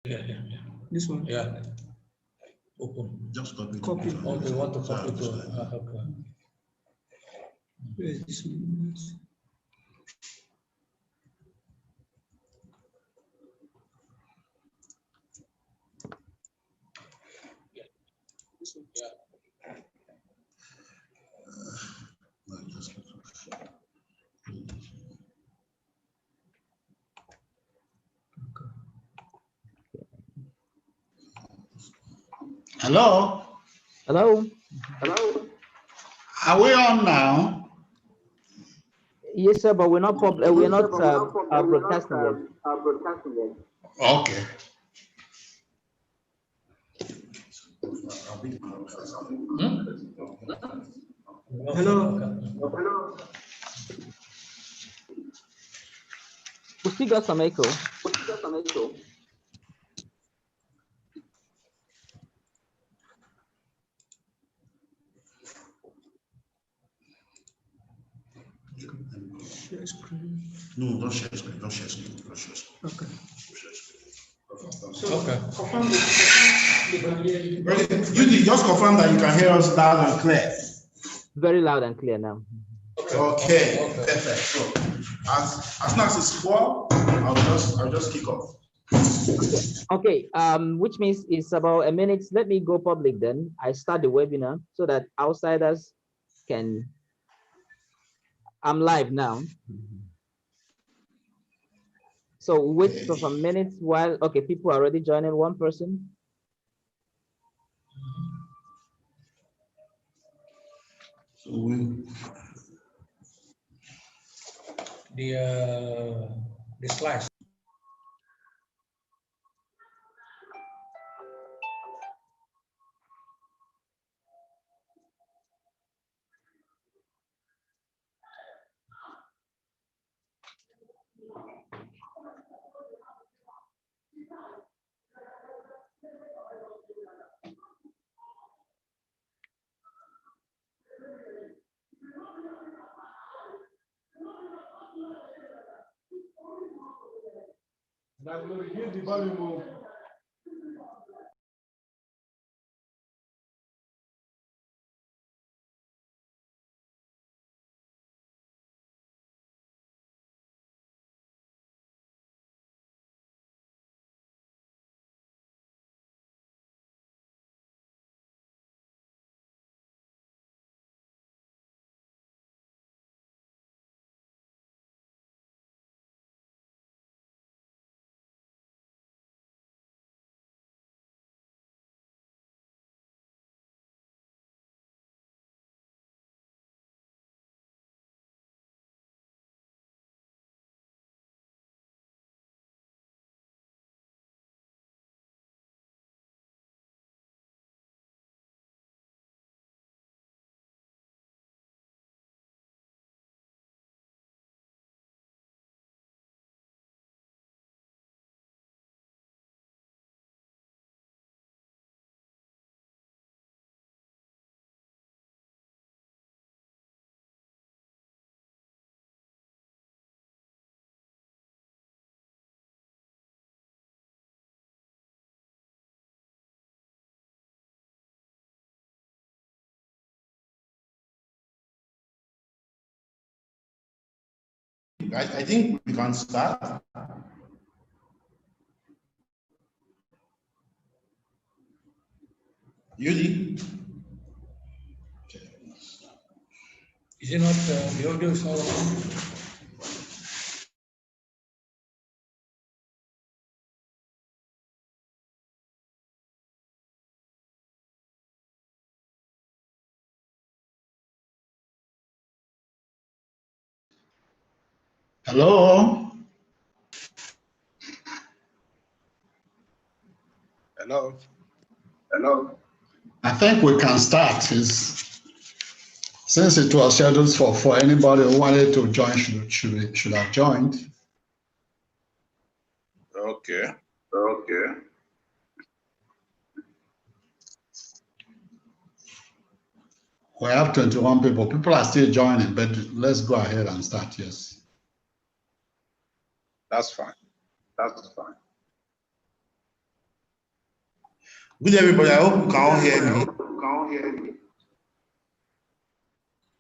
Yeah. This one. Yeah. Open. Just copy. Copy. Okay, want to copy to. Okay. Where is this one? This one. Yeah. Hello? Hello? Hello? Are we on now? Yes, sir, but we're not broadcasting yet. Okay. Hello? We still got some echo. Share screen. No, don't share screen. Don't share screen. Don't share screen. Okay. So, okay. Confirm the You just confirm that you can hear us loud and clear. Very loud and clear now. Okay. Perfect. So as soon as it's full, I'll just kick off. Okay, which means it's about a minute. Let me go public then. I start the webinar so that outsiders can. I'm live now. So wait for some minutes while, okay, people are already joining, one person. So the slides. Hear the volume. I think we can start. Yudi? Is it not the audio is all on? Hello? Hello. Hello? I think we can start. Since it was scheduled for anybody who wanted to join should have joined. Okay. We have 21 people. People are still joining, but let's go ahead and start, yes. That's fine. Good everybody, I hope you can all hear me.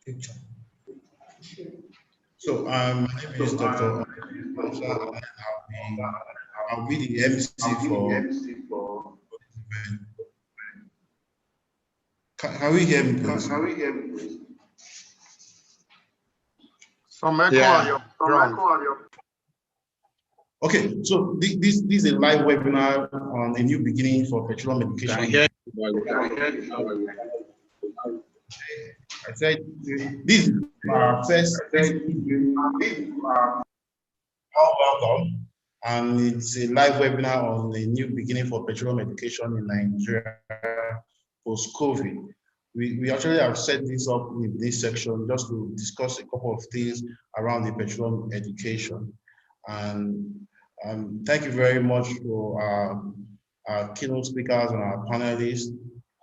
Picture. So my name is Dr. I'll be the MC for this event. Can we hear me, please? Some echo Yeah. on your ground. Okay, so this is a live webinar on a new beginning for petroleum education. Can hear I said this is our first welcome, and it's a live webinar on a new beginning for petroleum education in Nigeria post-COVID. We actually have set this up in this section just to discuss a couple of things around the petroleum education. And thank you very much for our keynote speakers and our panelists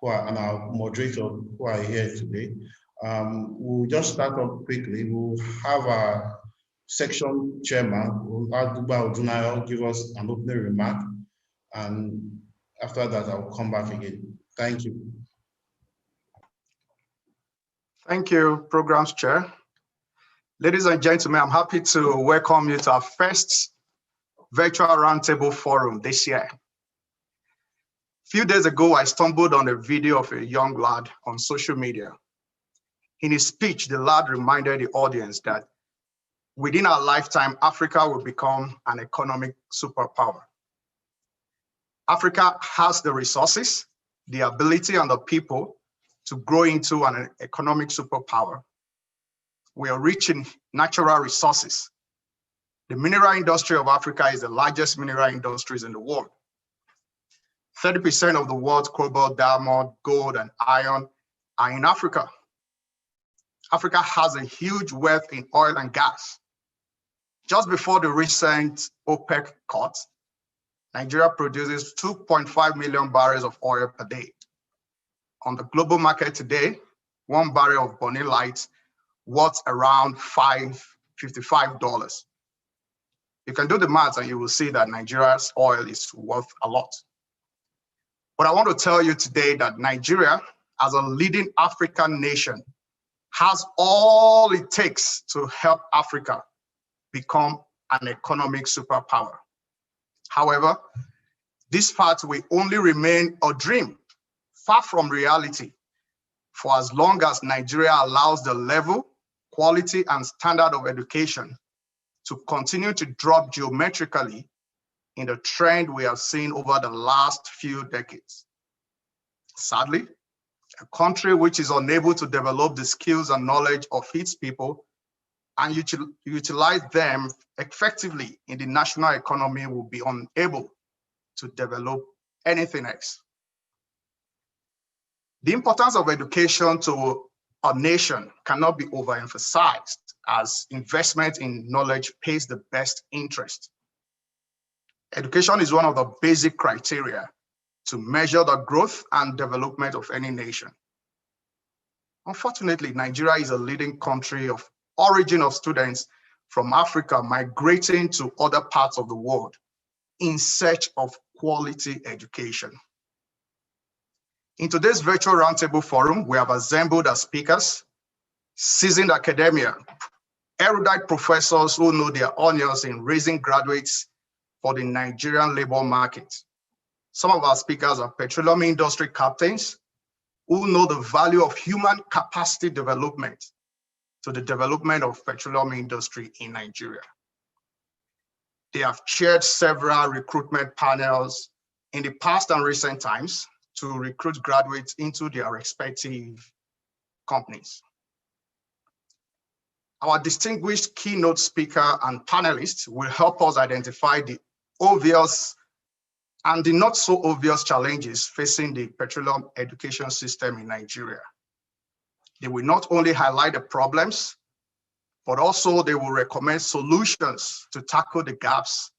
and our moderator who are here today. We'll just start off quickly. We'll have our section chairman, Dunayo, give us an opening remark. And after that, I'll come back again. Thank you. Thank you, Programs Chair. Ladies and gentlemen, I'm happy to welcome you to our first virtual roundtable forum this year. A few days ago, I stumbled on a video of a young lad on social media. In his speech, the lad reminded the audience that within our lifetime, Africa will become an economic superpower. Africa has the resources, the ability, and the people to grow into an economic superpower. We are rich in natural resources. The mineral industry of Africa is the largest mineral industries in the world. 30% of the world's cobalt, diamond, gold, and iron are in Africa. Africa has a huge wealth in oil and gas. Just before the recent OPEC cut, Nigeria produces 2.5 million barrels of oil per day. On the global market today, 1 barrel of Bonny Light worth around $55. You can do the math and you will see that Nigeria's oil is worth a lot. But I want to tell you today that Nigeria, as a leading African nation, has all it takes to help Africa become an economic superpower. However, this part will only remain a dream, far from reality, for as long as Nigeria allows the level, quality, and standard of education to continue to drop geometrically in the trend we have seen over the last few decades. Sadly, a country which is unable to develop the skills and knowledge of its people and utilize them effectively in the national economy will be unable to develop anything else. The importance of education to a nation cannot be overemphasized, as investment in knowledge pays the best interest. Education is one of the basic criteria to measure the growth and development of any nation. Unfortunately, Nigeria is a leading country of origin of students from Africa migrating to other parts of the world in search of quality education. In today's virtual roundtable forum, we have assembled as speakers seasoned academia, erudite professors who know their onions in raising graduates for the Nigerian labor market. Some of our speakers are petroleum industry captains who know the value of human capacity development to the development of petroleum industry in Nigeria. They have chaired several recruitment panels in the past and recent times to recruit graduates into their respective companies. Our distinguished keynote speaker and panelists will help us identify the obvious and the not so obvious challenges facing the petroleum education system in Nigeria. They will not only highlight the problems, but also they will recommend solutions to tackle the gaps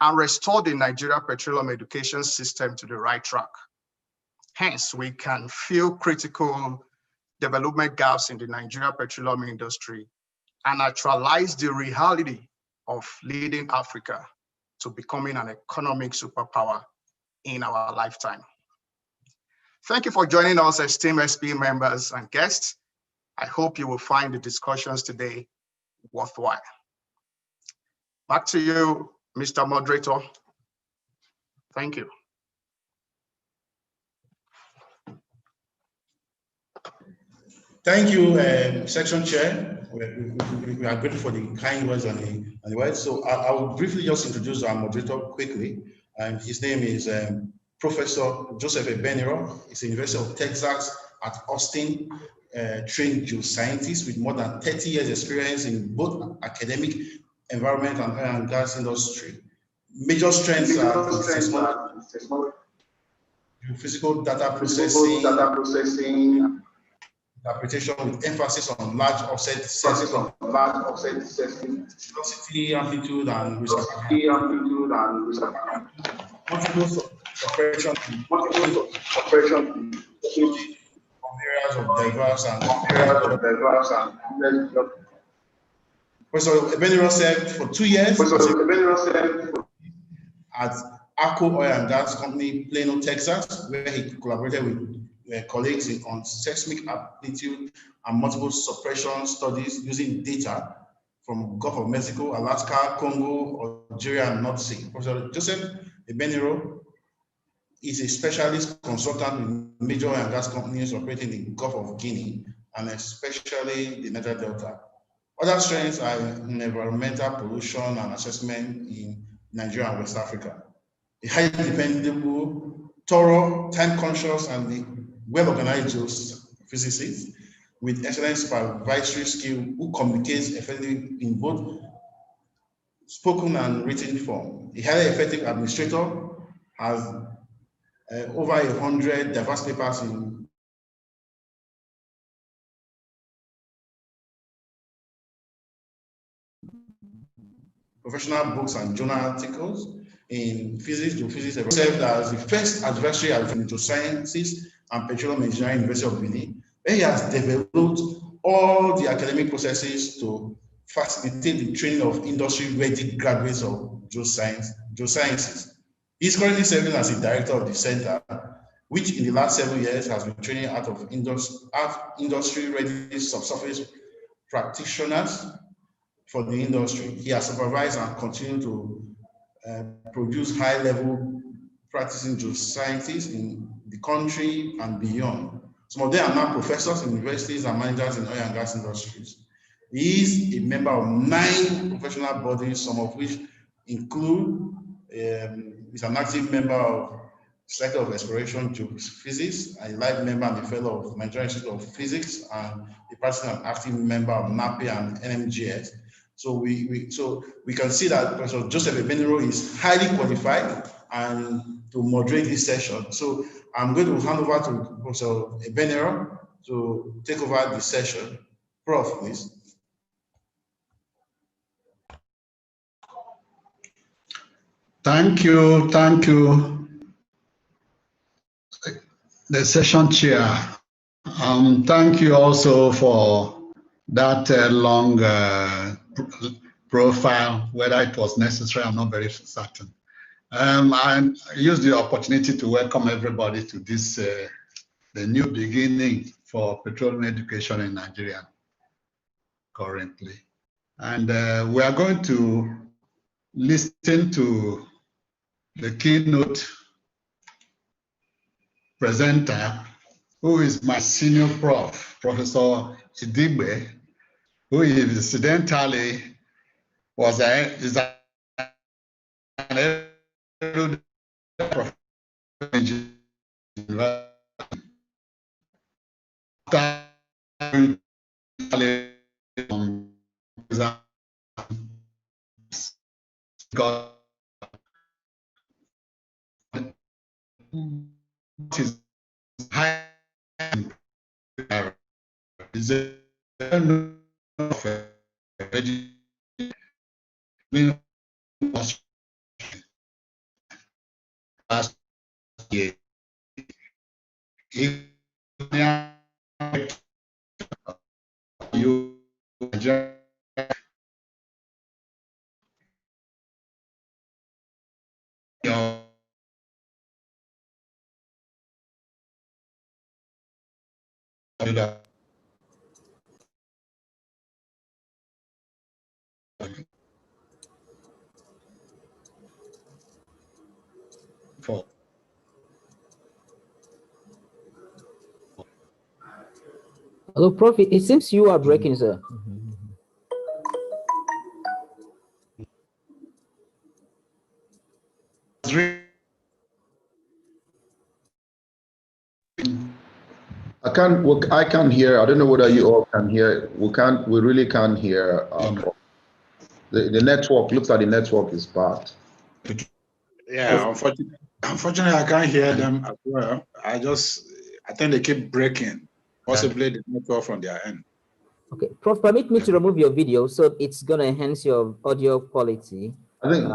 and restore the Nigeria petroleum education system to the right track. Hence, we can fill critical development gaps in the Nigeria petroleum industry and actualize the reality of leading Africa to becoming an economic superpower in our lifetime. Thank you for joining us, esteemed SP members and guests. I hope you will find the discussions today worthwhile. Back to you, Mr. Moderator. Thank you. Thank you, Section Chair. We are grateful for the kind words on the words. So I will briefly just introduce our moderator quickly. His name is Professor Joseph Ebeniro. He's the University of Texas at Austin, trained geoscientist with more than 30 years experience in both academic environment and oil and gas industry. Major strengths are physical data processing, interpretation with emphasis on large offset sensing, velocity, amplitude, and risk multiple operation from areas of diverse and Professor Ebeniro served for 2 years at ACO Oil and Gas Company, Plano, Texas, where he collaborated with colleagues on seismic amplitude and multiple suppression studies using data from Gulf of Mexico, Alaska, Congo, Algeria, and North Sea. Professor Joseph Ebeniro is a specialist consultant with major oil and gas companies operating in the Gulf of Guinea and especially the Niger Delta. Other strengths are in environmental pollution and assessment in Nigeria and West Africa. A highly dependable, thorough, time-conscious, and well-organized geophysicist with excellent supervisory skill who communicates effectively in both spoken and written form. A highly effective administrator, has over 100 diverse papers in professional books and journal articles in physics, geophysics, served as the first advisory at the Geosciences and Petroleum Engineering University of Benin, where he has developed all the academic processes to facilitate the training of industry-ready graduates of geosciences. He's currently serving as the director of the center, which in the last 7 years has been training out of industry-ready subsurface practitioners for the industry. He has supervised and continued to produce high-level practicing geoscientists in the country and beyond. Some of them are now professors in universities and managers in oil and gas industries. He is a member of 9 professional bodies, some of which include, he's an active member of Sector of Exploration Geophysics, a life member and a fellow of Nigerian Institute of Physics, and a practicing and active member of NAPI and NMGS. So we can see that Professor Joseph Ebeniro is highly qualified and to moderate this session. So I'm going to hand over to Professor Ebeniro to take over the session. Prof, please. Thank you, the session chair. Thank you also for that long profile, whether it was necessary, I'm not very certain. I use the opportunity to welcome everybody to this, the new beginning for petroleum education in Nigeria currently. And we are going to listen to the keynote presenter, who is my senior prof, Professor Idigbe, who incidentally is an erudite professor is high is a last year. Hello, Prof. It seems you are breaking, sir. I can't hear. I don't know whether you all can hear. We really can't hear. The network, looks like the network is bad. Yeah, unfortunately, I can't hear them as well. I think they keep breaking, possibly the network from their end. Okay, Prof, permit me to remove your video, so it's gonna enhance your audio quality. I think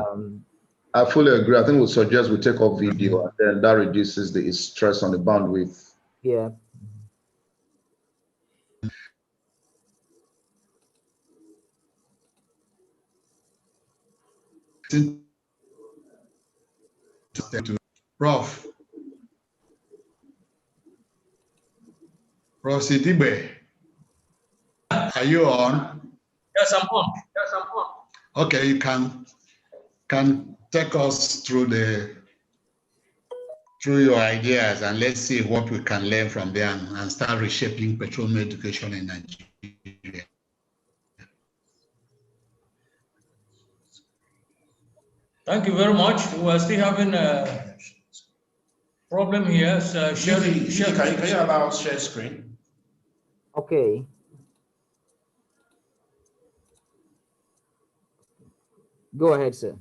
I fully agree. I think we suggest we take off video, and then that reduces the stress on the bandwidth. Yeah. Prof. Sidibe, are you on? Yes, I'm on. Yes, I'm on. Okay, you can take us through your ideas, and let's see what we can learn from them and start reshaping petroleum education in Nigeria. Thank you very much. We are still having a problem here. So Can you allow us share screen? Okay. Go ahead, sir.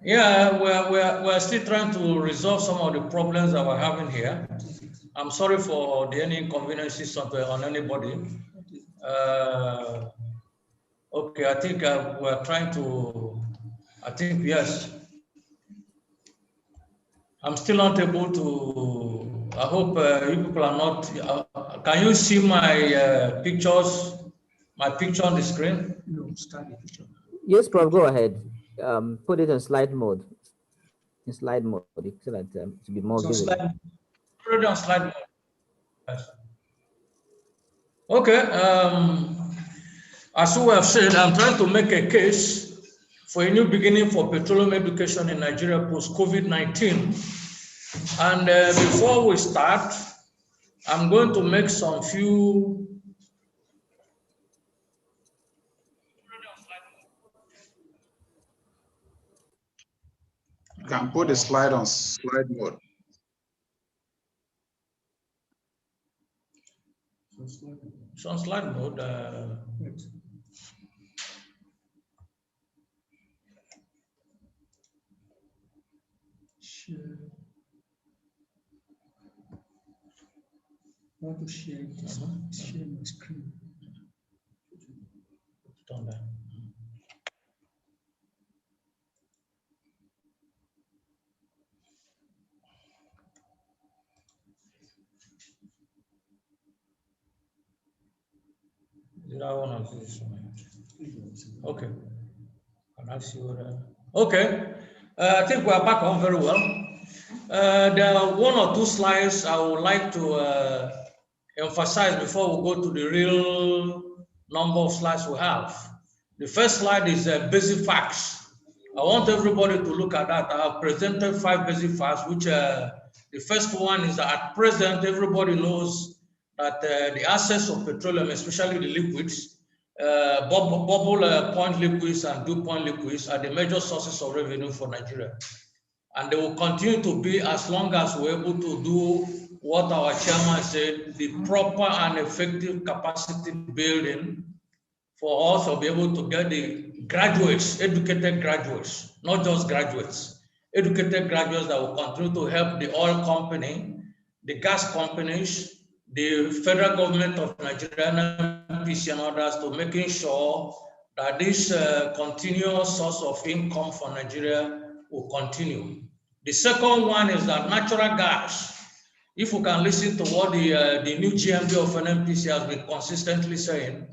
Yeah, we're still trying to resolve some of the problems that we're having here. I'm sorry for any inconveniences on anybody. Okay, I think we're trying to, yes. I'm still not able to, I hope you people are not, can you see my pictures, my picture on the screen? No, start the picture. Yes, Prof, go ahead. Put it in slide mode. In slide mode, so that to be more visible. Put it on slide mode. Yes. Okay, as we have said, I'm trying to make a case for a new beginning for petroleum education in Nigeria post-COVID-19. And before we start, I'm going to make some few. You can put the slide on slide mode. It's on slide mode. Share. I want to share it. Share my screen. Done that. Did I want to do this one? Okay. Can I see what? Okay. I think we are back on very well. There are one or two slides I would like to emphasize before we go to the real number of slides we have. The first slide is basic facts. I want everybody to look at that. I have presented 5 basic facts, which the first one is that at present, everybody knows that the assets of petroleum, especially the liquids, bubble point liquids and dew point liquids are the major sources of revenue for Nigeria. And they will continue to be as long as we're able to do what our chairman said, the proper and effective capacity building for us to be able to get the graduates, educated graduates, not just graduates, educated graduates that will continue to help the oil company, the gas companies, the federal government of Nigeria, NPC and others, to making sure that this continuous source of income for Nigeria will continue. The second one is that natural gas if you can listen to what the new GMD of NNPC has been consistently saying,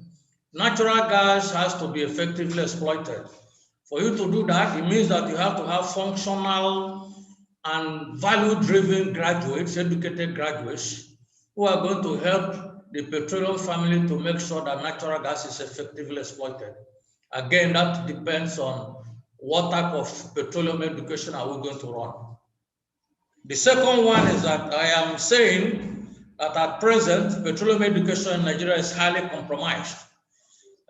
natural gas has to be effectively exploited. For you to do that, it means that you have to have functional and value-driven graduates, educated graduates, who are going to help the petroleum family to make sure that natural gas is effectively exploited. Again, that depends on what type of petroleum education are we going to run. The second one is that I am saying that at present, petroleum education in Nigeria is highly compromised.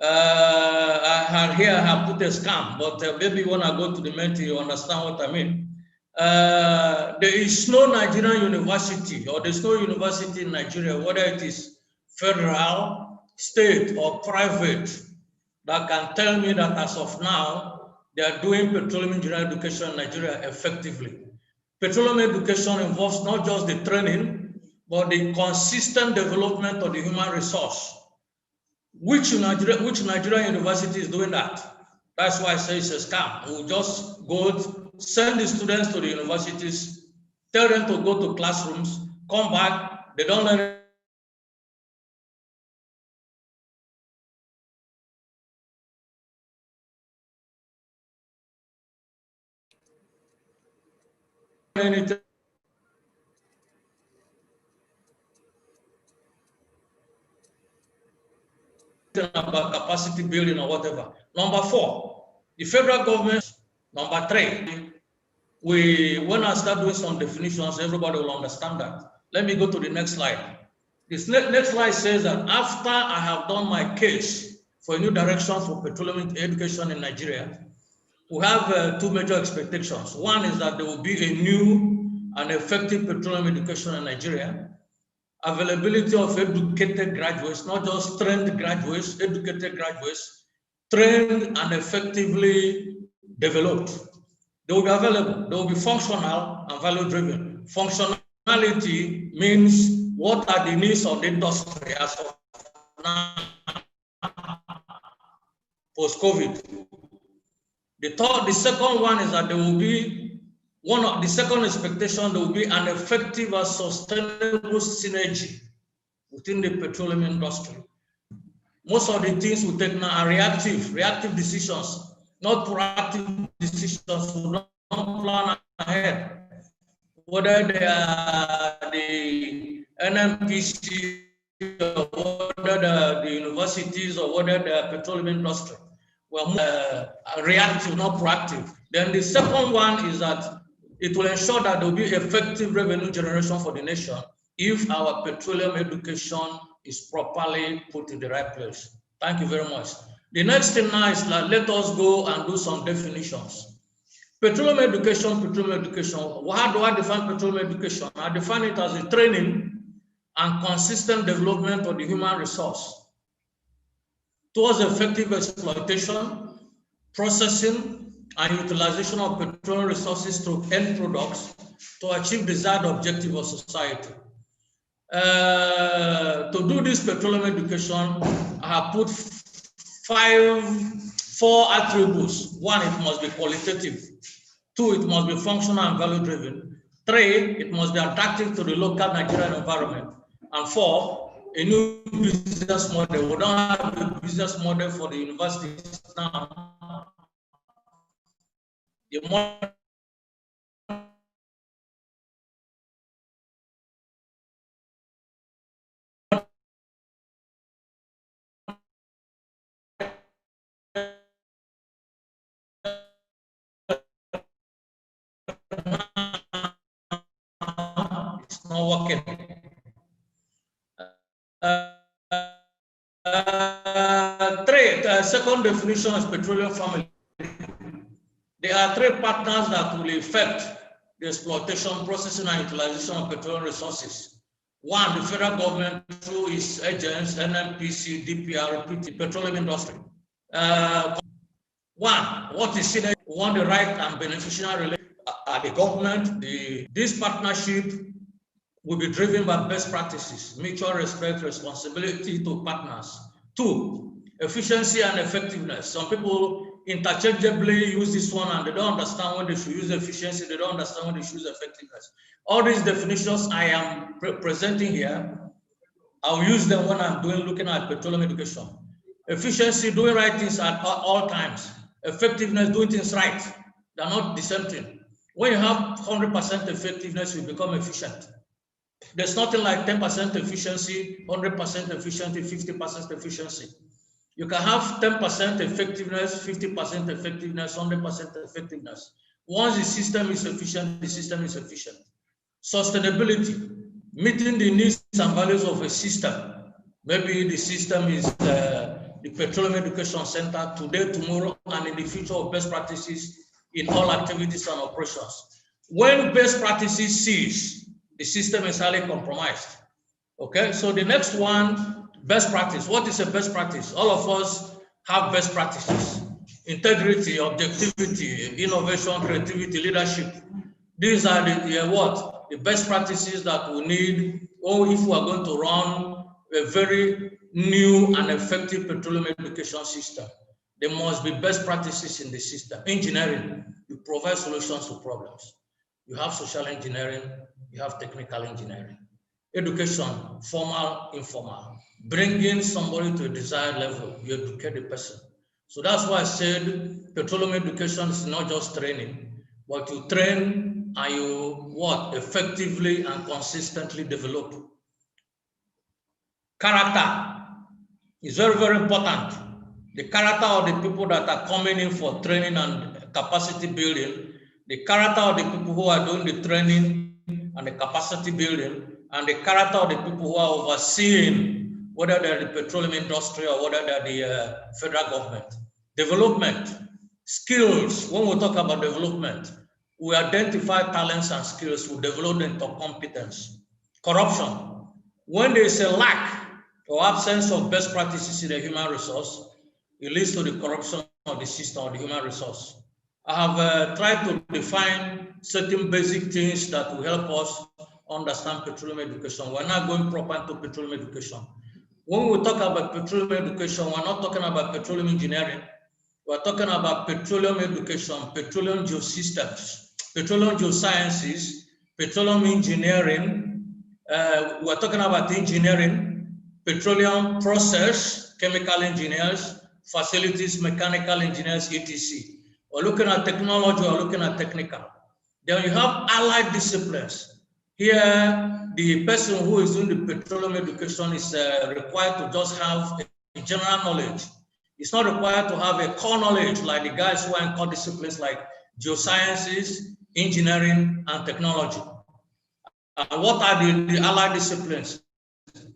I have put a scam, but maybe when I go to the main, you understand what I mean. There is no Nigerian university, or there's no university in Nigeria, whether it is federal, state, or private, that can tell me that as of now, they are doing petroleum engineering education in Nigeria effectively. Petroleum education involves not just the training, but the consistent development of the human resource. Which Nigerian university is doing that? That's why I say it's a scam. We'll just go send the students to the universities, tell them to go to classrooms, come back, they don't learn anything about capacity building or whatever. Number 4, the federal government. Number 3, when I start doing some definitions, everybody will understand that. Let me go to the next slide. This next slide says that after I have done my case for a new direction for petroleum education in Nigeria, we have 2 major expectations. One is that there will be a new and effective petroleum education in Nigeria. Availability of educated graduates, not just trained graduates, educated graduates, trained and effectively developed. They will be available, they will be functional and value-driven. Functionality means what are the needs of the industry as of now, post-COVID. The second one is that there will be the second expectation, there will be an effective and sustainable synergy within the petroleum industry. Most of the things we take now are reactive decisions, not proactive decisions. We don't plan ahead. Whether they are the NNPC, or whether the universities, or whether the petroleum industry, we're more reactive, not proactive. Then the second one is that it will ensure that there will be effective revenue generation for the nation if our petroleum education is properly put in the right place. Thank you very much. The next thing now is that let us go and do some definitions. Petroleum education. How do I define petroleum education? I define it as a training and consistent development of the human resource towards effective exploitation, processing, and utilization of petroleum resources through end products to achieve desired objective of society. To do this petroleum education, I have put 4 attributes. 1, it must be qualitative. 2, it must be functional and value-driven. 3, it must be adaptive to the local Nigerian environment. And 4, a new business model. We don't have a business model for the universities now. The model is not working. Second definition is petroleum family. There are 3 partners that will affect the exploitation, processing, and utilization of petroleum resources. 1, the federal government through its agents, NNPC, DPR, PT, petroleum industry. 1, what is synergy? 1, the right and beneficial relation at the government. This partnership will be driven by best practices, mutual respect, responsibility to partners. 2, efficiency and effectiveness. Some people interchangeably use this one and they don't understand when they should use efficiency, they don't understand when they should use effectiveness. All these definitions I am presenting here, I'll use them when I'm looking at petroleum education. Efficiency, doing right things at all times. Effectiveness, doing things right. They're not the same thing. When you have 100% effectiveness, you become efficient. There's nothing like 10% efficiency, 100% efficiency, 50% efficiency. You can have 10% effectiveness, 50% effectiveness, 100% effectiveness. Once the system is efficient, the system is efficient. Sustainability, meeting the needs and values of a system. Maybe the system is the Petroleum Education Center today, tomorrow, and in the future of best practices in all activities and operations. When best practices cease, the system is highly compromised. Okay, so the next one, best practice. What is a best practice? All of us have best practices. Integrity, objectivity, innovation, creativity, leadership. These are the best practices that we need, or if we are going to run a very new and effective petroleum education system. There must be best practices in the system. Engineering, you provide solutions to problems. You have social engineering, you have technical engineering. Education, formal, informal. Bringing somebody to a desired level, you educate the person. So that's why I said petroleum education is not just training, but you train and you effectively and consistently develop. Character is very, very important. The character of the people that are coming in for training and capacity building, the character of the people who are doing the training and the capacity building, and the character of the people who are overseeing, whether they're the petroleum industry or whether they're the federal government. Development, skills. When we talk about development, we identify talents and skills, we develop them to competence. Corruption, when there is a lack or absence of best practices in the human resource, it leads to the corruption of the system of the human resource. I have tried to define certain basic things that will help us understand petroleum education. We're not going proper into petroleum education. When we talk about petroleum education, we're not talking about petroleum engineering. We're talking about petroleum education, petroleum geosystems, petroleum geosciences, petroleum engineering. We're talking about engineering, petroleum process, chemical engineers, facilities, mechanical engineers, etc. We're looking at technology, we're looking at technical. Then you have allied disciplines. Here, the person who is doing the petroleum education is required to just have a general knowledge. It's not required to have a core knowledge like the guys who are in core disciplines like geosciences, engineering, and technology. And what are the allied disciplines?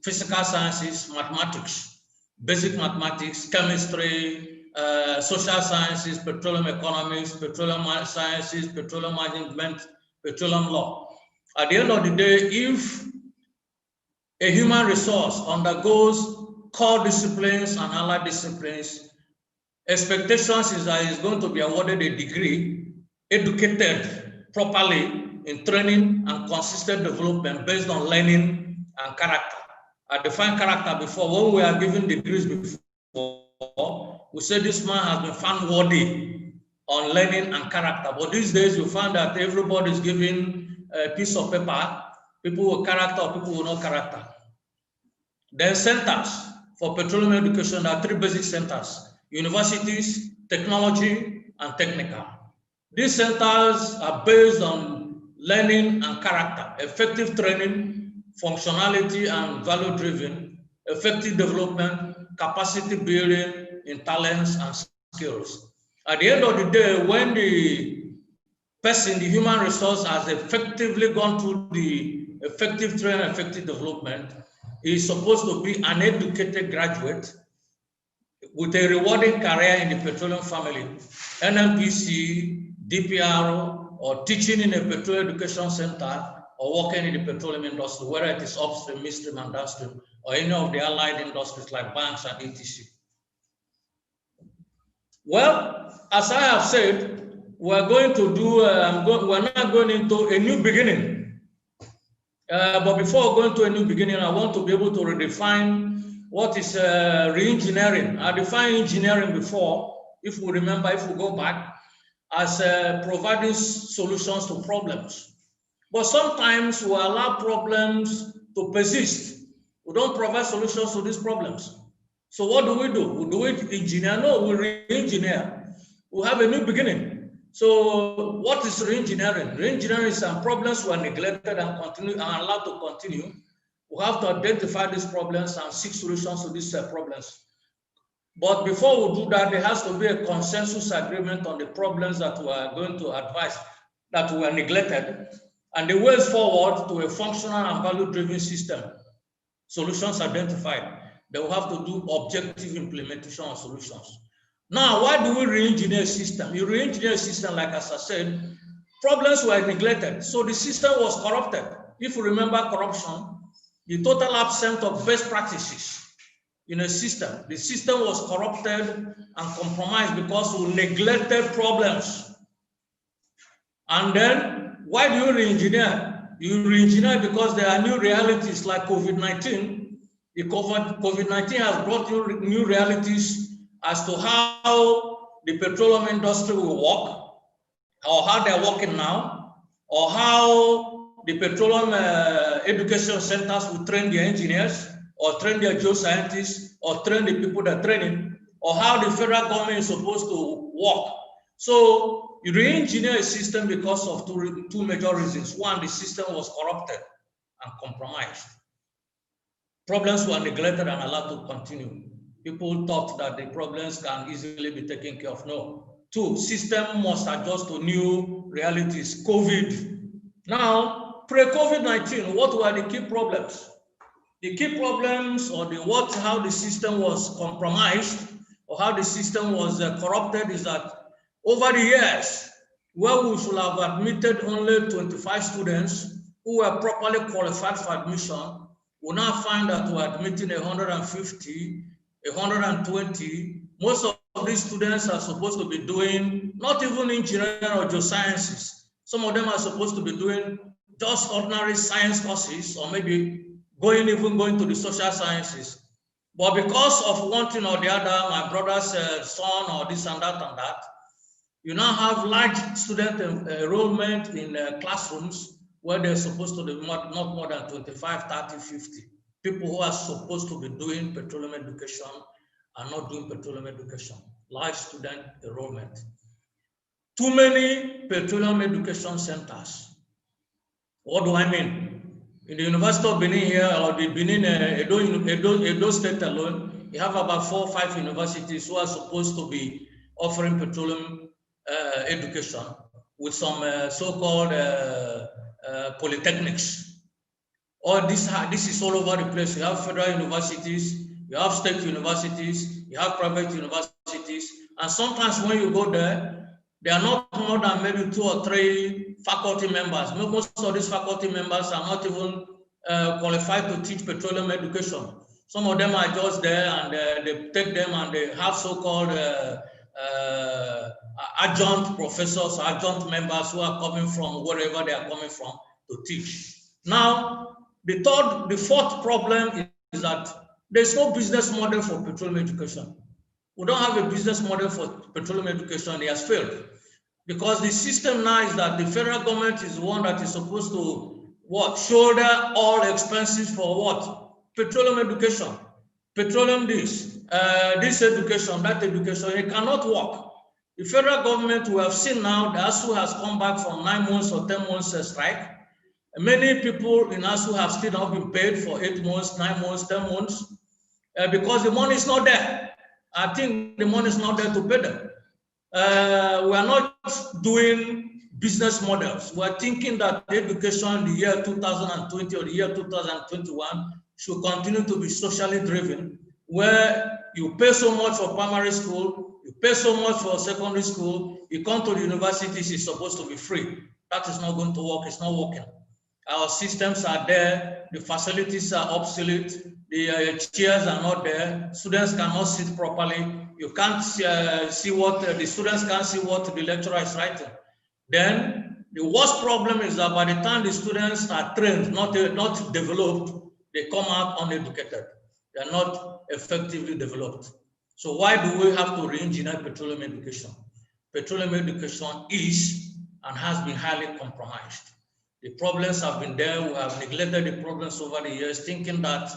Physical sciences, mathematics, basic mathematics, chemistry, social sciences, petroleum economics, petroleum sciences, petroleum management, petroleum law. At the end of the day, if a human resource undergoes core disciplines and allied disciplines, expectations is that it's going to be awarded a degree, educated properly in training and consistent development based on learning and character. I defined character before. When we are given degrees before, we say this man has been found worthy on learning and character. But these days, you find that everybody is given a piece of paper, people with character or people with no character. Then centers for petroleum education, there are 3 basic centers: universities, technology, and technical. These centers are based on learning and character, effective training, functionality and value-driven, effective development, capacity building in talents and skills. At the end of the day, when the person, the human resource, has effectively gone through the effective training, effective development, is supposed to be an educated graduate with a rewarding career in the petroleum family, NMPC, DPR, or teaching in a petroleum education center, or working in the petroleum industry, whether it is upstream, midstream, and downstream, or any of the allied industries like banks and etc. Well, as I have said, we're going to do, we're not going into a new beginning. But before going to a new beginning, I want to be able to redefine what is re-engineering. I defined engineering before if we remember, if we go back, as providing solutions to problems. But sometimes we allow problems to persist. We don't provide solutions to these problems. So what do? We do it engineer? No, we re-engineer. We have a new beginning. So what is re-engineering? Re-engineering is some problems were neglected and continue and allowed to continue. We have to identify these problems and seek solutions to these problems. But before we do that, there has to be a consensus agreement on the problems that we are going to advise that were neglected and the ways forward to a functional and value-driven system. Solutions identified. They will have to do objective implementation of solutions. Now, why do we re-engineer a system? You re-engineer a system, like as I said, problems were neglected. So the system was corrupted. If you remember corruption, the total absence of best practices in a system. The system was corrupted and compromised because we neglected problems. And then, why do you re-engineer? You re-engineer because there are new realities like COVID-19. The COVID-19 has brought new realities as to how the petroleum industry will work, or how they're working now, or how the petroleum education centers will train their engineers, or train their geoscientists, or train the people that train it, or how the federal government is supposed to work. So you re-engineer a system because of two major reasons. One, the system was corrupted and compromised. Problems were neglected and allowed to continue. People thought that the problems can easily be taken care of. No. Two, system must adjust to new realities. COVID. Now, pre-COVID-19, what were the key problems? The key problems, or how the system was compromised, or how the system was corrupted, is that over the years, where we should have admitted only 25 students who were properly qualified for admission, we now find that we're admitting 150, 120. Most of these students are supposed to be doing not even engineering or geosciences. Some of them are supposed to be doing just ordinary science courses, or maybe going to the social sciences. But because of one thing or the other, my brother's son or this and that, you now have large student enrollment in classrooms where they're supposed to be not more than 25, 30, 50. People who are supposed to be doing petroleum education are not doing petroleum education. Large student enrollment. Too many petroleum education centers. What do I mean? In the University of Benin here, or the Benin, Edo State alone, you have about 4 or 5 universities who are supposed to be offering petroleum education with some so-called polytechnics. This is all over the place. You have federal universities, you have state universities, you have private universities, and sometimes when you go there, there are not more than maybe 2 or 3 faculty members. Most of these faculty members are not even qualified to teach petroleum education. Some of them are just there, and they take them and they have so-called adjunct professors, adjunct members who are coming from wherever they are coming from to teach. Now, the fourth problem is that there's no business model for petroleum education. We don't have a business model for petroleum education. It has failed. Because the system now is that the federal government is the one that is supposed to shoulder all expenses for what? Petroleum education. Petroleum this education, that education. It cannot work. The federal government, we have seen now, the ASU has come back from 9 months or 10 months strike. Many people in ASU have still not been paid for 8 months, 9 months, 10 months, because the money is not there. I think the money is not there to pay them. We are not doing business models. We are thinking that education in the year 2020 or the year 2021 should continue to be socially driven, where you pay so much for primary school, you pay so much for secondary school, you come to the universities, it's supposed to be free. That is not going to work, it's not working. Our systems are there, the facilities are obsolete, the chairs are not there, students cannot sit properly, you can't see what, the students can't see what the lecturer is writing. Then the worst problem is that by the time the students are trained, not developed, they come out uneducated. They are not effectively developed. So why do we have to re-engineer petroleum education? Petroleum education is and has been highly compromised. The problems have been there. We have neglected the problems over the years, thinking that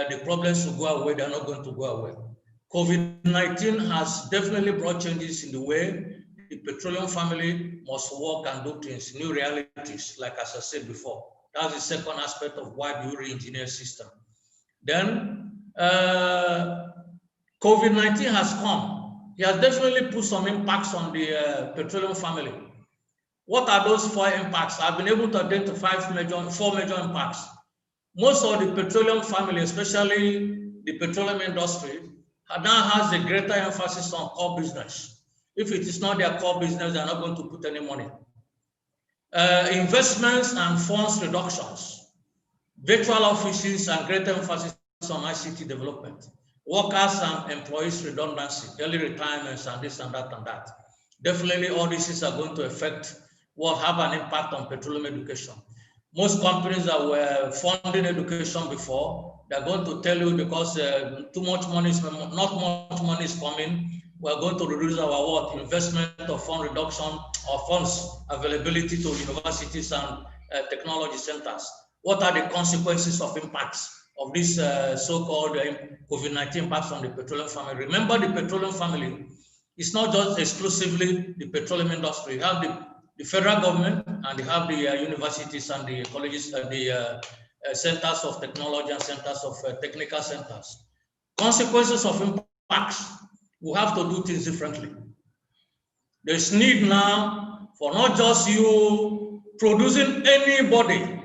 the problems will go away. They're not going to go away. COVID-19 has definitely brought changes in the way the petroleum family must work and do things, new realities, like as I said before. That's the second aspect of why we re-engineer system. Then COVID-19 has come. It has definitely put some impacts on the petroleum family. What are those 4 impacts? I've been able to identify 4 major impacts. Most of the petroleum family, especially the petroleum industry, now has a greater emphasis on core business. If it is not their core business, they're not going to put any money. Investments and funds reductions, virtual offices and greater emphasis on ICT development, workers and employees redundancy, early retirements and this and that and that. Definitely all these are going to affect will have an impact on petroleum education. Most companies that were funding education before, they're going to tell you because too much money is not much money is coming, we're going to reduce our investment or fund reduction or funds availability to universities and technology centers. What are the consequences of impacts of this so-called COVID-19 impacts on the petroleum family? Remember, the petroleum family is not just exclusively the petroleum industry. You have the federal government, and they have the universities and the colleges, the centers of technology and centers of technical centers. Consequences of impacts, we have to do things differently. There's need now for not just you producing anybody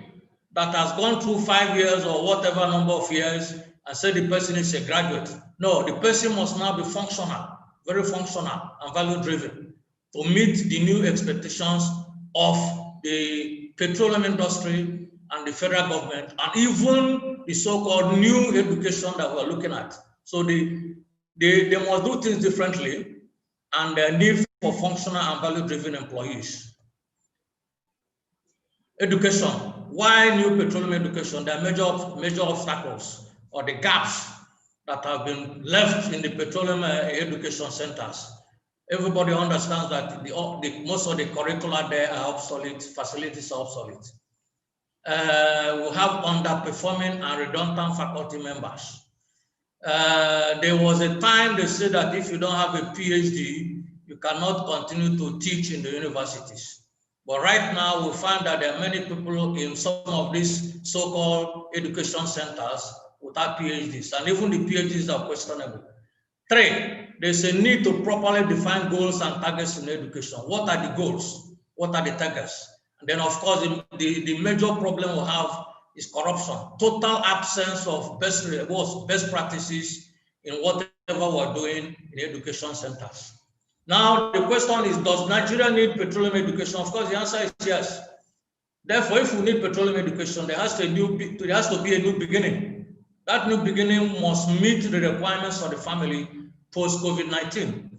that has gone through 5 years or whatever number of years and say the person is a graduate. No, the person must now be functional, very functional and value-driven to meet the new expectations of the petroleum industry and the federal government, and even the so-called new education that we're looking at. So they must do things differently, and the need for functional and value-driven employees. Education. Why new petroleum education? There are major obstacles or the gaps that have been left in the petroleum education centers. Everybody understands that most of the curricula there are obsolete, facilities are obsolete. We have underperforming and redundant faculty members. There was a time they said that if you don't have a PhD, you cannot continue to teach in the universities. But right now, we find that there are many people in some of these so-called education centers without PhDs, and even the PhDs are questionable. 3, there's a need to properly define goals and targets in education. What are the goals? What are the targets? And then, of course, the major problem we have is corruption. Total absence of best practices in whatever we're doing in education centers. Now, the question is, does Nigeria need petroleum education? Of course, the answer is yes. Therefore, if we need petroleum education, there has to be a new beginning. That new beginning must meet the requirements of the family post-COVID-19.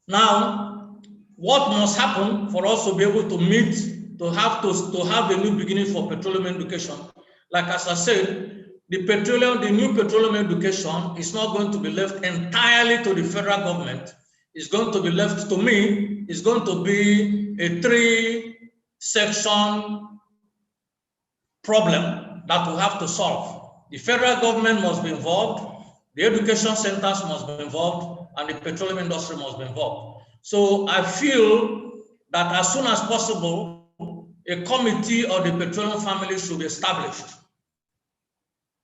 Now, what must happen for us to be able to meet, to have a new beginning for petroleum education? Like as I said, the new petroleum education is not going to be left entirely to the federal government. It's going to be left to me. It's going to be a 3-section problem that we have to solve. The federal government must be involved, the education centers must be involved, and the petroleum industry must be involved. So I feel that as soon as possible, a committee of the petroleum family should be established,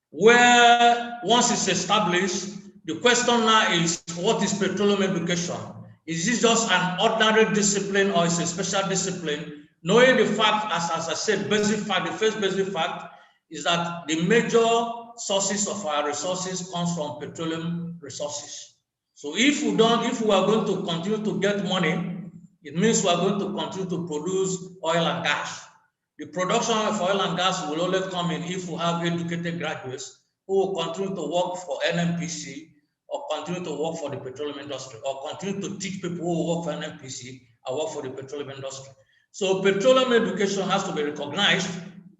where once it's established, the question now is, what is petroleum education? Is it just an ordinary discipline or is it a special discipline? Knowing the fact, as I said, the first basic fact is that the major sources of our resources comes from petroleum resources. So if we are going to continue to get money, it means we are going to continue to produce oil and gas. The production of oil and gas will only come in if we have educated graduates who will continue to work for NNPC or continue to work for the petroleum industry, or continue to teach people who work for NNPC and work for the petroleum industry. So petroleum education has to be recognized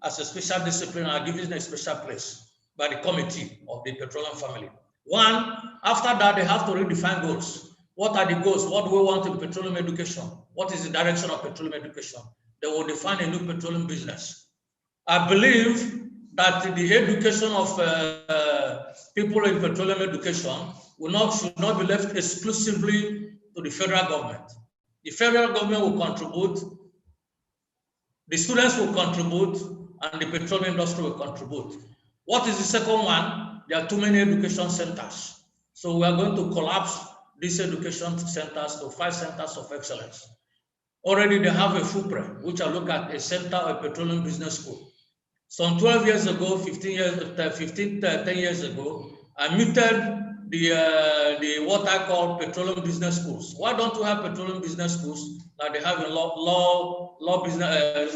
as a special discipline and given a special place. by the committee of the Petroleum family. One, after that, they have to redefine goals. What are the goals? What do we want in petroleum education? What is the direction of petroleum education? They will define a new petroleum business. I believe that the education of people in petroleum education should not be left exclusively to the federal government. The federal government will contribute, the students will contribute, and the petroleum industry will contribute. What is the second one? There are too many education centers. So we are going to collapse these education centers to 5 centers of excellence. Already they have a footprint, which I look at a center of petroleum business school. Some 12 years ago, 10 years ago, I muted the what I call petroleum business schools. Why don't we have petroleum business schools like they have in law business,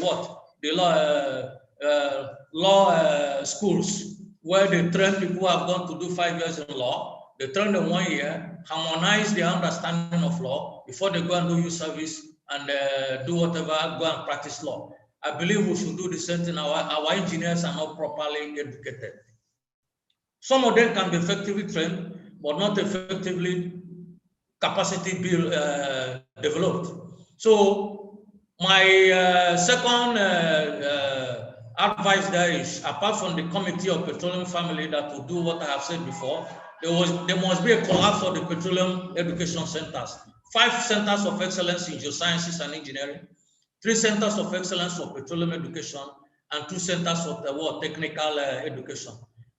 law schools, where they train people who have gone to do 5 years in law. They train them 1 year, harmonize their understanding of law before they go and do youth service and do whatever, go and practice law. I believe we should do the same thing. Our engineers are not properly educated. Some of them can be effectively trained, but not effectively capacity developed. So my second advice there is, apart from the committee of petroleum family that will do what I have said before, there must be a collapse of the petroleum education centers. 5 centers of excellence in geosciences and engineering, 3 centers of excellence for petroleum education, and 2 centers of technical education.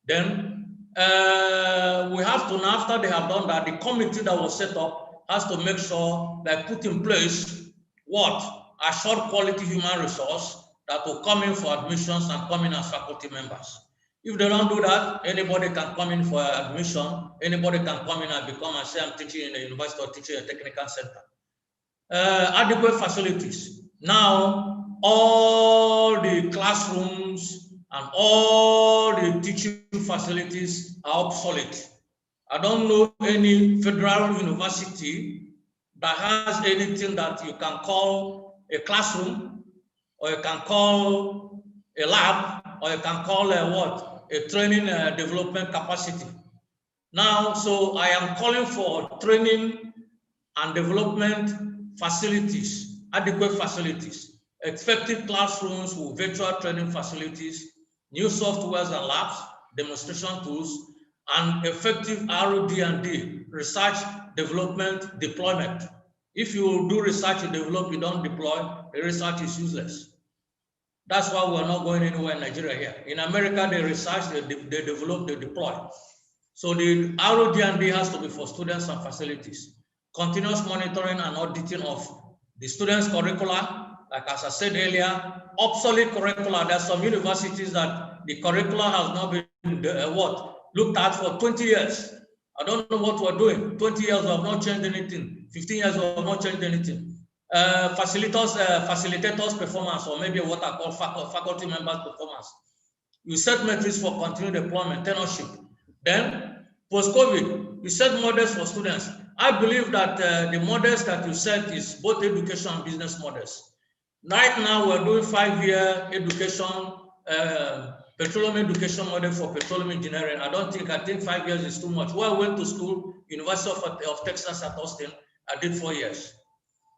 Then we have to, now after they have done that, the committee that was set up has to make sure they put in place assured quality human resource that will come in for admissions and come in as faculty members. If they don't do that, anybody can come in for admission, anybody can come in and become and say, I'm teaching in a university or teaching in a technical center. Adequate facilities. Now, all the classrooms and all the teaching facilities are obsolete. I don't know any federal university that has anything that you can call a classroom, or you can call a lab, or you can call a training development capacity. Now, so I am calling for training and development facilities, adequate facilities, effective classrooms with virtual training facilities, new softwares and labs, demonstration tools, and effective R&D, research, development, deployment. If you do research and develop, you don't deploy, the research is useless. That's why we're not going anywhere in Nigeria here. In America, they research, they develop, they deploy. So the R&D has to be for students and facilities. Continuous monitoring and auditing of the students' curricula, like as I said earlier, obsolete curricula. There are some universities that the curricula has not been looked at for 20 years. I don't know what we're doing. 20 years we have not changed anything. 15 years we have not changed anything. Facilitators performance, or maybe what I call faculty members performance. You set metrics for continued deployment, tenureship. Then post-COVID, you set models for students. I believe that the models that you set is both education and business models. Right now, we're doing 5-year education, petroleum education model for petroleum engineering. I think 5 years is too much. When I went to school, University of Texas at Austin, I did 4 years.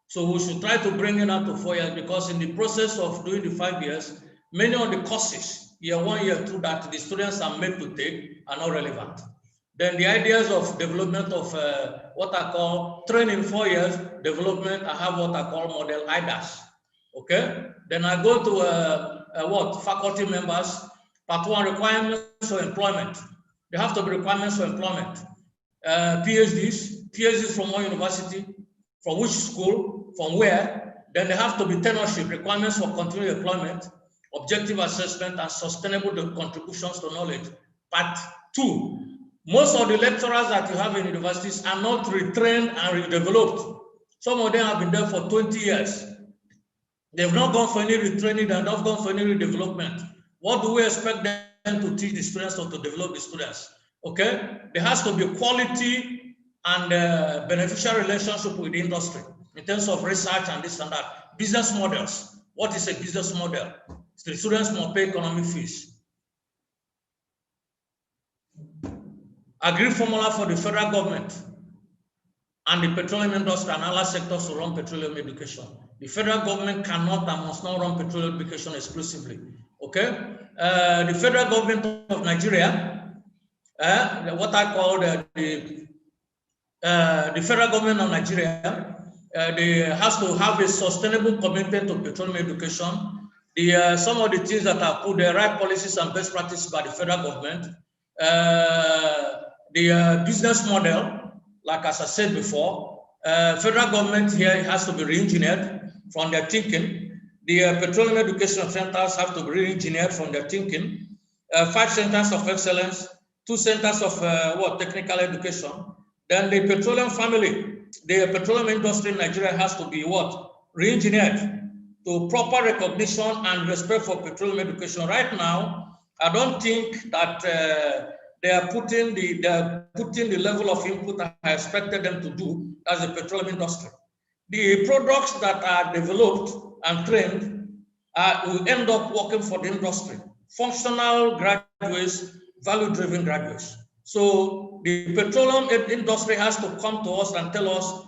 So we should try to bring it up to 4 years, because in the process of doing the 5 years, many of the courses, year 1, year 2, that the students are made to take are not relevant. Then the ideas of development of what I call training 4 years, development, I have what I call model IDAS. Okay, then I go to faculty members, part 1, requirements for employment. There have to be requirements for employment. PhDs from one university, from which school, from where. Then there have to be tenureship, requirements for continued employment, objective assessment, and sustainable contributions to knowledge. Part 2, most of the lecturers that you have in universities are not retrained and redeveloped. Some of them have been there for 20 years. They've not gone for any retraining, they've not gone for any redevelopment. What do we expect them to teach the students or to develop the students? Okay, there has to be quality and beneficial relationship with the industry in terms of research and this and that. Business models. What is a business model? The students must pay economic fees. agreed formula for the federal government and the petroleum industry and other sectors to run petroleum education. The federal government cannot and must not run petroleum education exclusively. Okay? The federal government of Nigeria, what I call the federal government of Nigeria, they has to have a sustainable commitment to petroleum education. Some of the things that are put, the right policies and best practices by the federal government, the business model, like as I said before, federal government here has to be re-engineered from their thinking. The petroleum education centers have to be re-engineered from their thinking. 5 centers of excellence, 2 centers of technical education. Then the petroleum family, the petroleum industry in Nigeria has to be re-engineered to proper recognition and respect for petroleum education. Right now, I don't think that they are putting the level of input I expected them to do as a petroleum industry. The products that are developed and trained will end up working for the industry. Functional graduates, value-driven graduates. So the petroleum industry has to come to us and tell us,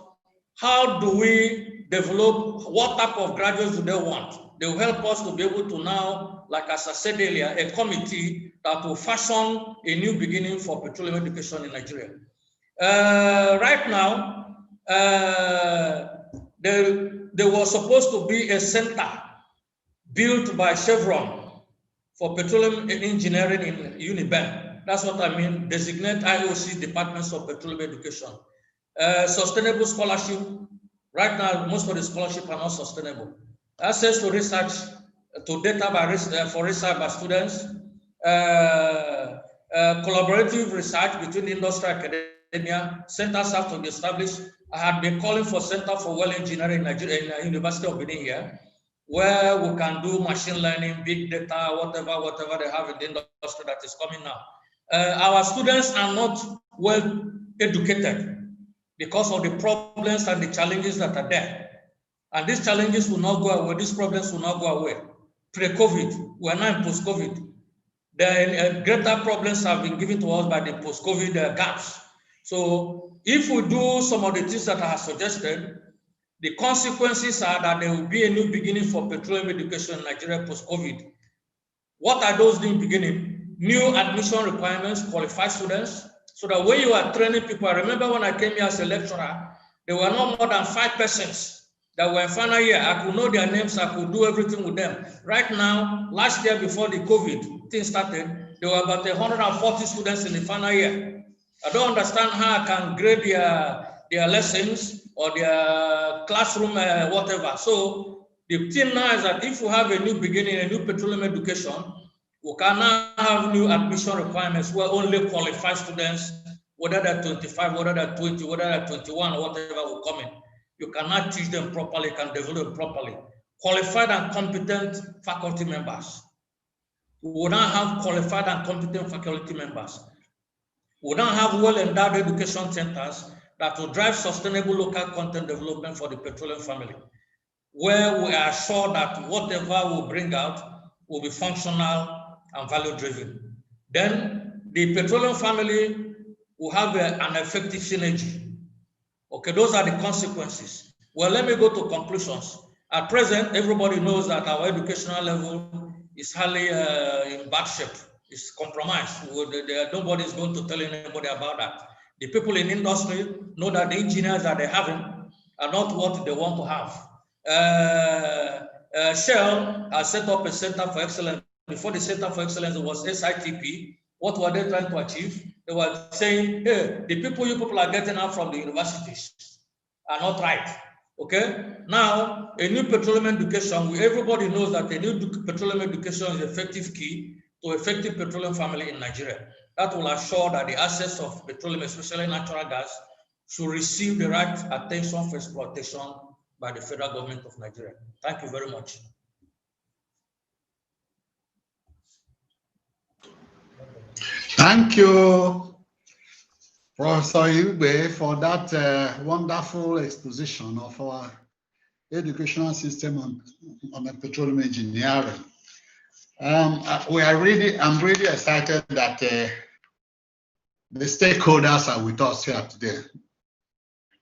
how do we develop, what type of graduates do they want? They will help us to be able to now, like as I said earlier, a committee that will fashion a new beginning for petroleum education in Nigeria. Right now, there was supposed to be a center built by Chevron for petroleum engineering in Uniben. That's what I mean, designate IOC departments of petroleum education. Sustainable scholarship. Right now, most of the scholarships are not sustainable. Access to research, to data for research by students. Collaborative research between the industry and academia. Centers have to be established. I had been calling for Center for Well Engineering in Nigeria, in the University of Benin here, where we can do machine learning, big data, whatever they have in the industry that is coming now. Our students are not well educated because of the problems and the challenges that are there. And these challenges will not go away, these problems will not go away. Pre-COVID, we're now in post-COVID. The greater problems have been given to us by the post-COVID gaps. So if we do some of the things that I have suggested, the consequences are that there will be a new beginning for petroleum education in Nigeria post-COVID. What are those new beginnings? New admission requirements, qualified students, so that when you are training people, I remember when I came here as a lecturer, there were not more than 5 persons that were in final year. I could know their names, I could do everything with them. Right now, last year before the COVID thing started, there were about 140 students in the final year. I don't understand how I can grade their lessons or their classroom, whatever. So the thing now is that if we have a new beginning, a new petroleum education, we can now have new admission requirements where only qualified students, whether they're 25, whether they're 20, whether they're 21, or whatever will come in. You cannot teach them properly, can develop properly. Qualified and competent faculty members. We will not have qualified and competent faculty members. We don't have well-endowed education centers that will drive sustainable local content development for the petroleum family, where we are sure that whatever we bring out will be functional and value-driven. Then the petroleum family will have an effective synergy. Okay, those are the consequences. Well, let me go to conclusions. At present, everybody knows that our educational level is highly in bad shape. It's compromised. Nobody is going to tell anybody about that. The people in industry know that the engineers that they're having are not what they want to have. Shell has set up a center for excellence. Before the center for excellence, it was SITP. What were they trying to achieve? They were saying, hey, the people you people are getting out from the universities are not right. Okay? Now, a new petroleum education, everybody knows that a new petroleum education is effective key to effective petroleum family in Nigeria. That will assure that the assets of petroleum, especially natural gas, should receive the right attention for exploitation by the federal government of Nigeria. Thank you very much. Thank you, Professor Igbe, for that wonderful exposition of our educational system on petroleum engineering. I'm really excited that the stakeholders are with us here today,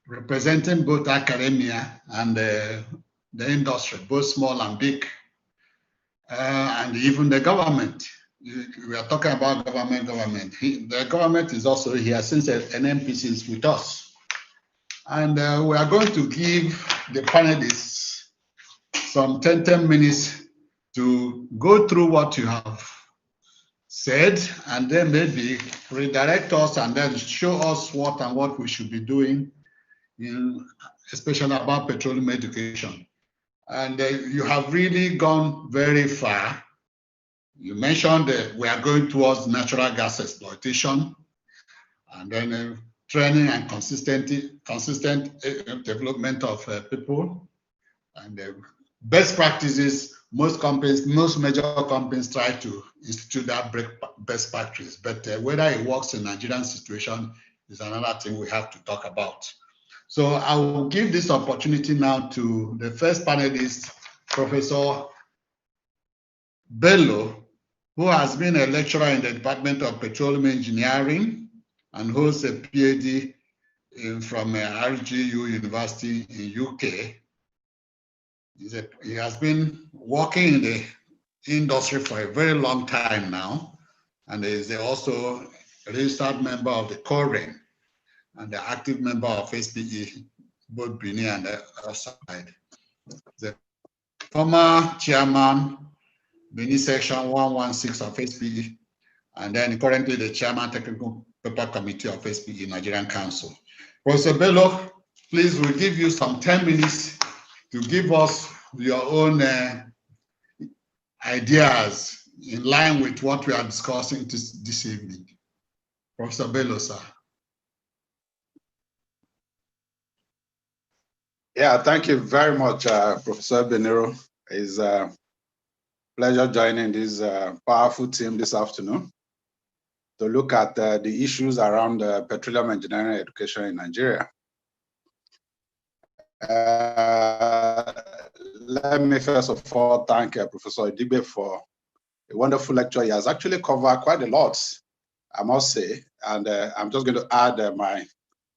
representing both academia and the industry, both small and big, and even the government. We are talking about government. The government is also here since NMPC is with us. And we are going to give the panelists some 10 minutes to go through what you have said, and then maybe redirect us and then show us what we should be doing, especially about petroleum education. And you have really gone very far. You mentioned that we are going towards natural gas exploitation, and then training and consistent development of people, and best practices. Most major companies try to institute that best practice, but whether it works in Nigerian situation is another thing we have to talk about. So I will give this opportunity now to the first panelist, Professor Bello, who has been a lecturer in the Department of Petroleum Engineering and holds a PhD from RGU University in UK. He has been working in the industry for a very long time now, and is also a registered member of the COREN and the active member of SPE, both Benin and the outside. The former chairman, Benin section 116 of SPE, and then currently the chairman technical paper committee of SPE Nigerian Council. Professor Bello, please, we'll give you some 10 minutes to give us your own ideas in line with what we are discussing this evening. Professor Bello, sir. Yeah, thank you very much, Professor Benero. It's a pleasure joining this powerful team this afternoon to look at the issues around petroleum engineering education in Nigeria. Let me first of all thank Professor Idigbe for a wonderful lecture. He has actually covered quite a lot, I must say, and I'm just going to add my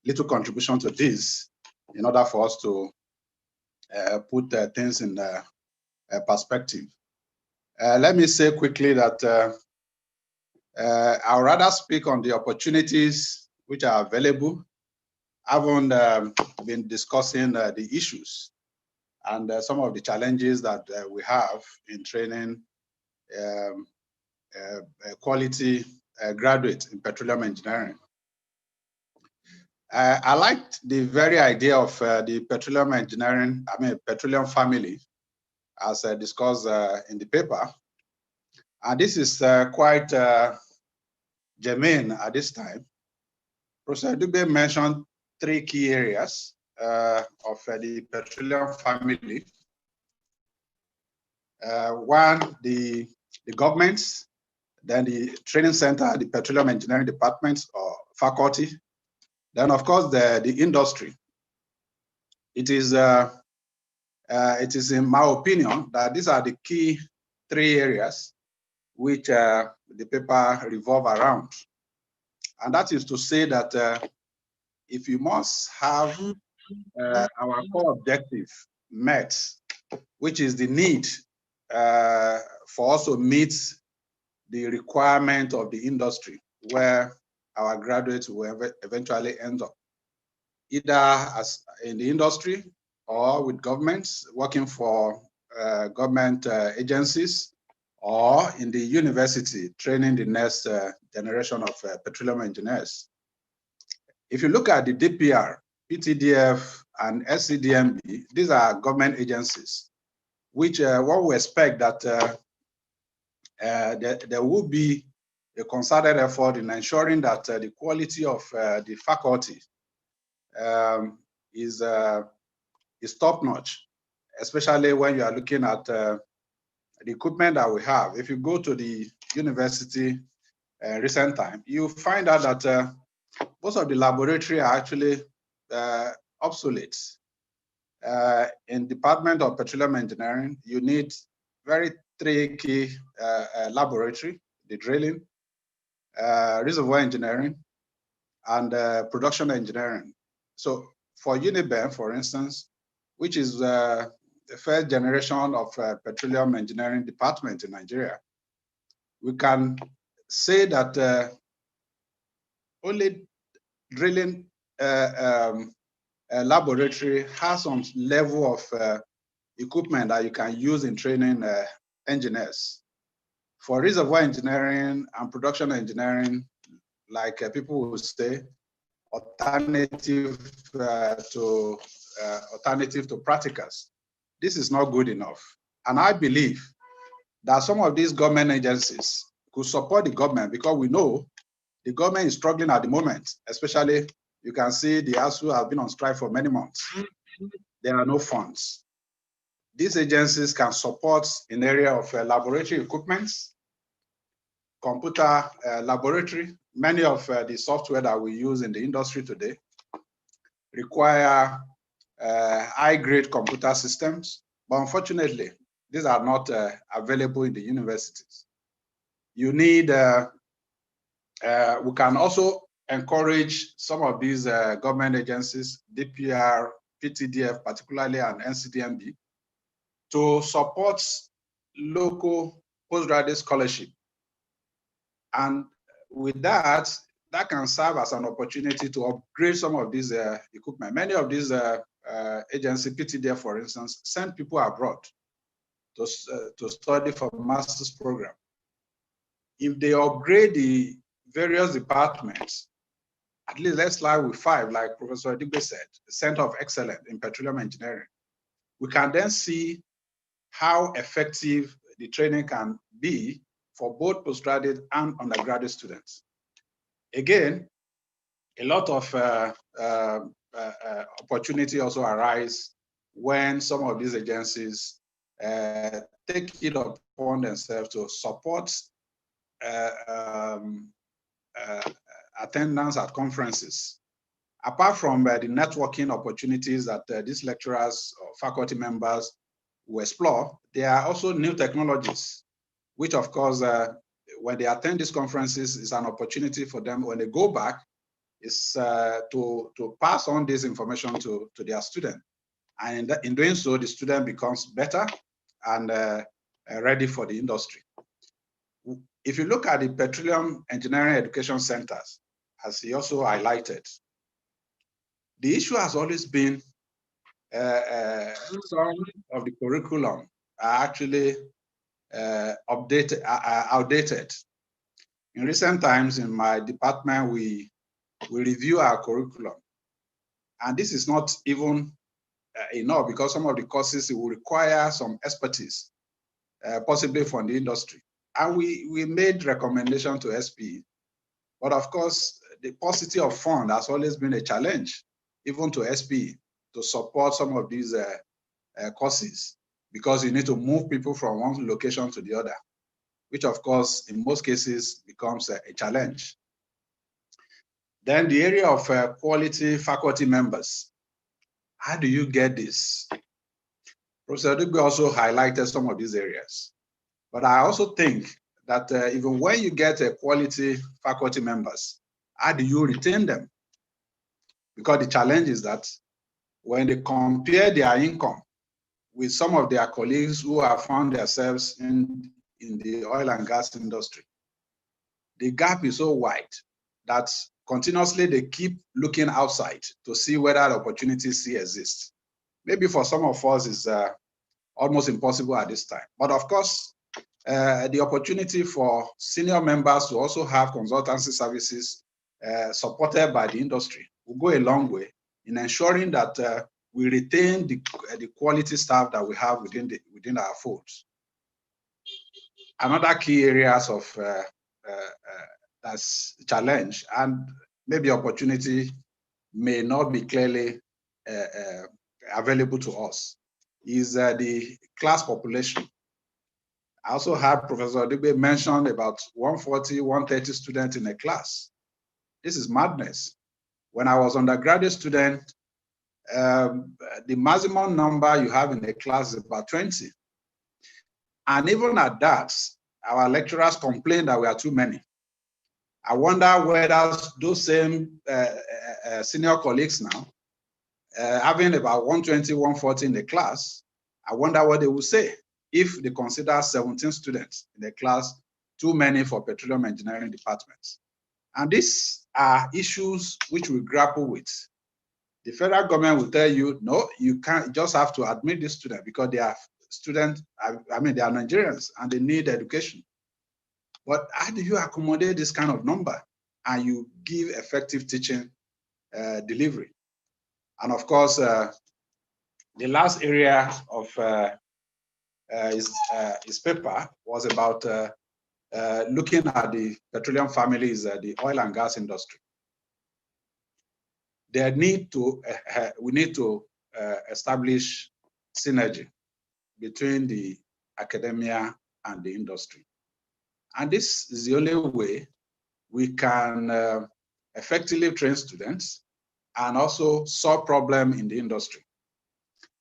little contribution to this in order for us to put things in perspective. Let me say quickly that I'll rather speak on the opportunities which are available. I haven't been discussing the issues and some of the challenges that we have in training quality graduates in petroleum engineering. I liked the very idea of the petroleum engineering, petroleum family, as discussed in the paper. And this is quite germane at this time. Professor Dube mentioned 3 key areas of the petroleum family. One, the governments, then the training center, the petroleum engineering departments or faculty, then of course the industry. It is in my opinion that these are the key 3 areas which the paper revolve around. And that is to say that if you must have our core objective met, which is the need for us to meet the requirement of the industry, where our graduates will eventually end up, either as in the industry or with governments, working for government agencies, or in the university, training the next generation of petroleum engineers. If you look at the DPR, PTDF, and SCDMB, these are government agencies, which one would expect that there will be a concerted effort in ensuring that the quality of the faculty is top-notch, especially when you are looking at the equipment that we have. If you go to the university recent time, you find out that most of the laboratory are actually obsolete. In Department of Petroleum Engineering, you need very 3 key laboratory: the drilling, reservoir engineering, and production engineering. So for UNIBEN, for instance, which is the first generation of petroleum engineering department in Nigeria, we can say that only drilling laboratory has some level of equipment that you can use in training engineers. For reservoir engineering and production engineering, like people will say, alternative to practicals. This is not good enough. And I believe that some of these government agencies could support the government, because we know the government is struggling at the moment, especially you can see the ASU have been on strike for many months. There are no funds. These agencies can support in the area of laboratory equipment, computer laboratory. Many of the software that we use in the industry today require high-grade computer systems, but unfortunately, these are not available in the universities. You need, we can also encourage some of these government agencies, DPR, PTDF particularly, and NCDMB, to support local postgraduate scholarship. And with that, that can serve as an opportunity to upgrade some of these equipment. Many of these agencies, PTDF, for instance, send people abroad to study for master's program. If they upgrade the various departments, at least let's start with 5, like Professor Adigbe said, the Center of Excellence in Petroleum Engineering, we can then see how effective the training can be for both postgraduate and undergraduate students. Again, a lot of opportunity also arise when some of these agencies take it upon themselves to support attendance at conferences. Apart from the networking opportunities that these lecturers or faculty members will explore, there are also new technologies, which of course, when they attend these conferences, is an opportunity for them when they go back, is to pass on this information to their student. And in doing so, the student becomes better and ready for the industry. If you look at the petroleum engineering education centers, as he also highlighted, the issue has always been some of the curriculum are actually outdated. In recent times in my department, we review our curriculum. And this is not even enough, because some of the courses will require some expertise, possibly from the industry. And we made recommendation to SPE. But of course, the paucity of fund has always been a challenge, even to SPE, to support some of these courses, because you need to move people from one location to the other, which of course, in most cases, becomes a challenge. Then the area of quality faculty members. How do you get this? Professor Dugbe also highlighted some of these areas. But I also think that even when you get quality faculty members, how do you retain them? Because the challenge is that when they compare their income with some of their colleagues who have found themselves in the oil and gas industry, the gap is so wide that continuously they keep looking outside to see whether the opportunities still exist. Maybe for some of us it's almost impossible at this time. But of course, the opportunity for senior members to also have consultancy services supported by the industry will go a long way in ensuring that we retain the quality staff that we have within our folds. Another key areas of that's challenge, and maybe opportunity may not be clearly available to us, is the class population. I also had Professor Dugbe mention about 140, 130 students in a class. This is madness. When I was undergraduate student, the maximum number you have in a class is about 20. And even at that, our lecturers complained that we are too many. I wonder whether those same senior colleagues now, having about 120, 140 in the class, I wonder what they will say if they consider 17 students in the class too many for petroleum engineering departments. And these are issues which we grapple with. The federal government will tell you, no, you can't, you just have to admit this student because they are students, I mean, they are Nigerians and they need education. But how do you accommodate this kind of number and you give effective teaching delivery? And of course, the last area of his paper was about looking at the petroleum families, the oil and gas industry. We need to establish synergy between the academia and the industry. And this is the only way we can effectively train students and also solve problems in the industry.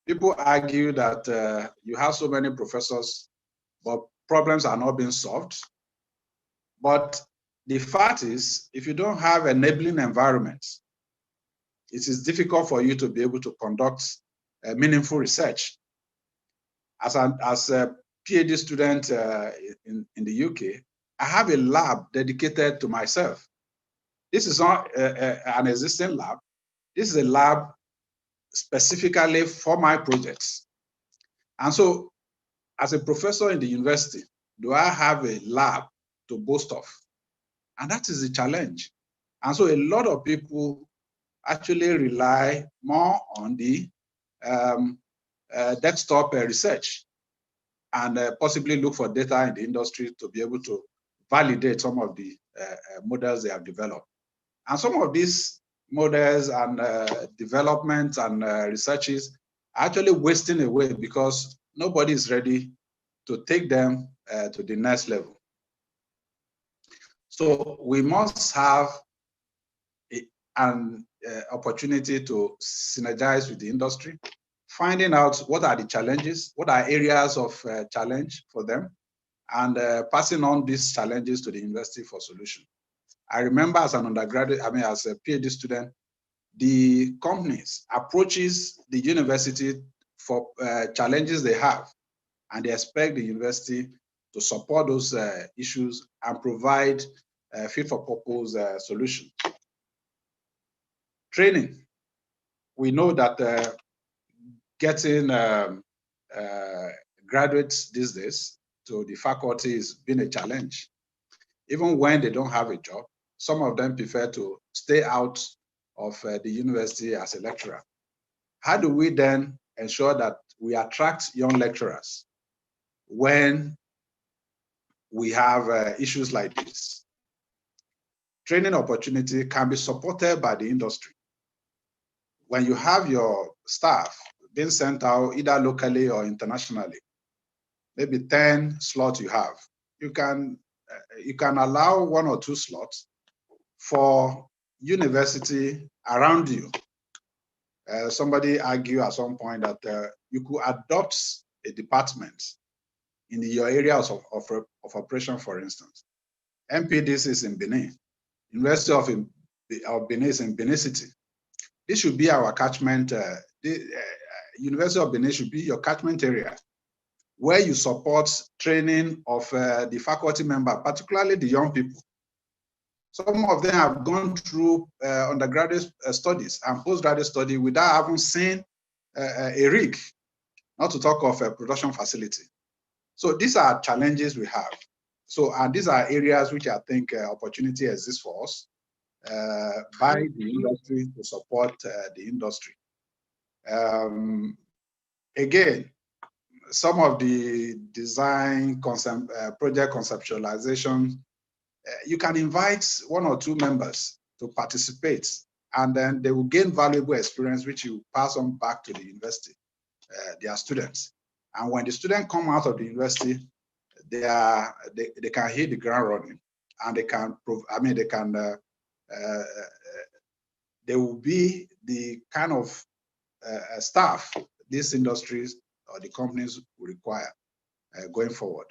People argue that you have so many professors, but problems are not being solved. But the fact is, if you don't have enabling environments, it is difficult for you to be able to conduct meaningful research. As a PhD student in the UK, I have a lab dedicated to myself. This is not an existing lab. This is a lab specifically for my projects. And so, as a professor in the university, do I have a lab to boast of? And that is the challenge. And so a lot of people actually rely more on the desktop research and possibly look for data in the industry to be able to validate some of the models they have developed. And some of these models and developments and researches are actually wasting away because nobody is ready to take them to the next level. So we must have an opportunity to synergize with the industry, finding out what are the challenges, what are areas of challenge for them, and passing on these challenges to the university for solution. I remember as an undergraduate, I mean, as a PhD student, the companies approaches the university for challenges they have, and they expect the university to support those issues and provide fit for purpose solution. Training. We know that getting graduates these days to the faculty has been a challenge. Even when they don't have a job, some of them prefer to stay out of the university as a lecturer. How do we then ensure that we attract young lecturers when we have issues like this? Training opportunity can be supported by the industry. When you have your staff being sent out either locally or internationally, maybe 10 slots you have, you can allow 1 or 2 slots for university around you. Somebody argued at some point that you could adopt a department in your areas of operation, for instance. MPDC is in Benin. University of Benin is in Benin-City. This should be our catchment. University of Benin should be your catchment area where you support training of the faculty member, particularly the young people. Some of them have gone through undergraduate studies and postgraduate study without having seen a rig, not to talk of a production facility. So these are challenges we have. So, and these are areas which I think opportunity exists for us by the industry to support the industry. Again, some of the design project conceptualization, you can invite 1 or 2 members to participate, and then they will gain valuable experience, which you pass on back to the university, their students. And when the students come out of the university, they can hit the ground running, and they will be the kind of staff these industries or the companies will require going forward.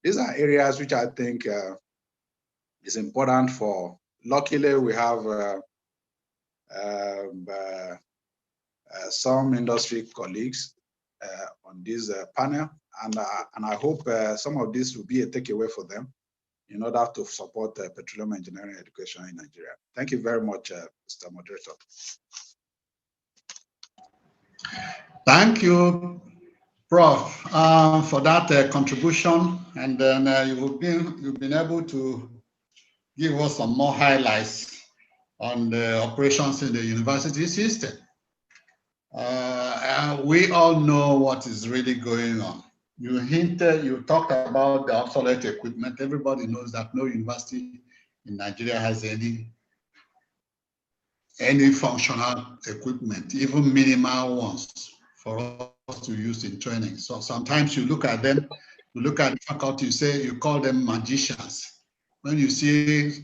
These are areas which I think It's important for, luckily we have some industry colleagues on this panel, and I hope some of this will be a takeaway for them in order to support petroleum engineering education in Nigeria. Thank you very much, Mr. Moderator. Thank you, Prof, for that contribution, and then you've been able to give us some more highlights on the operations in the university system. We all know what is really going on. You talked about the obsolete equipment. Everybody knows that no university in Nigeria has any functional equipment, even minimal ones, for us to use in training. So sometimes you look at them, you look at the faculty, you call them magicians. When you see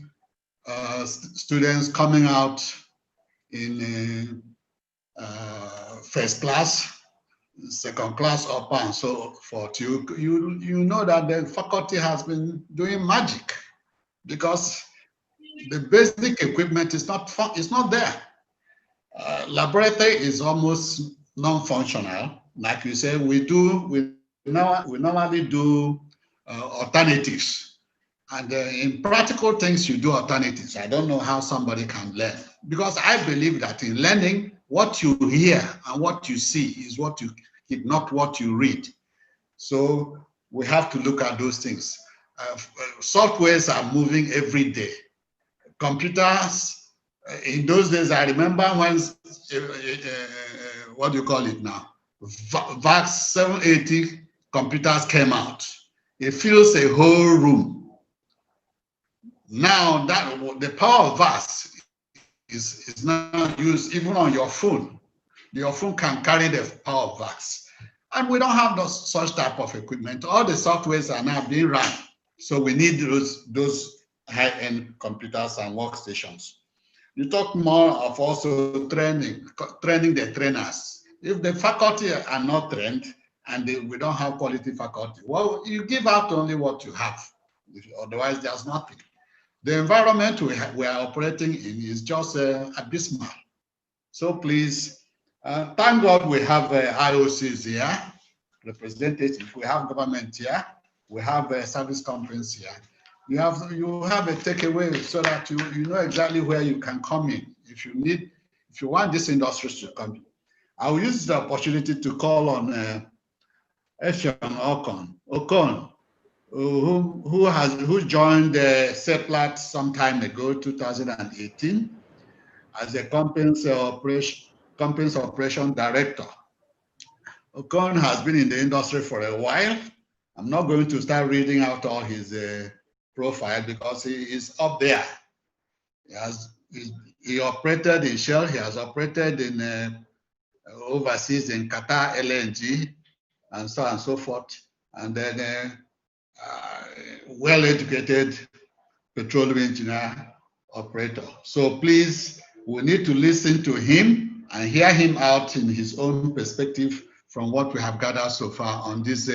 students coming out in first class, second class, up and so forth, you know that the faculty has been doing magic, because the basic equipment is not there. Laboratory is almost non-functional. Like you say, we normally do alternatives. And in practical things, you do alternatives. I don't know how somebody can learn, because I believe that in learning, what you hear and what you see is what you keep, not what you read. So we have to look at those things. Softwares are moving every day. Computers, in those days, I remember when, what do you call it now? VAX 780 computers came out. It fills a whole room. Now that the power of VAX is now used even on your phone. Your phone can carry the power of VAX. And we don't have such type of equipment. All the softwares are now being run. So we need those high-end computers and workstations. You talk more of also training the trainers. If the faculty are not trained and we don't have quality faculty, well, you give out only what you have. Otherwise, there's nothing. The environment we are operating in is just abysmal. So please, thank God we have IOCs here, representatives. We have government here. We have a service conference here. You have a takeaway so that you know exactly where you can come in if you want this industry to come in. I will use the opportunity to call on Effiong Okon, who joined CEPLAT some time ago, 2018, as a company's operation director. Okon has been in the industry for a while. I'm not going to start reading out all his profile because he is up there. He operated in Shell. He has operated in overseas in Qatar LNG and so on and so forth. And then well-educated petroleum engineer operator. So please, we need to listen to him and hear him out in his own perspective from what we have gathered so far on this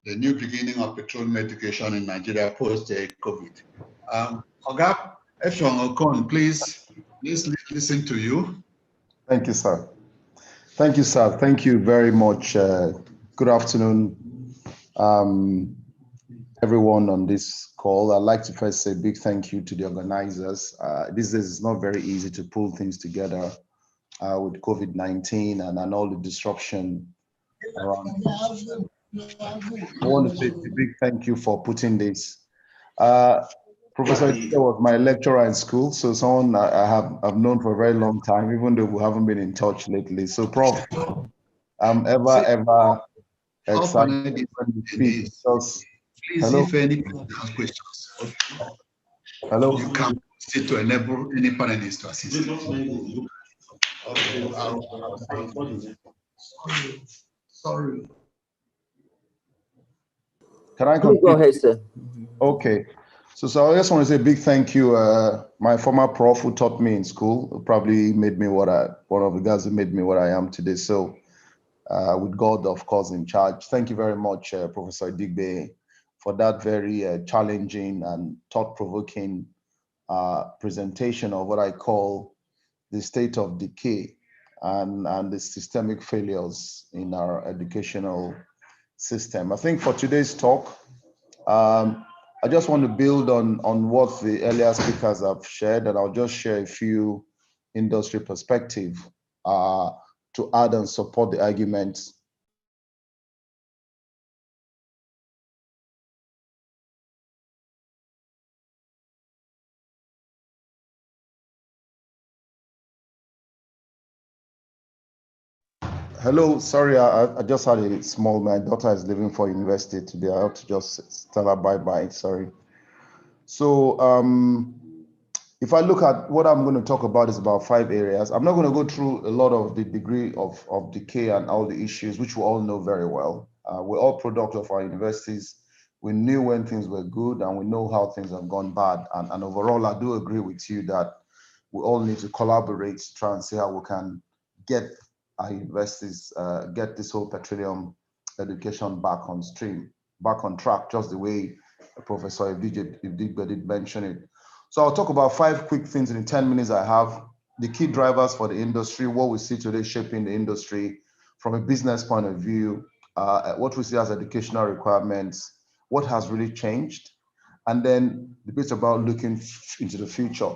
the new beginning of petroleum education in Nigeria post-COVID. Oga Effiong Okon, please listen to you. Thank you, sir. Thank you, sir. Thank you very much. Good afternoon, everyone on this call. I'd like to first say a big thank you to the organizers. This is not very easy to pull things together with COVID-19 and all the disruption around. I want to say a big thank you for putting this. Professor Ike was my lecturer in school, so someone I've known for a very long time, even though we haven't been in touch lately. So, Prof, I'm ever excited when you speak. Because, please, hello? if anybody has questions, hello? You can sit to enable any panelists to assist. Okay. Sorry. Can I go ahead, sir? Okay. So I just want to say a big thank you. My former prof who taught me in school probably made me one of the guys who made me what I am today. So with God, of course, in charge. Thank you very much, Professor Digbe, for that very challenging and thought-provoking presentation of what I call the state of decay and the systemic failures in our educational system. I think for today's talk, I just want to build on what the earlier speakers have shared, and I'll just share a few industry perspective to add and support the arguments. Hello, sorry, I just had a small, my daughter is leaving for university today. I have to just tell her bye-bye, sorry. So if I look at what I'm going to talk about is about 5 areas. I'm not going to go through a lot of the degree of decay and all the issues, which we all know very well. We're all product of our universities. We knew when things were good and we know how things have gone bad. And overall, I do agree with you that we all need to collaborate to try and see how we can get our universities, get this whole petroleum education back on stream, back on track, just the way Professor Ibdigbe did mention it. So I'll talk about 5 quick things in the 10 minutes I have. The key drivers for the industry, what we see today shaping the industry from a business point of view, what we see as educational requirements, what has really changed, and then the bit about looking into the future.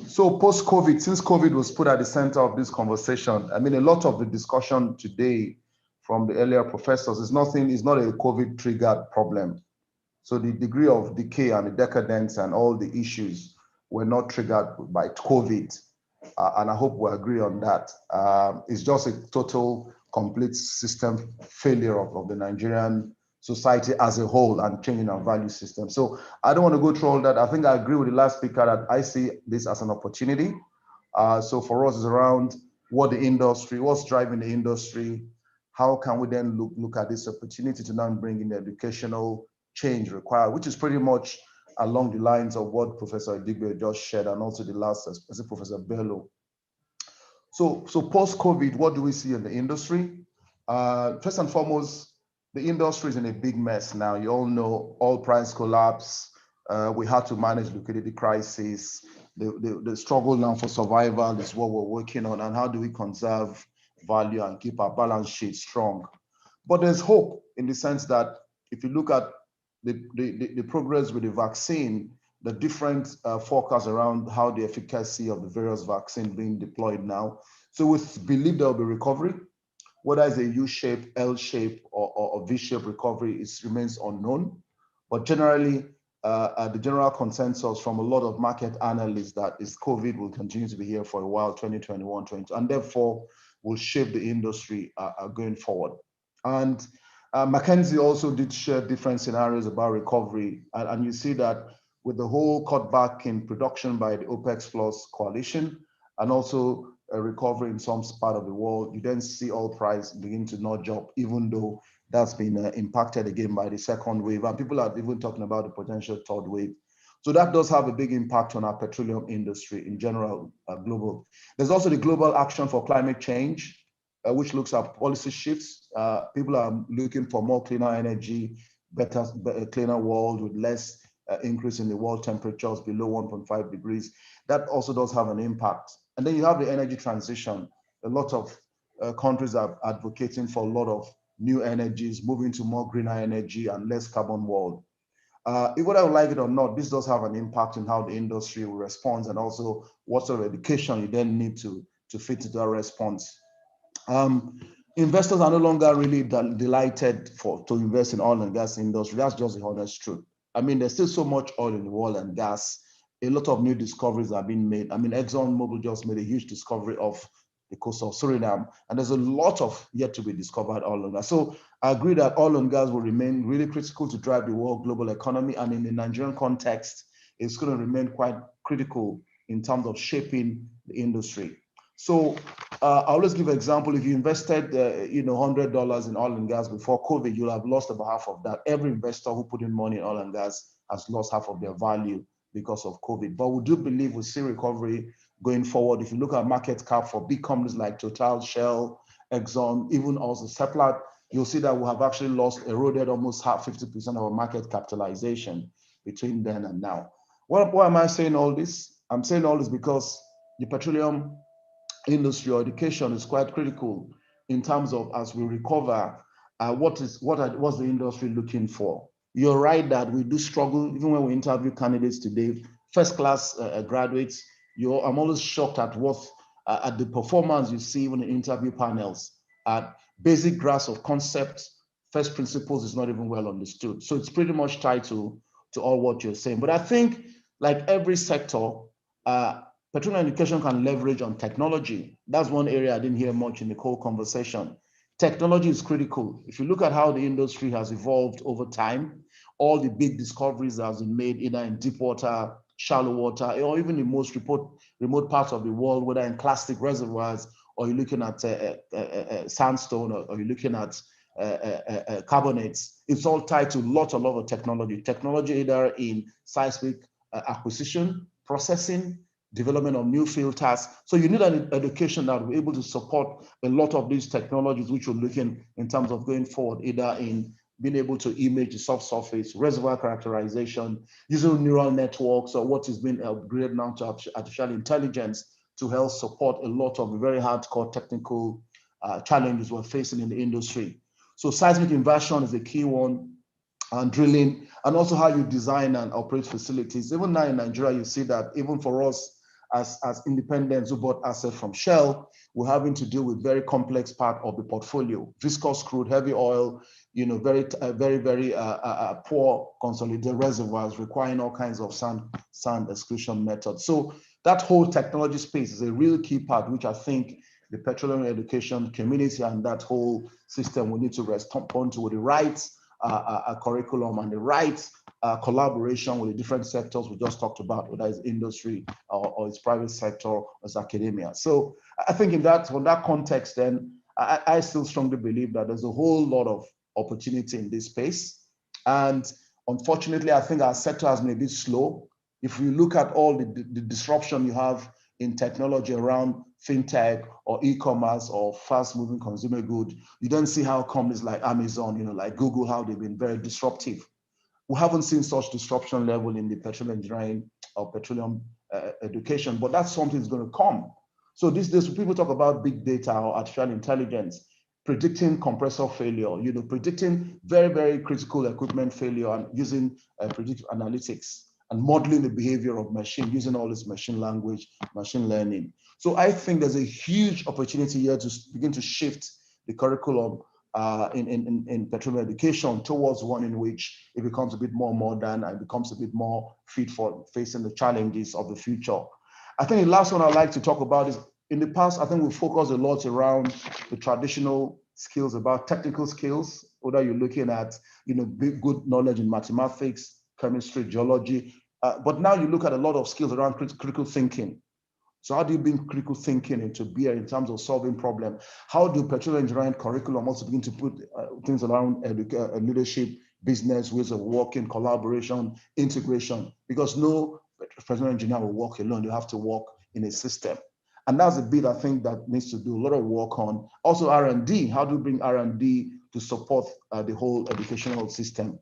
So post-COVID, since COVID was put at the center of this conversation, I mean, a lot of the discussion today from the earlier professors is not a COVID triggered problem. So the degree of decay and the decadence and all the issues were not triggered by COVID. And I hope we agree on that. It's just a total, complete system failure of the Nigerian society as a whole and changing our value system. So I don't want to go through all that. I think I agree with the last speaker that I see this as an opportunity. So for us, it's around what the industry, what's driving the industry, how can we then look at this opportunity to now bring in the educational change required, which is pretty much along the lines of what Professor Ibdigbe just shared, and also the last, Professor Bello. So post-COVID, what do we see in the industry? First and foremost, the industry is in a big mess now. You all know oil price collapse. We had to manage liquidity crisis. The struggle now for survival is what we're working on, and how do we conserve value and keep our balance sheet strong. But there's hope in the sense that if you look at the progress with the vaccine, the different forecasts around how the efficacy of the various vaccines being deployed now. So we believe there will be recovery. Whether it's a U-shape, L-shape, or V-shape recovery remains unknown. But generally, the general consensus from a lot of market analysts that is COVID will continue to be here for a while, 2021, 2022, and therefore will shape the industry going forward. And McKinsey also did share different scenarios about recovery. And you see that with the whole cutback in production by the OPEC Plus coalition, and also a recovery in some part of the world, you then see oil price begin to nudge up, even though that's been impacted again by the second wave. And people are even talking about the potential third wave. So that does have a big impact on our petroleum industry in general, global. There's also the Global Action for Climate Change, which looks at policy shifts. People are looking for more cleaner energy, better cleaner world with less increase in the world temperatures below 1.5 degrees. That also does have an impact. And then you have the energy transition. A lot of countries are advocating for a lot of new energies, moving to more greener energy and less carbon world. Whether I like it or not, this does have an impact on how the industry will respond, and also what sort of education you then need to fit into that response. Investors are no longer really delighted to invest in oil and gas industry. That's just the honest truth. I mean, there's still so much oil in the world and gas. A lot of new discoveries are being made. I mean, ExxonMobil just made a huge discovery off the coast of Suriname, and there's a lot of yet to be discovered oil and gas. So I agree that oil and gas will remain really critical to drive the world global economy, and in the Nigerian context, it's going to remain quite critical in terms of shaping the industry. So I always give an example. If you invested, $100 in oil and gas before COVID, you'll have lost about half of that. Every investor who put in money in oil and gas has lost half of their value because of COVID. But we do believe we'll see recovery going forward. If you look at market cap for big companies like Total, Shell, Exxon, even also Seplat, you'll see that we have actually eroded almost 50% of our market capitalization between then and now. Why am I saying all this? I'm saying all this because the petroleum industry or education is quite critical in terms of, as we recover, what's the industry looking for? You're right that we do struggle, even when we interview candidates today, first class graduates. I'm always shocked at at the performance you see even in interview panels. Basic grasp of concepts, first principles is not even well understood. So it's pretty much tied to all what you're saying. But I think, like every sector, petroleum education can leverage on technology. That's one area I didn't hear much in the whole conversation. Technology is critical. If you look at how the industry has evolved over time, all the big discoveries that have been made either in deep water, shallow water, or even the most remote parts of the world, whether in clastic reservoirs, or you're looking at sandstone, or you're looking at carbonates, it's all tied to a lot of technology. Technology either in seismic acquisition, processing, development of new filters. So you need an education that will be able to support a lot of these technologies, which we're looking in terms of going forward, either in being able to image the subsurface, reservoir characterization, using neural networks, or what is being upgraded now to artificial intelligence to help support a lot of the very hardcore technical challenges we're facing in the industry. So seismic inversion is a key one, and drilling, and also how you design and operate facilities. Even now in Nigeria, you see that even for us as independents who bought assets from Shell, we're having to deal with very complex part of the portfolio: viscous crude, heavy oil, very poor consolidated reservoirs requiring all kinds of sand exclusion methods. So that whole technology space is a real key part, which I think the petroleum education community and that whole system will need to respond to with the right curriculum and the right collaboration with the different sectors we just talked about, whether it's industry or it's private sector or it's academia. So I think from that context, then I still strongly believe that there's a whole lot of opportunity in this space. And unfortunately, I think our sector has been a bit slow. If you look at all the disruption you have in technology around fintech or e-commerce or fast-moving consumer goods, you don't see how companies like Amazon, like Google, how they've been very disruptive. We haven't seen such disruption level in the petroleum engineering or petroleum education, but that's something that's going to come. So these days, people talk about big data or artificial intelligence, predicting compressor failure, predicting very, very critical equipment failure, and using predictive analytics and modeling the behavior of machine using all this machine language, machine learning. So I think there's a huge opportunity here to begin to shift the curriculum in petroleum education towards one in which it becomes a bit more modern and becomes a bit more fit for facing the challenges of the future. I think the last one I'd like to talk about is, in the past, I think we focused a lot around the traditional skills, about technical skills, whether you're looking at good knowledge in mathematics, chemistry, geology, but now you look at a lot of skills around critical thinking. So how do you bring critical thinking into beer in terms of solving problems? How do petroleum engineering curriculum also begin to put things around leadership, business, ways of working, collaboration, integration? Because no petroleum engineer will work alone. You have to work in a system. And that's a bit I think that needs to do a lot of work on. Also R&D, how do you bring R&D to support the whole educational system?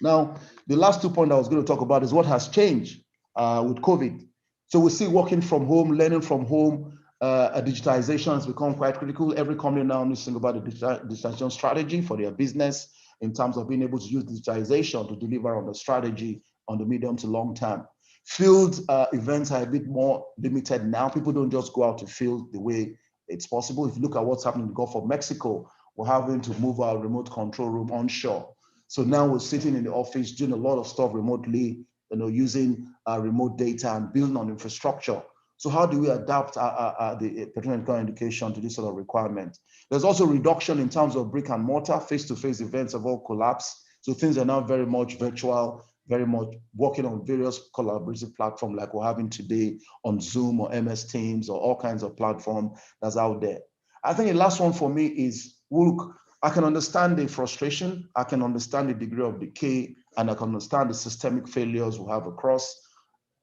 Now, the last 2 points I was going to talk about is what has changed with COVID. So we see working from home, learning from home, digitization has become quite critical. Every company now needs to think about the digitization strategy for their business in terms of being able to use digitization to deliver on the strategy on the medium to long term. Field events are a bit more limited now. People don't just go out to field the way it's possible. If you look at what's happening in the Gulf of Mexico, we're having to move our remote control room onshore. So now we're sitting in the office doing a lot of stuff remotely, using remote data and building on infrastructure. So how do we adapt the petroleum education to this sort of requirement? There's also reduction in terms of brick and mortar, face-to-face events have all collapsed. So things are now very much virtual, very much working on various collaborative platforms like we're having today on Zoom or MS Teams or all kinds of platforms that's out there. I think the last one for me is, look, I can understand the frustration, I can understand the degree of decay, and I can understand the systemic failures we have across,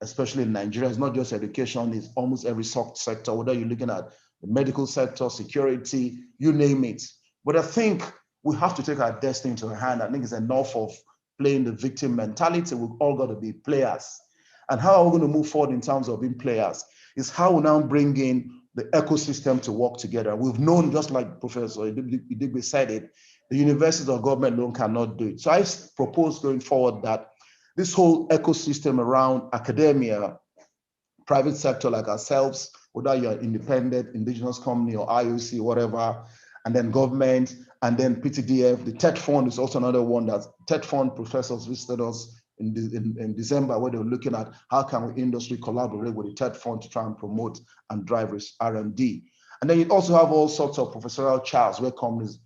especially in Nigeria. It's not just education, it's almost every sector, whether you're looking at the medical sector, security, you name it. But I think we have to take our destiny into our hand. I think it's enough of playing the victim mentality. We've all got to be players. And how are we going to move forward in terms of being players is how we now bring in the ecosystem to work together. We've known, just like Professor Idigbe said it, the universities or government alone cannot do it. So I propose going forward that this whole ecosystem around academia, private sector like ourselves, whether you're an independent, indigenous company or IOC, whatever, and then government, and then PTDF, the TED Fund is also another one. That TED Fund professors visited us in December, where they were looking at how can we industry collaborate with the TED Fund to try and promote and drive R&D. And then you also have all sorts of professorial chairs where companies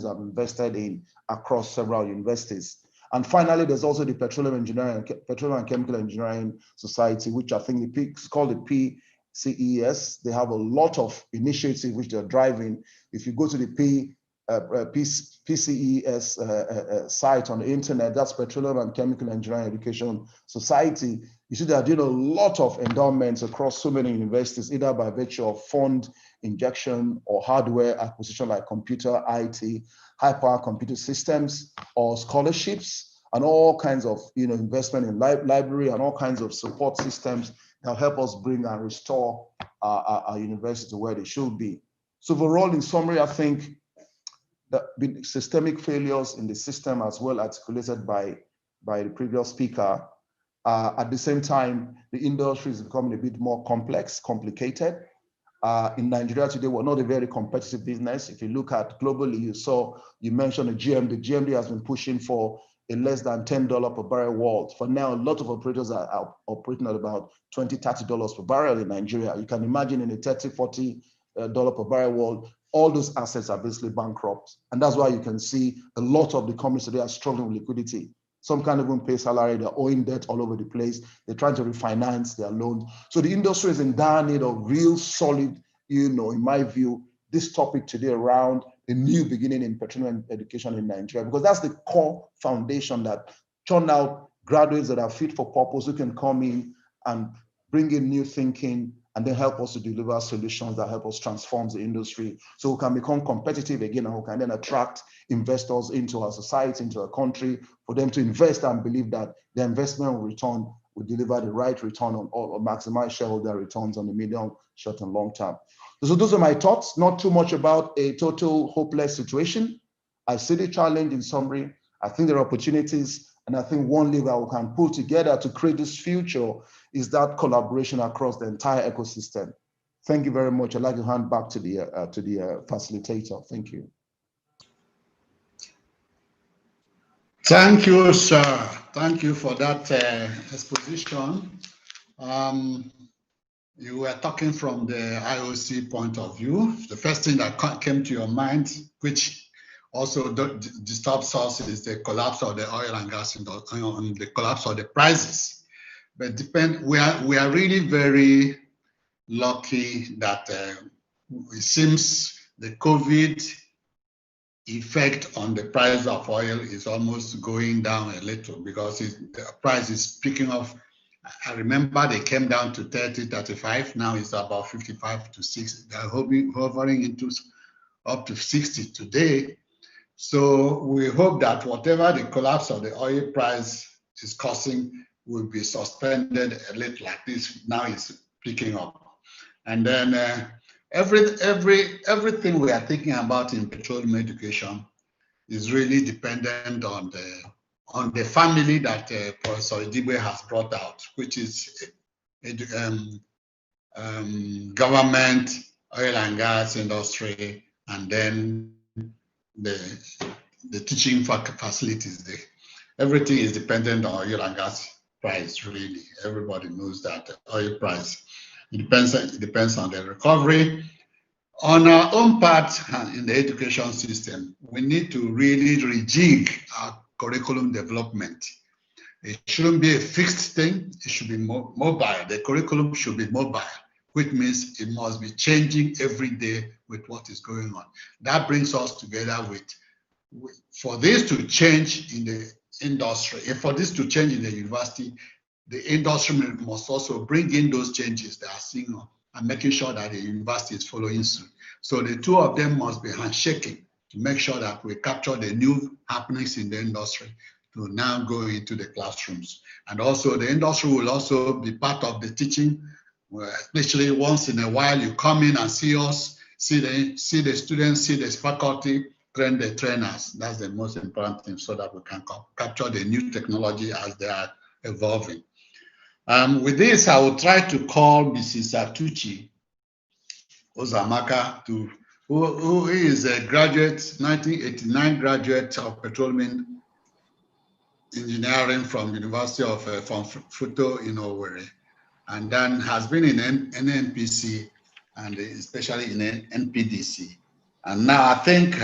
have invested in across several universities. And finally, there's also the Petroleum and Chemical Engineering Society, which I think it's called the PCES. They have a lot of initiatives which they're driving. If you go to the PCES site on the internet, that's Petroleum and Chemical Engineering Education Society, you see they're doing a lot of endowments across so many universities, either by virtue of fund injection or hardware acquisition like computer, IT, high power computer systems, or scholarships, and all kinds of investment in library and all kinds of support systems that help us bring and restore our university to where they should be. So overall, in summary, I think that systemic failures in the system, as well articulated by the previous speaker, at the same time, the industry is becoming a bit more complex, complicated. In Nigeria today, we're not a very competitive business. If you look at globally, you mentioned the GMD. The GMD has been pushing for a less than $10 per barrel world. For now, a lot of operators are operating at about $20, $30 per barrel in Nigeria. You can imagine in a $30, $40 per barrel world, all those assets are basically bankrupt. And that's why you can see a lot of the companies today are struggling with liquidity. Some can't even pay salary, they're owing debt all over the place. They're trying to refinance their loans. So the industry is in dire need of real solid, in my view, this topic today around a new beginning in petroleum education in Nigeria, because that's the core foundation that churn out graduates that are fit for purpose, who can come in and bring in new thinking and then help us to deliver solutions that help us transform the industry so we can become competitive again, and we can then attract investors into our society, into our country, for them to invest and believe that the investment will deliver the right return on or maximize shareholder returns on the medium, short, and long term. So those are my thoughts, not too much about a total hopeless situation. I see the challenge in summary. I think there are opportunities, and I think one lever we can pull together to create this future is that collaboration across the entire ecosystem. Thank you very much. I'd like to hand back to the facilitator. Thank you. Thank you, sir. Thank you for that exposition. You were talking from the IOC point of view. The first thing that came to your mind, which also disturbs us, is the collapse of the oil and gas industry, the collapse of the prices. But we are really very lucky that it seems the COVID effect on the price of oil is almost going down a little, because the price is picking up. I remember they came down to 30, 35. Now it's about 55 to 60. They're hovering into up to 60 today. So we hope that whatever the collapse of the oil price is causing will be suspended a little like this. Now it's picking up. And then everything we are thinking about in petroleum education is really dependent on the family that Professor Idigbe has brought out, which is government, oil and gas industry, and then the teaching facilities there. Everything is dependent on oil and gas price, really. Everybody knows that oil price. It depends on the recovery. On our own part in the education system, we need to really rejig our curriculum development. It shouldn't be a fixed thing, it should be mobile. The curriculum should be mobile, which means it must be changing every day with what is going on. That brings us together with for this to change in the industry, and for this to change in the university, the industry must also bring in those changes that are seeing and making sure that the university is following suit. So the two of them must be handshaking to make sure that we capture the new happenings in the industry to now go into the classrooms. And also the industry will also be part of the teaching, especially once in a while you come in and see us, see the students, see the faculty, train the trainers. That's the most important thing, so that we can capture the new technology as they are evolving. With this, I will try to call Mrs. Atuchi Ozamaka, who is a graduate, 1989 graduate of Petroleum Engineering from University of from Futo in Owerri, and then has been in NNPC and especially in NPDC. And now I think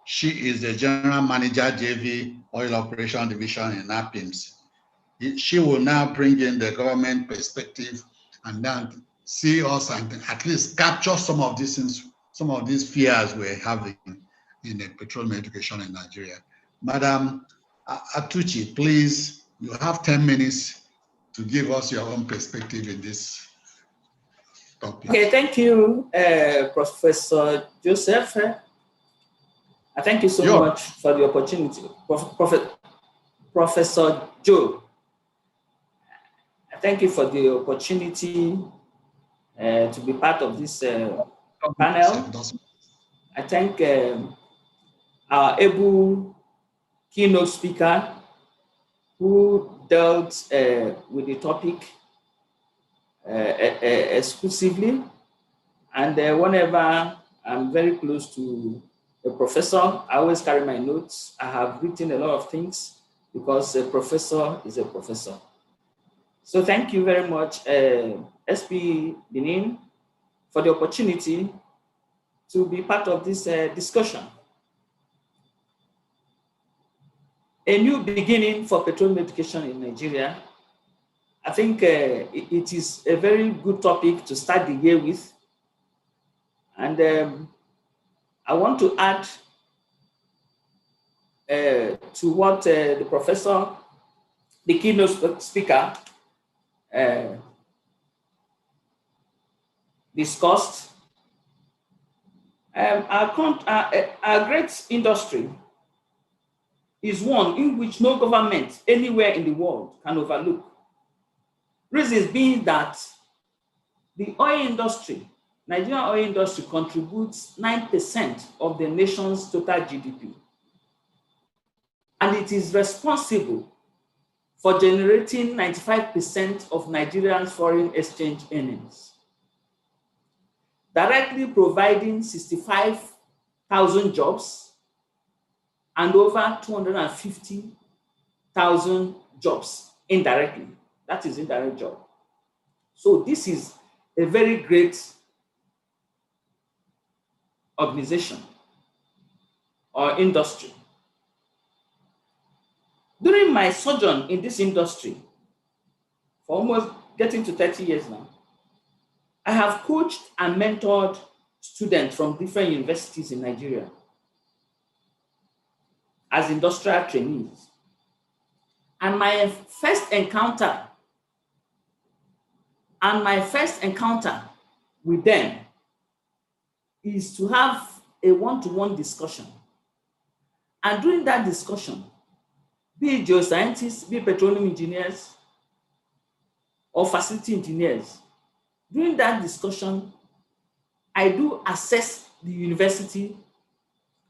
she is the General Manager, JV Oil Operation Division in APIMS. She will now bring in the government perspective and then see us and at least capture some of these things, some of these fears we're having in the petroleum education in Nigeria. Madam Atuchi, please, you have 10 minutes to give us your own perspective in this topic. Okay, thank you, Professor Joseph. Thank you so much for the opportunity. Professor Joe, thank you for the opportunity to be part of this panel. I thank our able keynote speaker who dealt with the topic exclusively. And whenever I'm very close to a professor, I always carry my notes. I have written a lot of things because a professor is a professor. So thank you very much, SP Benin, for the opportunity to be part of this discussion. A new beginning for petroleum education in Nigeria. I think it is a very good topic to start the year with. And I want to add to what the professor, the keynote speaker, discussed. Our great industry is one in which no government anywhere in the world can overlook. Reasons being that the oil industry, Nigerian oil industry, contributes 9% of the nation's total GDP. And it is responsible for generating 95% of Nigerians' foreign exchange earnings, directly providing 65,000 jobs and over 250,000 jobs indirectly. That is indirect job. So this is a very great organization or industry. During my sojourn in this industry, for almost getting to 30 years now, I have coached and mentored students from different universities in Nigeria as industrial trainees. And my first encounter with them is to have a one-to-one discussion. And during that discussion, be it geoscientists, be it petroleum engineers, or facility engineers, during that discussion, I do assess the university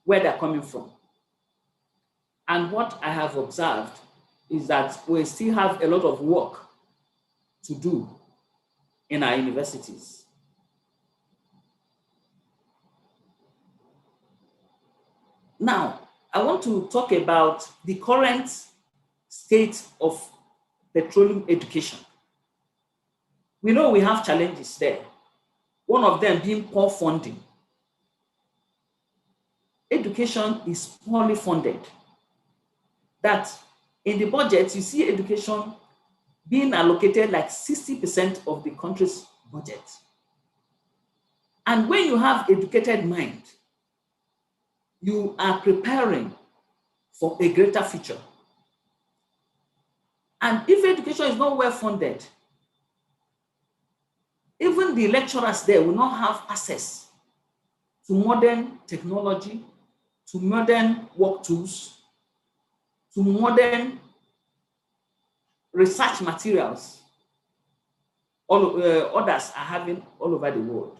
where they're coming from. And what I have observed is that we still have a lot of work to do in our universities. Now, I want to talk about the current state of petroleum education. We know we have challenges there. One of them being poor funding. Education is poorly funded. That in the budget, you see education being allocated like 60% of the country's budget. And when you have educated mind, you are preparing for a greater future. And if education is not well funded, even the lecturers there will not have access to modern technology, to modern work tools, to modern research materials, others are having all over the world.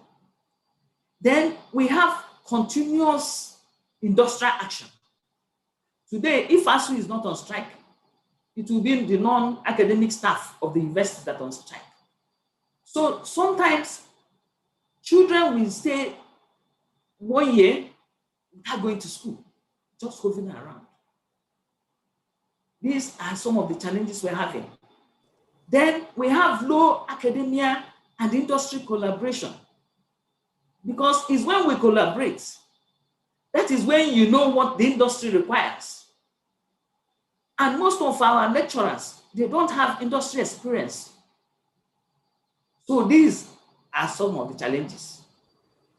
Then we have continuous industrial action. Today, if ASU is not on strike, it will be the non-academic staff of the university that are on strike. So sometimes children will stay 1 year without going to school, just hovering around. These are some of the challenges we're having. Then we have low academia and industry collaboration, because it's when we collaborate, that is when you know what the industry requires. And most of our lecturers, they don't have industry experience. So these are some of the challenges.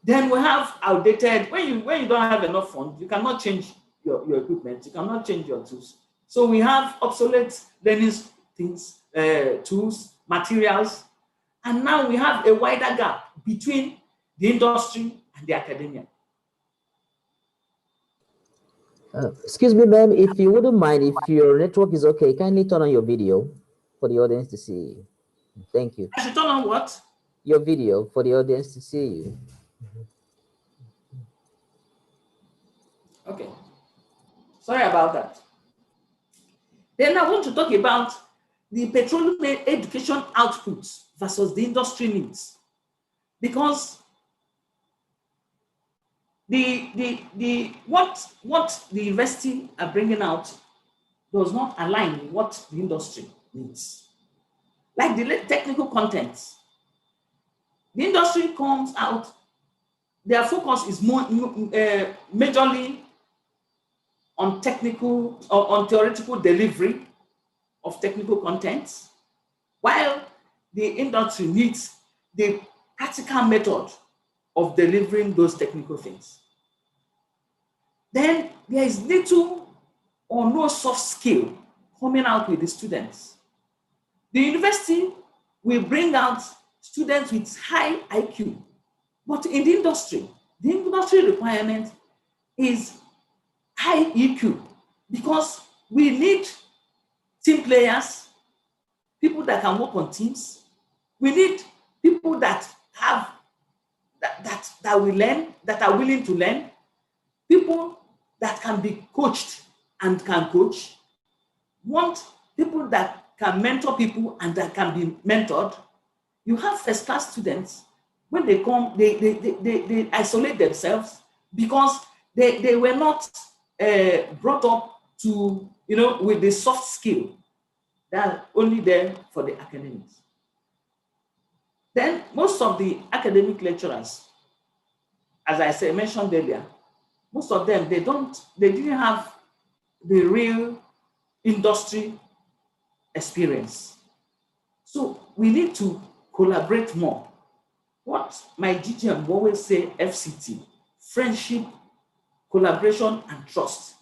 Then we have outdated, when you don't have enough funds, you cannot change your equipment, you cannot change your tools. So we have obsolete learning things, tools, materials, and now we have a wider gap between the industry and the academia. Excuse me, ma'am, if you wouldn't mind, if your network is okay, kindly turn on your video for the audience to see you. Thank you. I should turn on what? Your video for the audience to see you. Okay. Sorry about that. Then I want to talk about the petroleum education output versus the industry needs, because what the university are bringing out does not align with what the industry needs. Like the technical contents, the industry comes out, their focus is more majorly on technical or on theoretical delivery of technical contents, while the industry needs the practical method of delivering those technical things. Then there is little or no soft skill coming out with the students. The university will bring out students with high IQ, but in the industry requirement is high EQ, because we need team players, people that can work on teams. We need people that have that will learn, that are willing to learn, people that can be coached and can coach. Want people that can mentor people and that can be mentored. You have first-class students, when they come, they isolate themselves because they were not brought up to, with the soft skill that are only there for the academics. Then most of the academic lecturers, as I mentioned earlier, most of them, they didn't have the real industry experience. So we need to collaborate more. What my GTM always say, FCT, friendship, collaboration, and trust.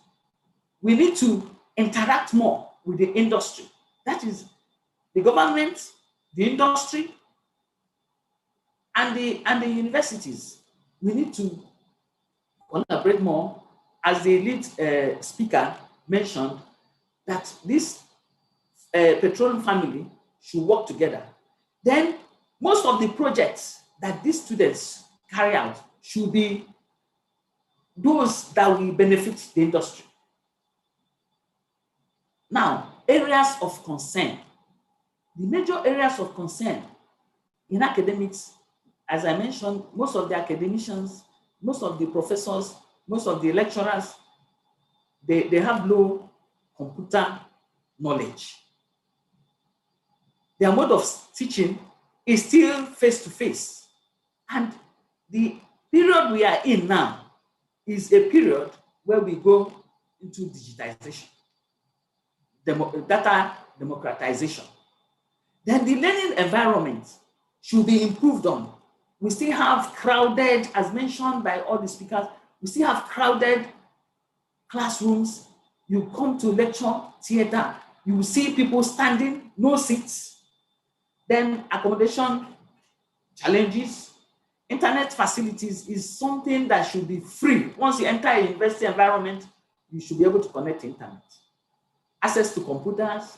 We need to interact more with the industry. That is the government, the industry, and the universities. We need to collaborate more. As the lead speaker mentioned, that this petroleum family should work together. Then most of the projects that these students carry out should be those that will benefit the industry. Now, areas of concern. The major areas of concern in academics, as I mentioned, most of the academicians, most of the professors, most of the lecturers, they have low computer knowledge. Their mode of teaching is still face-to-face. And the period we are in now is a period where we go into digitization, data democratization. Then the learning environment should be improved on. We still have crowded, as mentioned by all the speakers, we still have crowded classrooms. You come to lecture theater, you will see people standing, no seats. Then accommodation challenges. internet facilities is something that should be free. Once you enter a university environment, you should be able to connect to internet. Access to computers,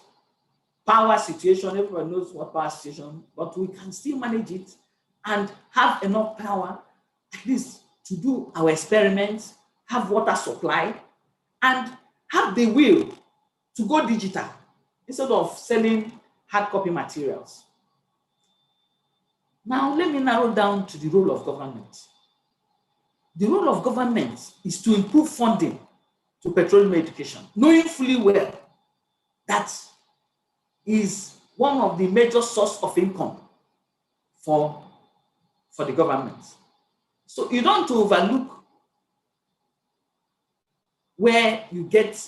power situation, everyone knows what power situation, but we can still manage it and have enough power at least to do our experiments, have water supply, and have the will to go digital instead of selling hard copy materials. Now, let me narrow down to the role of government. The role of government is to improve funding to petroleum education, knowing fully well that is one of the major sources of income for the government. So you don't overlook where you get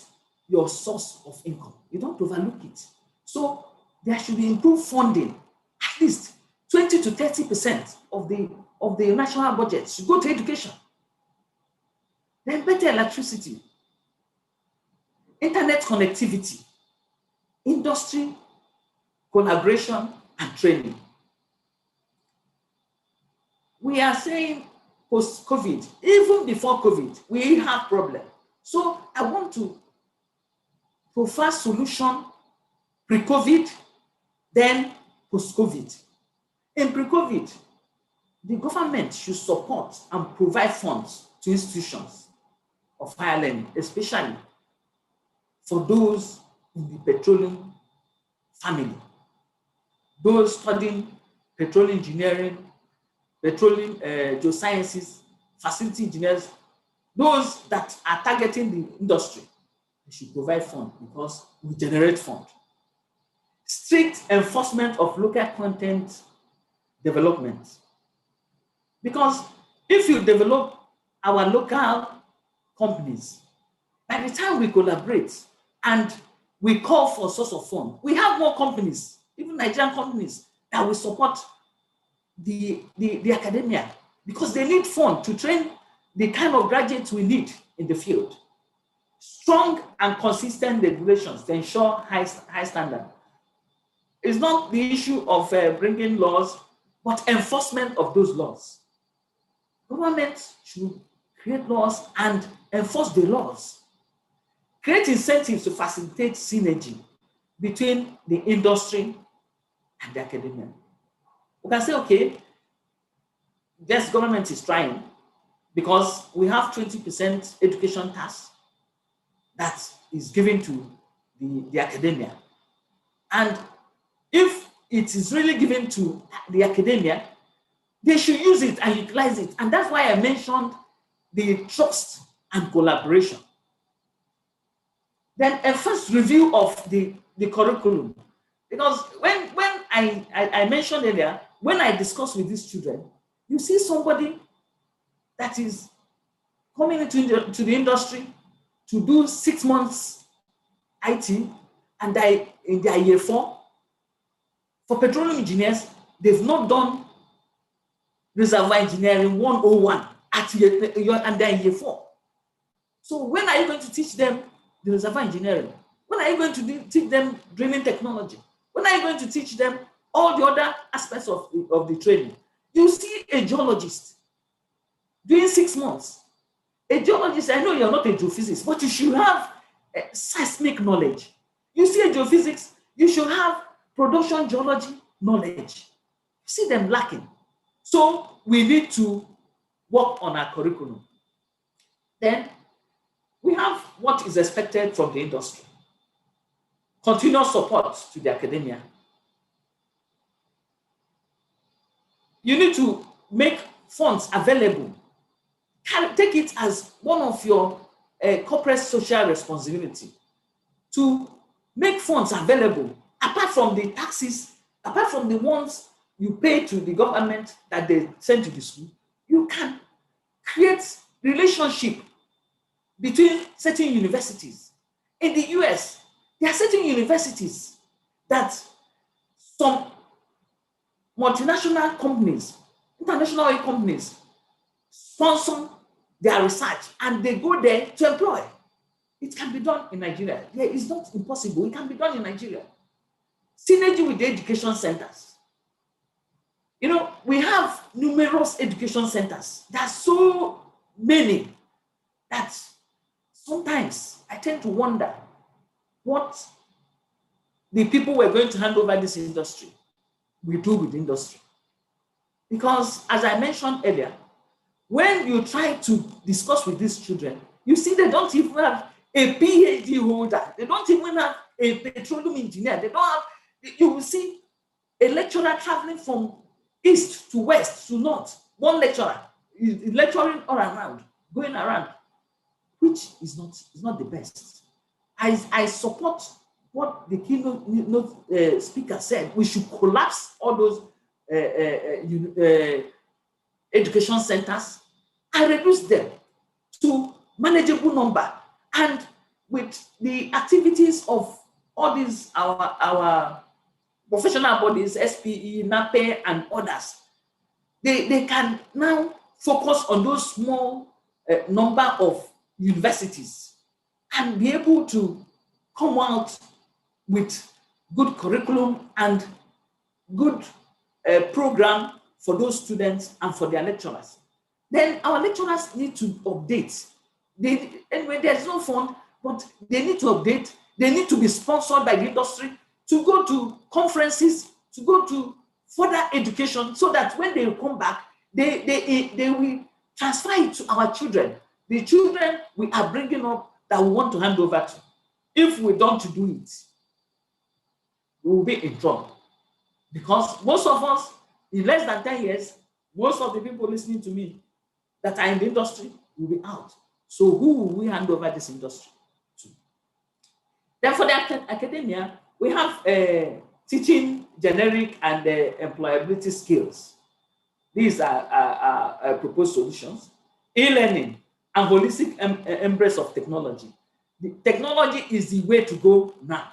your source of income. You don't overlook it. So there should be improved funding, at least 20 to 30% of the national budget should go to education. Then better electricity, internet connectivity, industry, collaboration, and training. We are saying post-COVID, even before COVID, we have problems. So I want to provide solution pre-COVID, then post-COVID. In pre-COVID, the government should support and provide funds to institutions of higher learning, especially for those in the petroleum family, those studying petroleum engineering, petroleum geosciences, facility engineers, those that are targeting the industry. They should provide funds because we generate funds. Strict enforcement of local content development. Because if you develop our local companies, by the time we collaborate and we call for a source of fund, we have more companies, even Nigerian companies, that will support the academia because they need funds to train the kind of graduates we need in the field. Strong and consistent regulations to ensure high standard. It's not the issue of bringing laws, but enforcement of those laws. Government should create laws and enforce the laws. Create incentives to facilitate synergy between the industry and the academia. We can say, okay, yes, government is trying because we have 20% education tax that is given to the academia. And if it is really given to the academia, they should use it and utilize it. And that's why I mentioned the trust and collaboration. Then a first review of the curriculum. Because when I mentioned earlier, when I discuss with these children, you see somebody that is coming into the industry to do 6 months IT, and in their year 4, for petroleum engineers, they've not done reservoir engineering 101 and they're in year 4. So when are you going to teach them the reservoir engineering? When are you going to teach them drilling technology? When are you going to teach them all the other aspects of the training? You see a geologist doing 6 months. A geologist, I know you're not a geophysicist, but you should have seismic knowledge. You see a geophysics, you should have production geology knowledge. You see them lacking. So we need to work on our curriculum. Then we have what is expected from the industry. Continuous support to the academia. You need to make funds available. Take it as one of your corporate social responsibility to make funds available, apart from the taxes, apart from the ones you pay to the government that they send to the school. You can create relationship between certain universities. In the US, there are certain universities that some multinational companies, international oil companies, sponsor their research and they go there to employ. It can be done in Nigeria. Yeah, it's not impossible. It can be done in Nigeria. Synergy with the education centers. You know, we have numerous education centers. There are so many that sometimes I tend to wonder what the people we're going to hand over this industry will do with the industry. Because as I mentioned earlier, when you try to discuss with these children, you see they don't even have a PhD holder. They don't even have a petroleum engineer. They don't have, you will see a lecturer traveling from east to west to north. One lecturer is lecturing all around, going around, which is not the best. I support what the keynote speaker said. We should collapse all those education centers and reduce them to manageable number. And with the activities of all these our professional bodies, SPE, NAPE, and others, they can now focus on those small number of universities and be able to come out with good curriculum and good program for those students and for their lecturers. Then our lecturers need to update. Anyway, there's no fund, but they need to update. They need to be sponsored by the industry to go to conferences, to go to further education, so that when they come back, they will transfer it to our children, the children we are bringing up that we want to hand over to. If we don't do it, we will be in trouble. Because most of us, in less than 10 years, most of the people listening to me that are in the industry will be out. So who will we hand over this industry to? Then for the academia, we have teaching generic and employability skills. These are proposed solutions. E-learning and holistic embrace of technology. The technology is the way to go now.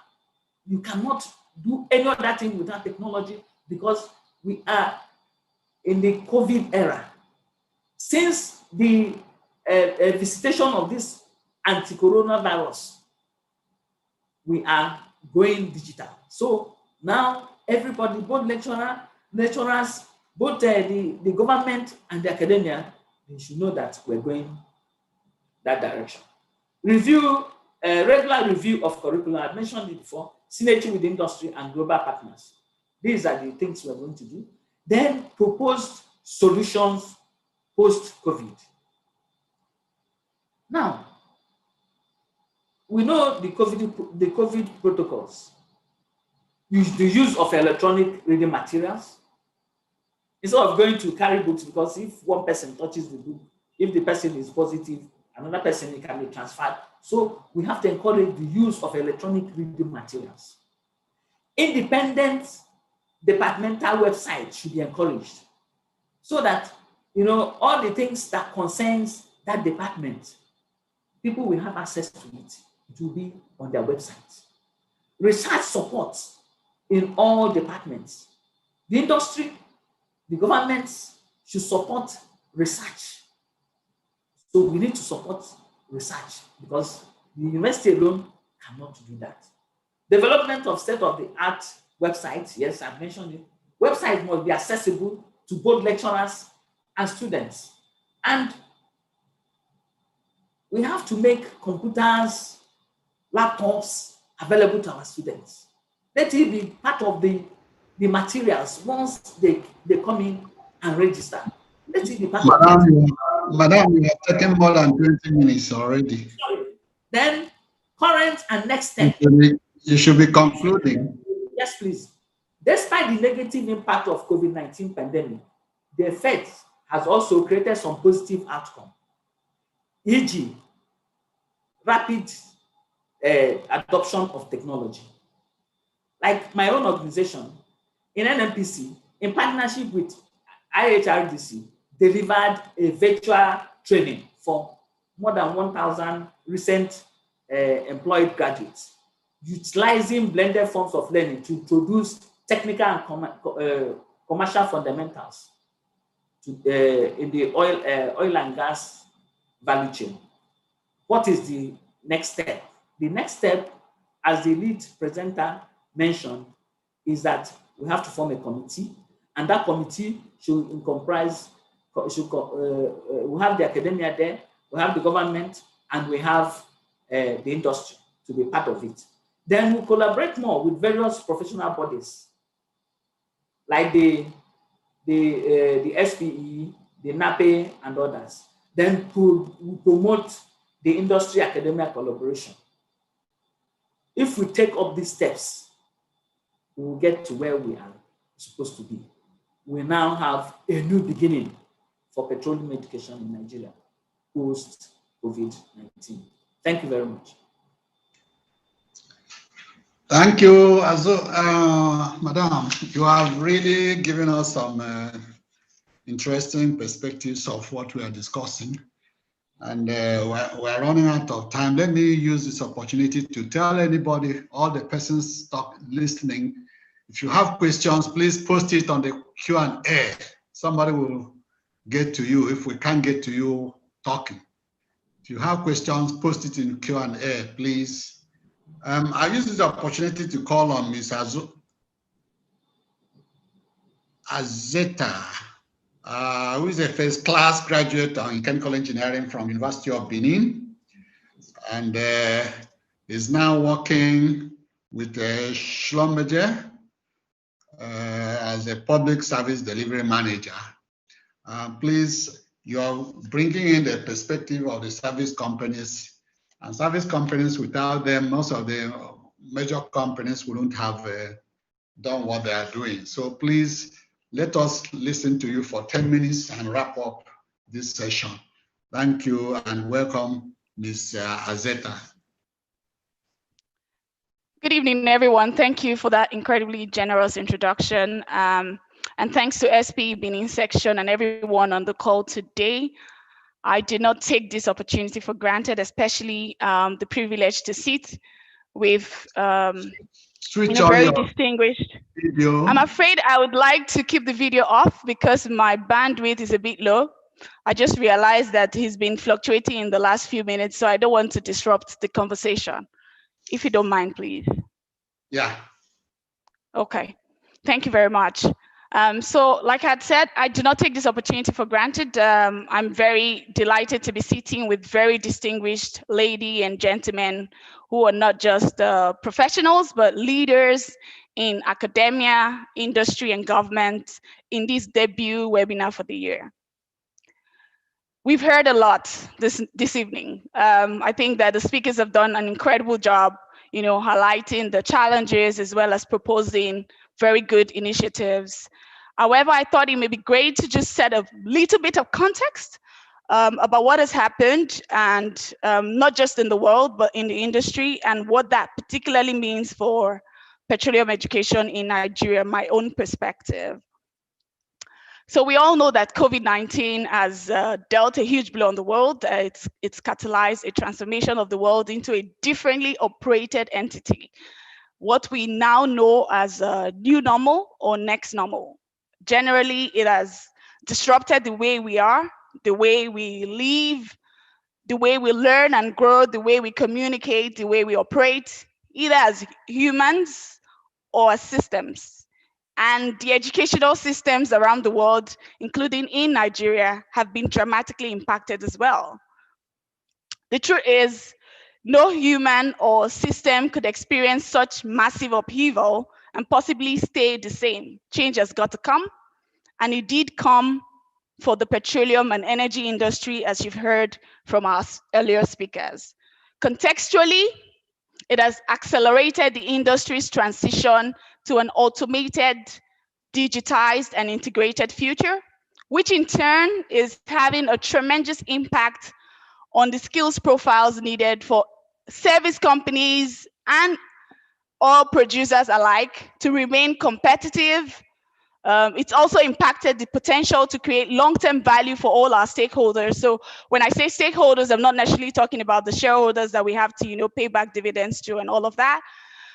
You cannot do any other thing without technology, because we are in the COVID era. Since the visitation of this anti-coronavirus, we are going digital. So now everybody, both lecturers, both the government and the academia, they should know that we're going that direction. Regular review of curriculum. I mentioned it before. Synergy with industry and global partners. These are the things we're going to do. Then proposed solutions post-COVID. Now, we know the COVID protocols. The use of electronic reading materials. Instead of going to carry books, because if one person touches the book, if the person is positive, another person, it can be transferred. So we have to encourage the use of electronic reading materials. Independent departmental websites should be encouraged, so that, you know, all the things that concerns that department, people will have access to it. It will be on their website. Research support in all departments. The industry, the governments should support research. So we need to support research, because the university alone cannot do that. Development of state-of-the-art websites. Yes, I've mentioned it. Websites must be accessible to both lecturers and students. And we have to make computers, laptops available to our students. Let it be part of the materials once they come in and register. Let it be part of it. Madam, you have taken more than 20 minutes already. Sorry. Then current and next step. You should be concluding. Yes, please. Despite the negative impact of COVID-19 pandemic, the effect has also created some positive outcome, e.g., rapid adoption of technology. Like my own organization, in NMPC, in partnership with IHRDC, delivered a virtual training for more than 1,000 recent employed graduates, utilizing blended forms of learning to produce technical and commercial fundamentals in the oil and gas value chain. What is the next step? The next step, as the lead presenter mentioned, is that we have to form a committee And that committee should comprise, we have the academia there, we have the government, and we have the industry to be part of it. Then we collaborate more with various professional bodies, like the SPE, the NAPE, and others. Then we promote the industry academia collaboration. If we take up these steps, we will get to where we are supposed to be. We now have a new beginning for petroleum education in Nigeria post-COVID-19. Thank you very much. Thank you, Madam. You have really given us some interesting perspectives of what we are discussing. And we're running out of time. Let me use this opportunity to tell anybody, all the persons listening, if you have questions, please post it on the Q&A. Somebody will get to you if we can't get to you talking. If you have questions, post it in Q&A, please. I use this opportunity to call on Ms. Azeta, who is a first-class graduate in chemical engineering from University of Benin, and is now working with Schlumberger as a public service delivery manager. Please, you're bringing in the perspective of the service companies, and service companies, without them, most of the major companies wouldn't have done what they are doing. So please, let us listen to you for 10 minutes and wrap up this session. Thank you and welcome, Ms. Azeta. Good evening, everyone. Thank you for that incredibly generous introduction. And thanks to SP Benin section and everyone on the call today. I did not take this opportunity for granted, especially the privilege to sit with very distinguished video. I'm afraid I would like to keep the video off because my bandwidth is a bit low. I just realized that he's been fluctuating in the last few minutes, so I don't want to disrupt the conversation. If you don't mind, please. Yeah. Okay. Thank you very much. So like I had said, I do not take this opportunity for granted. I'm very delighted to be sitting with very distinguished ladies and gentlemen who are not just professionals, but leaders in academia, industry, and government in this debut webinar for the year. We've heard a lot this evening. I think that the speakers have done an incredible job, highlighting the challenges as well as proposing very good initiatives. However, I thought it may be great to just set a little bit of context about what has happened, and not just in the world, but in the industry, and what that particularly means for petroleum education in Nigeria, my own perspective. So we all know that COVID-19 has dealt a huge blow on the world. It's catalyzed a transformation of the world into a differently operated entity, what we now know as a new normal or next normal. Generally, it has disrupted the way we are, the way we live, the way we learn and grow, the way we communicate, the way we operate, either as humans or as systems. And the educational systems around the world, including in Nigeria, have been dramatically impacted as well. The truth is, no human or system could experience such massive upheaval and possibly stay the same. Change has got to come, and it did come for the petroleum and energy industry, as you've heard from our earlier speakers. Contextually, it has accelerated the industry's transition to an automated, digitized, and integrated future, which in turn is having a tremendous impact on the skills profiles needed for service companies and oil producers alike to remain competitive. It's also impacted the potential to create long-term value for all our stakeholders. So when I say stakeholders, I'm not necessarily talking about the shareholders that we have to, pay back dividends to and all of that.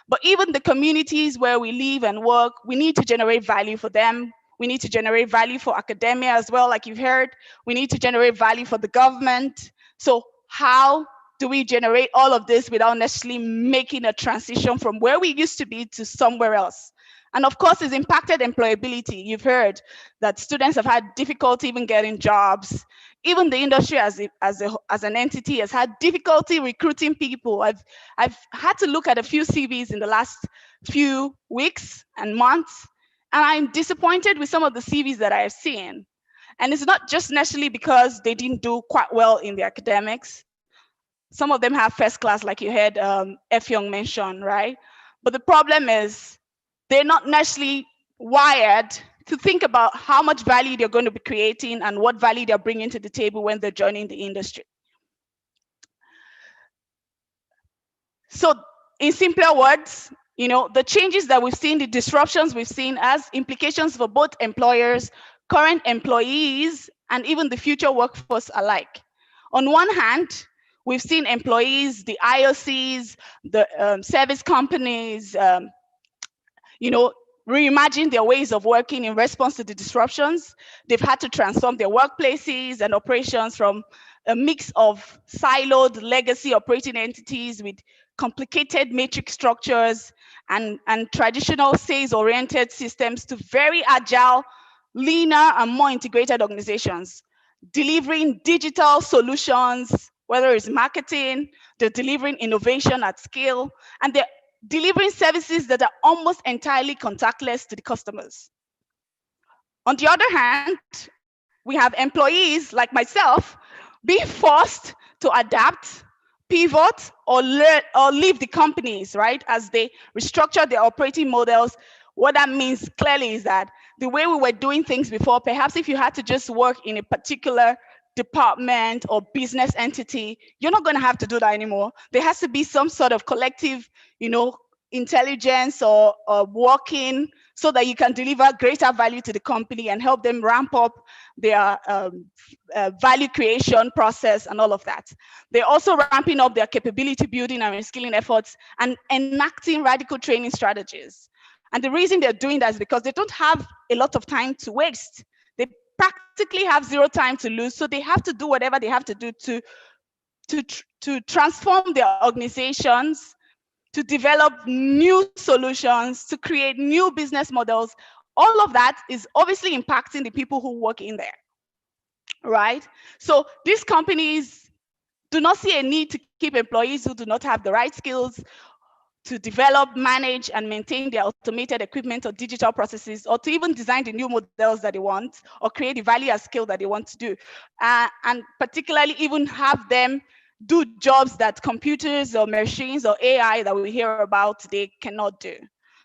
But even the communities where we live and work, we need to generate value for them. We need to generate value for academia as well, like you've heard. We need to generate value for the government. So how do we generate all of this without necessarily making a transition from where we used to be to somewhere else? And of course, it's impacted employability. You've heard that students have had difficulty even getting jobs. Even the industry as an entity has had difficulty recruiting people. I've had to look at a few CVs in the last few weeks and months, and I'm disappointed with some of the CVs that I have seen. And it's not just necessarily because they didn't do quite well in the academics. Some of them have first class, like you heard F. Young mention, right? But the problem is they're not necessarily wired to think about how much value they're going to be creating and what value they're bringing to the table when they're joining the industry. So in simpler words, the changes that we've seen, the disruptions we've seen has implications for both employers, current employees, and even the future workforce alike. On one hand, we've seen employees, the IOCs, the service companies, reimagine their ways of working in response to the disruptions. They've had to transform their workplaces and operations from a mix of siloed legacy operating entities with complicated matrix structures and traditional sales-oriented systems to very agile, leaner, and more integrated organizations, delivering digital solutions, whether it's marketing, they're delivering innovation at scale, and they're delivering services that are almost entirely contactless to the customers. On the other hand, we have employees like myself being forced to adapt, pivot, or leave the companies, right? As they restructure their operating models. What that means clearly is that the way we were doing things before, perhaps if you had to just work in a particular department or business entity, you're not going to have to do that anymore. There has to be some sort of collective, intelligence or working so that you can deliver greater value to the company and help them ramp up their value creation process and all of that. They're also ramping up their capability building and reskilling efforts and enacting radical training strategies. And the reason they're doing that is because they don't have a lot of time to waste. They practically have zero time to lose. So they have to do whatever they have to do to transform their organizations, to develop new solutions, to create new business models. All of that is obviously impacting the people who work in there, right? So these companies do not see a need to keep employees who do not have the right skills to develop, manage, and maintain their automated equipment or digital processes, or to even design the new models that they want, or create the value at scale that they want to do. And particularly even have them do jobs that computers or machines or AI that we hear about today cannot do.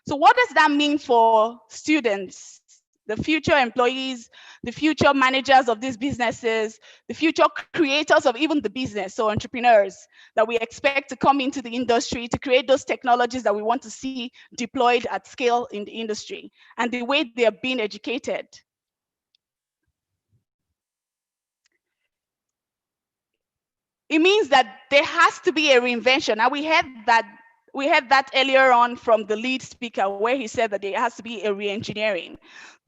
So what does that mean for students, the future employees, the future managers of these businesses, the future creators of even the business, so entrepreneurs that we expect to come into the industry to create those technologies that we want to see deployed at scale in the industry, and the way they are being educated? It means that there has to be a reinvention. Now we had that earlier on from the lead speaker, where he said that there has to be a re-engineering.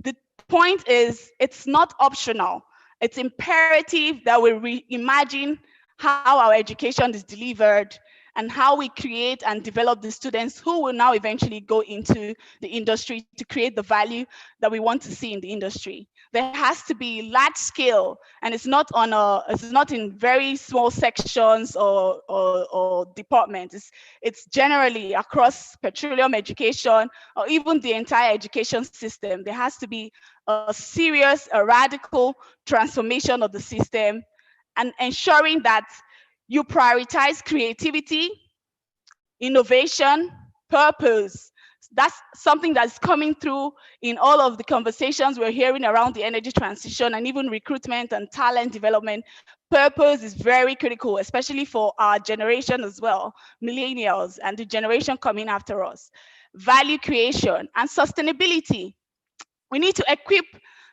The point is, it's not optional. It's imperative that we reimagine how our education is delivered and how we create and develop the students who will now eventually go into the industry to create the value that we want to see in the industry. There has to be large scale, and it's not in very small sections or departments. It's generally across petroleum education or even the entire education system. There has to be a serious, radical transformation of the system, and ensuring that you prioritize creativity, innovation, purpose. That's something that's coming through in all of the conversations we're hearing around the energy transition and even recruitment and talent development. Purpose is very critical, especially for our generation as well, millennials and the generation coming after us. Value creation and sustainability. We need to equip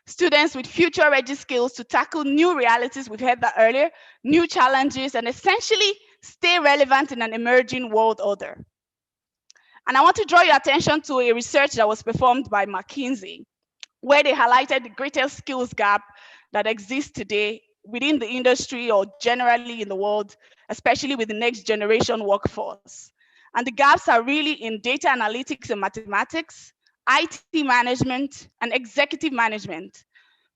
students with future-ready skills to tackle new realities, we've heard that earlier, new challenges, and essentially stay relevant in an emerging world order. And I want to draw your attention to a research that was performed by McKinsey, where they highlighted the greatest skills gap that exists today within the industry or generally in the world, especially with the next generation workforce. And the gaps are really in data analytics and mathematics, IT management, and executive management.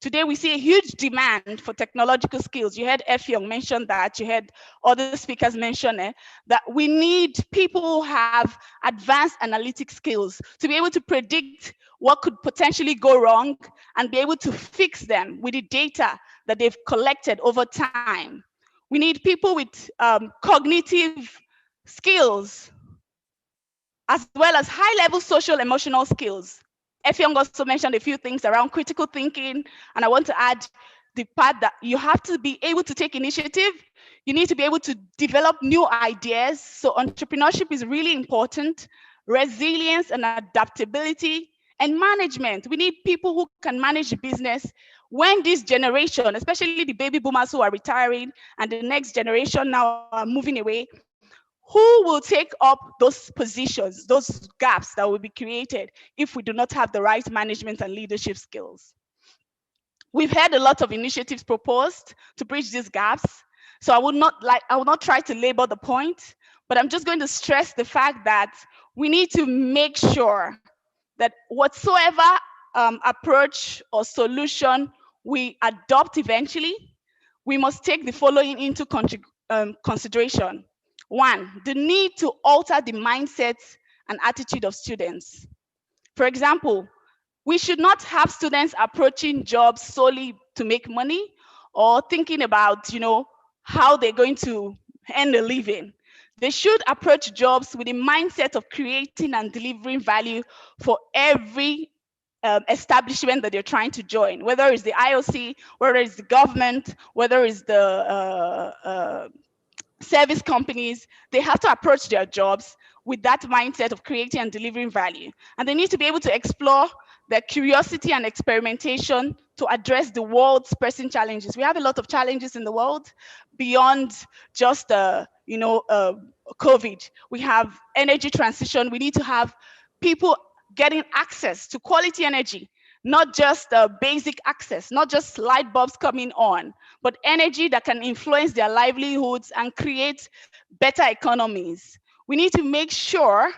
Today, we see a huge demand for technological skills. You heard Effiong mention that, you heard other speakers mention it, that we need people who have advanced analytic skills to be able to predict what could potentially go wrong and be able to fix them with the data that they've collected over time. We need people with cognitive skills, as well as high-level social emotional skills. Effiong also mentioned a few things around critical thinking, and I want to add the part that you have to be able to take initiative. You need to be able to develop new ideas. So entrepreneurship is really important. Resilience and adaptability and management. We need people who can manage the business when this generation, especially the baby boomers who are retiring and the next generation now are moving away, who will take up those positions, those gaps that will be created if we do not have the right management and leadership skills? We've had a lot of initiatives proposed to bridge these gaps. So I will not try to labor the point, but I'm just going to stress the fact that we need to make sure that whatsoever approach or solution we adopt eventually, we must take the following into consideration. One, the need to alter the mindset and attitude of students. For example, we should not have students approaching jobs solely to make money or thinking about, how they're going to earn a living. They should approach jobs with a mindset of creating and delivering value for every establishment that they're trying to join, whether it's the IOC, whether it's the government, whether it's the service companies. They have to approach their jobs with that mindset of creating and delivering value. And they need to be able to explore their curiosity and experimentation to address the world's pressing challenges. We have a lot of challenges in the world beyond just COVID. We have energy transition. We need to have people getting access to quality energy, not just basic access, not just light bulbs coming on, but energy that can influence their livelihoods and create better economies. We need to make sure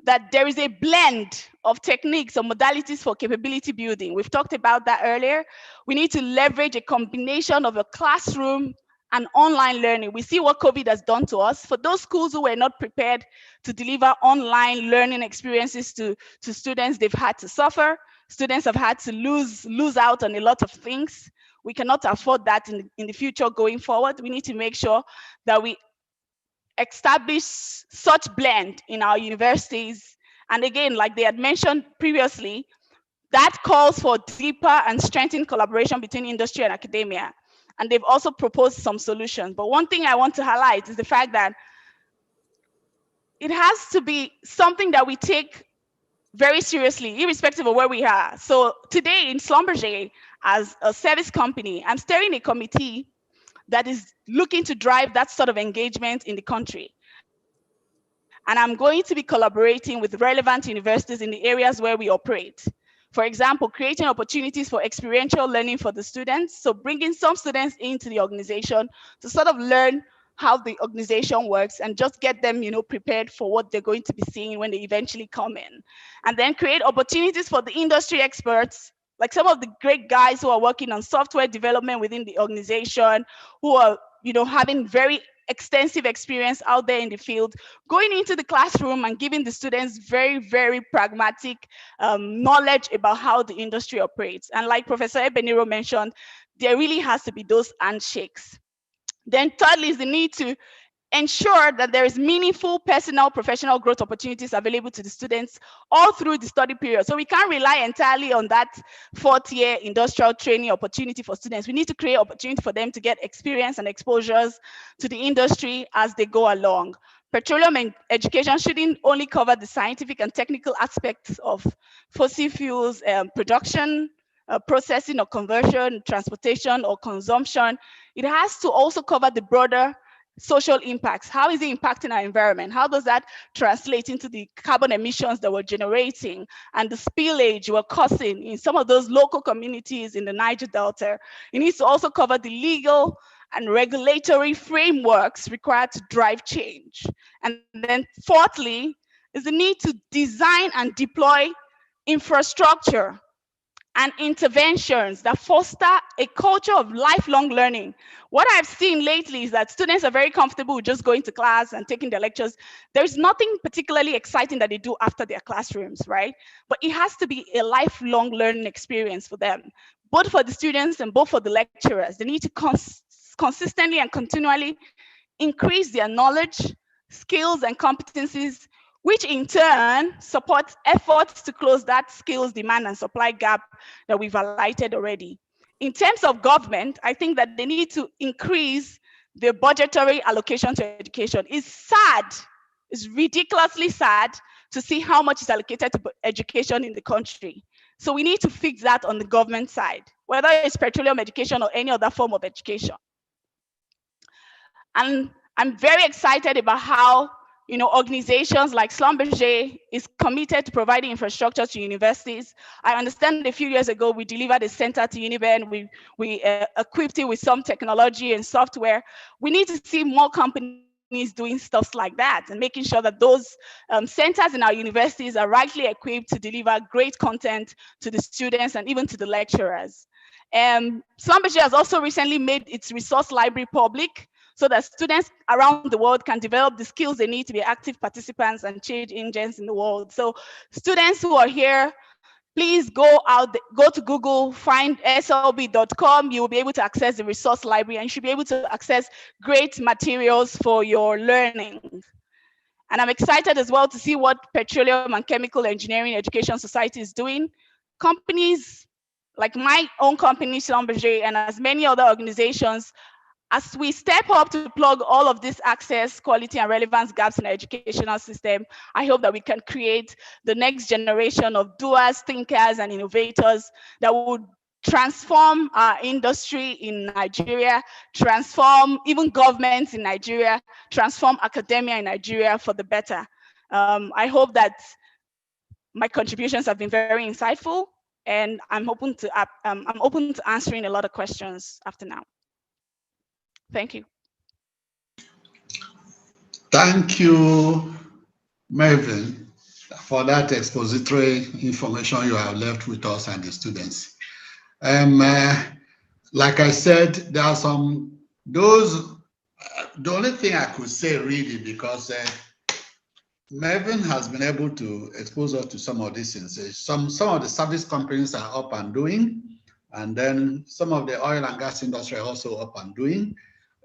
that there is a blend of techniques or modalities for capability building. We've talked about that earlier. We need to leverage a combination of a classroom and online learning. We see what COVID has done to us. For those schools who were not prepared to deliver online learning experiences to students, they've had to suffer. Students have had to lose out on a lot of things. We cannot afford that in the future going forward. We need to make sure that we establish such blend in our universities. And again, like they had mentioned previously, that calls for deeper and strengthened collaboration between industry and academia. And they've also proposed some solutions. But one thing I want to highlight is the fact that it has to be something that we take very seriously, irrespective of where we are. So today in Schlumberger, as a service company, I'm steering a committee that is looking to drive that sort of engagement in the country. And I'm going to be collaborating with relevant universities in the areas where we operate. For example, creating opportunities for experiential learning for the students. So bringing some students into the organization to sort of learn how the organization works and just get them, prepared for what they're going to be seeing when they eventually come in. And then create opportunities for the industry experts, like some of the great guys who are working on software development within the organization, who are, having very extensive experience out there in the field, going into the classroom and giving the students very, very pragmatic knowledge about how the industry operates. And like Professor Ebeniro mentioned, there really has to be those handshakes. Then thirdly is the need to ensure that there is meaningful personal professional growth opportunities available to the students all through the study period. So we can't rely entirely on that fourth-year industrial training opportunity for students. We need to create opportunity for them to get experience and exposures to the industry as they go along. Petroleum education shouldn't only cover the scientific and technical aspects of fossil fuels production, processing or conversion, transportation or consumption. It has to also cover the broader social impacts. How is it impacting our environment? How does that translate into the carbon emissions that we're generating and the spillage we're causing in some of those local communities in the Niger Delta? It needs to also cover the legal and regulatory frameworks required to drive change. And then fourthly, is the need to design and deploy infrastructure, and interventions that foster a culture of lifelong learning. What I've seen lately is that students are very comfortable with just going to class and taking their lectures. There's nothing particularly exciting that they do after their classrooms, right? But it has to be a lifelong learning experience for them, both for the students and both for the lecturers. They need to consistently and continually increase their knowledge, skills, and competencies, which in turn supports efforts to close that skills demand and supply gap that we've highlighted already. In terms of government, I think that they need to increase the budgetary allocation to education. It's sad, it's ridiculously sad to see how much is allocated to education in the country. So we need to fix that on the government side, whether it's petroleum education or any other form of education. And I'm very excited about how organizations like Schlumberger is committed to providing infrastructure to universities. I understand a few years ago, we delivered a center to Uniben. We equipped it with some technology and software. We need to see more companies doing stuff like that and making sure that those centers in our universities are rightly equipped to deliver great content to the students and even to the lecturers. Schlumberger has also recently made its resource library public, so that students around the world can develop the skills they need to be active participants and change agents in the world. So students who are here, please go to Google, find slb.com. You will be able to access the resource library and you should be able to access great materials for your learning. And I'm excited as well to see what Petroleum and Chemical Engineering Education Society is doing. Companies like my own company, Schlumberger, and as many other organizations, as we step up to plug all of this access, quality, and relevance gaps in the educational system, I hope that we can create the next generation of doers, thinkers, and innovators that would transform our industry in Nigeria, transform even governments in Nigeria, transform academia in Nigeria for the better. I hope that my contributions have been very insightful, and I'm open to answering a lot of questions after now. Thank you. Thank you, Mervyn, for that expository information you have left with us and the students. Like I said, there are the only thing I could say really, because Mervyn has been able to expose us to some of these things. Some of the service companies are up and doing, and then some of the oil and gas industry are also up and doing.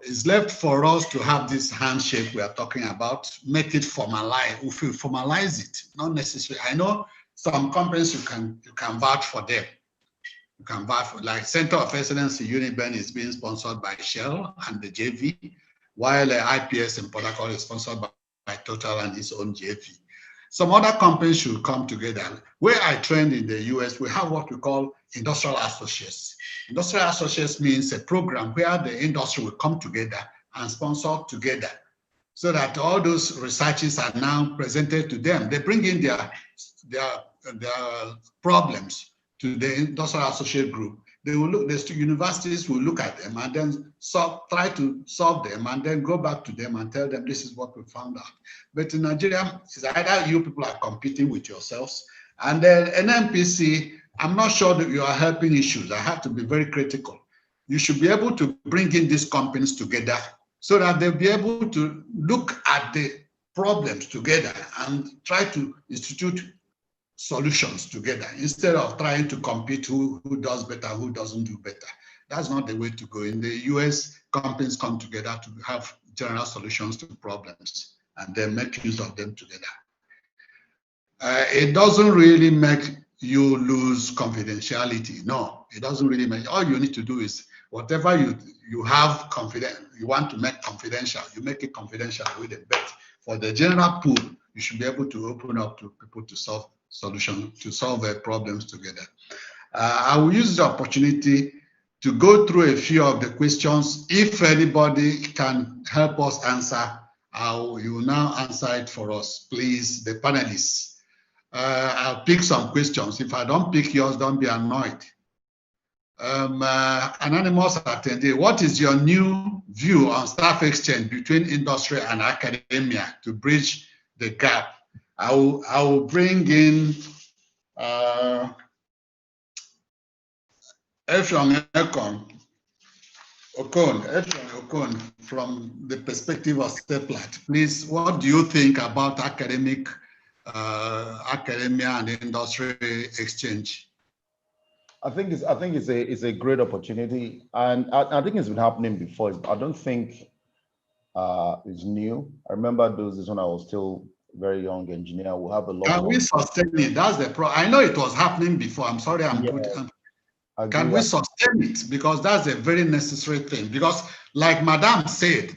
It's left for us to have this handshake we are talking about, make it formalize. If we formalize it, not necessarily. I know some companies you can vouch for them. You can vouch for, like Center of Excellence Uniben is being sponsored by Shell and the JV, while IPS in Port Harcourt is sponsored by Total and its own JV. Some other companies should come together. Where I trained in the US, we have what we call industrial associates. Industrial associates means a program where the industry will come together and sponsor together, so that all those researches are now presented to them. They bring in their problems to the industrial associate group. They will look, the universities will look at them and then try to solve them, and then go back to them and tell them this is what we found out. But in Nigeria, it's either you people are competing with yourselves, and then NMPC, I'm not sure that you are helping issues. I have to be very critical. You should be able to bring in these companies together so that they'll be able to look at the problems together and try to institute solutions together instead of trying to compete who does better, who doesn't do better. That's not the way to go. In the US, companies come together to have general solutions to problems and then make use of them together. It doesn't really make you lose confidentiality. No, it doesn't really make. All you need to do is whatever you have you want to make confidential, you make it confidential with it. But for the general pool, you should be able to open up to people to solve solutions, to solve their problems together. I will use the opportunity to go through a few of the questions. If anybody can help us answer, you will now answer it for us, please, the panelists. I'll pick some questions. If I don't pick yours, don't be annoyed. Anonymous attendee, what is your new view on staff exchange between industry and academia to bridge the gap? I will bring in Effiong Okon, from the perspective of Seplat, please, what do you think about academia and industry exchange? I think it's a great opportunity, and I think it's been happening before. I don't think it's new. I remember those days when I was still very young engineer. We have a lot. Can we sustain it? That's the problem. I know it was happening before. I'm sorry, can we sustain it? Because that's a very necessary thing. Because, like Madam said,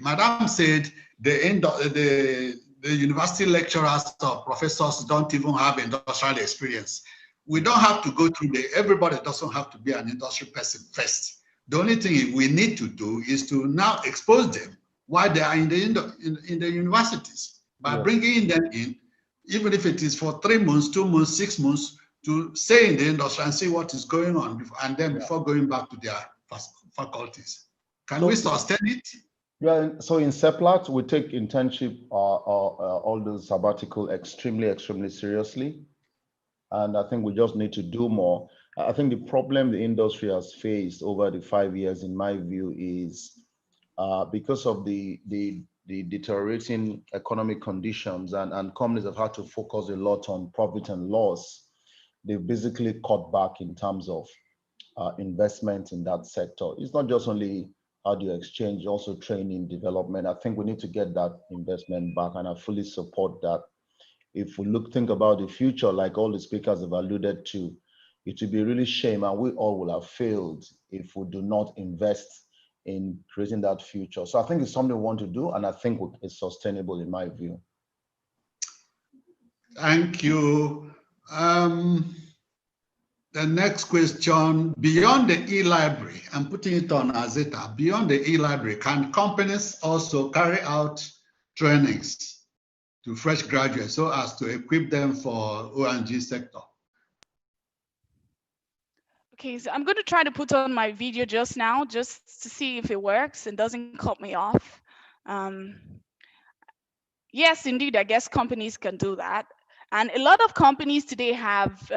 the university lecturers or professors don't even have industrial experience. We don't have to go through everybody doesn't have to be an industry person first. The only thing we need to do is to now expose them while they are in the universities by bringing them in, even if it is for 3 months, 2 months, 6 months, to stay in the industry and see what is going on, and then before going back to their faculties. Can we sustain it? Yeah, so in Seplat, we take internship all those sabbatical extremely seriously. And I think we just need to do more. I think the problem the industry has faced over the 5 years, in my view, is because of the deteriorating economic conditions, and companies have had to focus a lot on profit and loss. They've basically cut back in terms of investment in that sector. It's not just only audio exchange, also training, development. I think we need to get that investment back, and I fully support that. If we think about the future, like all the speakers have alluded to, it would be really shame, and we all will have failed if we do not invest in creating that future. So I think it's something we want to do, and I think it's sustainable in my view. Thank you. The next question, beyond the e-library, I'm putting it on Azeta, beyond the e-library, can companies also carry out trainings to fresh graduates so as to equip them for O&G sector? Okay, so I'm going to try to put on my video just now, just to see if it works and doesn't cut me off. Yes, indeed, I guess companies can do that. And a lot of companies today have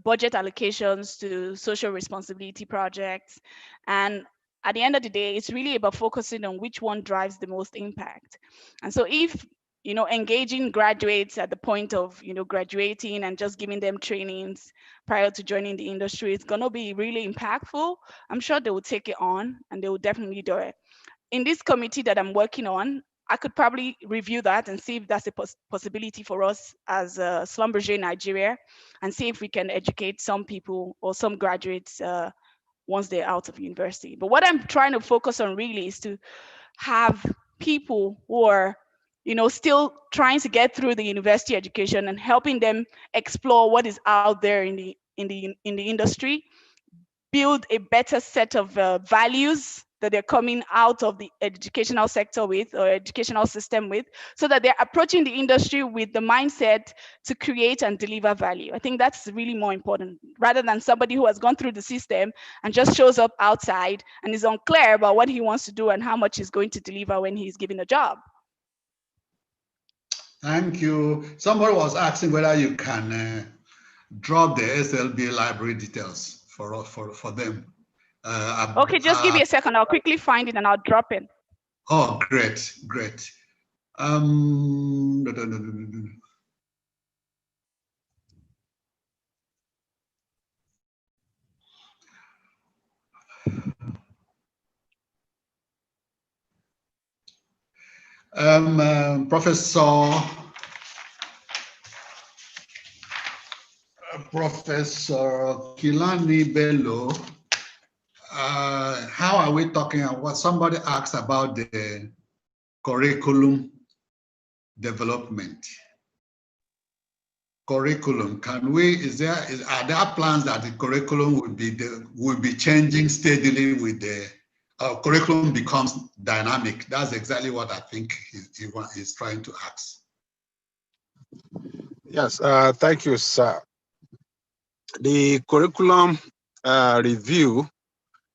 budget allocations to social responsibility projects. And at the end of the day, it's really about focusing on which one drives the most impact. And so if engaging graduates at the point of graduating and just giving them trainings prior to joining the industry, it's going to be really impactful. I'm sure they will take it on, and they will definitely do it. In this committee that I'm working on, I could probably review that and see if that's a possibility for us as Schlumberger Nigeria, and see if we can educate some people or some graduates once they're out of university. But what I'm trying to focus on really is to have people who are still trying to get through the university education and helping them explore what is out there in the industry, build a better set of values that they're coming out of the educational sector with, or educational system with, so that they're approaching the industry with the mindset to create and deliver value. I think that's really more important, rather than somebody who has gone through the system and just shows up outside and is unclear about what he wants to do and how much he's going to deliver when he's given a job. Thank you. Somebody was asking whether you can drop the SLB library details for them. Okay, just give me a second. I'll quickly find it and I'll drop it. Oh, great. Professor Kilani Bello, how are we talking about what somebody asked about the curriculum development? Curriculum, are there plans that the curriculum will be changing steadily with the curriculum becomes dynamic? That's exactly what I think he's trying to ask. Yes, thank you, sir. The curriculum review is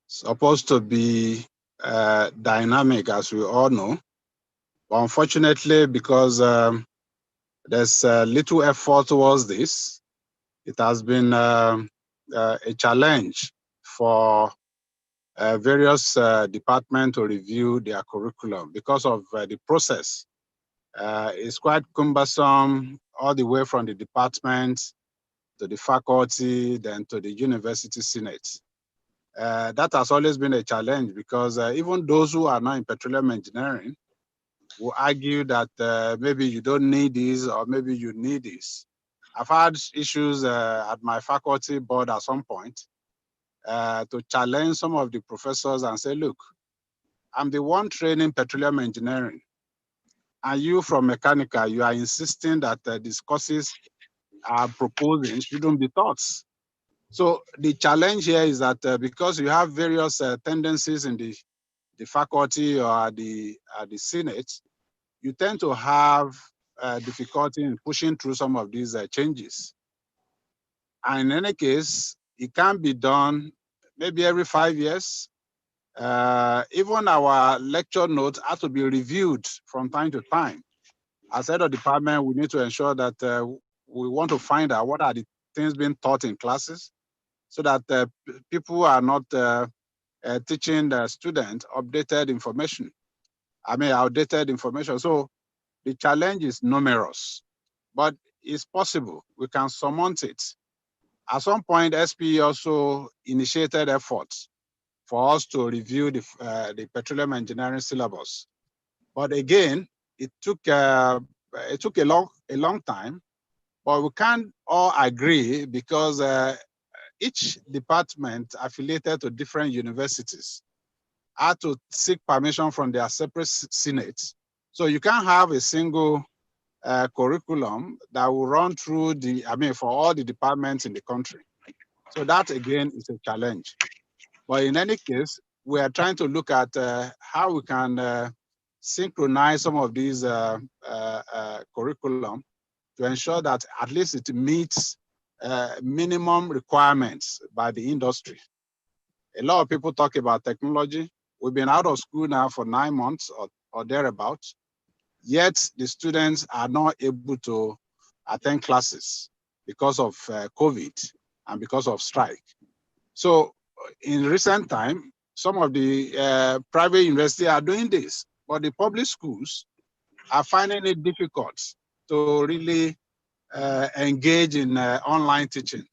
supposed to be dynamic, as we all know. But unfortunately, because there's little effort towards this, it has been a challenge for various departments to review their curriculum because of the process. It's quite cumbersome all the way from the department to the faculty, then to the university senate. That has always been a challenge because even those who are not in petroleum engineering will argue that maybe you don't need this or maybe you need this. I've had issues at my faculty board at some point to challenge some of the professors and say, look, I'm the one training petroleum engineering, and you from mechanical, you are insisting that these courses are proposing shouldn't be taught. So the challenge here is that because you have various tendencies in the faculty or the senate, you tend to have difficulty in pushing through some of these changes. And in any case, it can be done maybe every 5 years. Even our lecture notes have to be reviewed from time to time. As head of department, we need to ensure that we want to find out what are the things being taught in classes so that people are not teaching the students updated information. Outdated information. So the challenge is numerous, but it's possible. We can surmount it. At some point, SPE also initiated efforts for us to review the petroleum engineering syllabus. But again, it took a long time. But we can't all agree because each department affiliated to different universities had to seek permission from their separate senates. So you can't have a single curriculum that will run through for all the departments in the country. So that again is a challenge. But in any case, we are trying to look at how we can synchronize some of these curriculum to ensure that at least it meets minimum requirements by the industry. A lot of people talk about technology. We've been out of school now for 9 months or thereabouts, yet the students are not able to attend classes because of COVID and because of strike. So in recent time, some of the private universities are doing this, but the public schools are finding it difficult to really engage in online teaching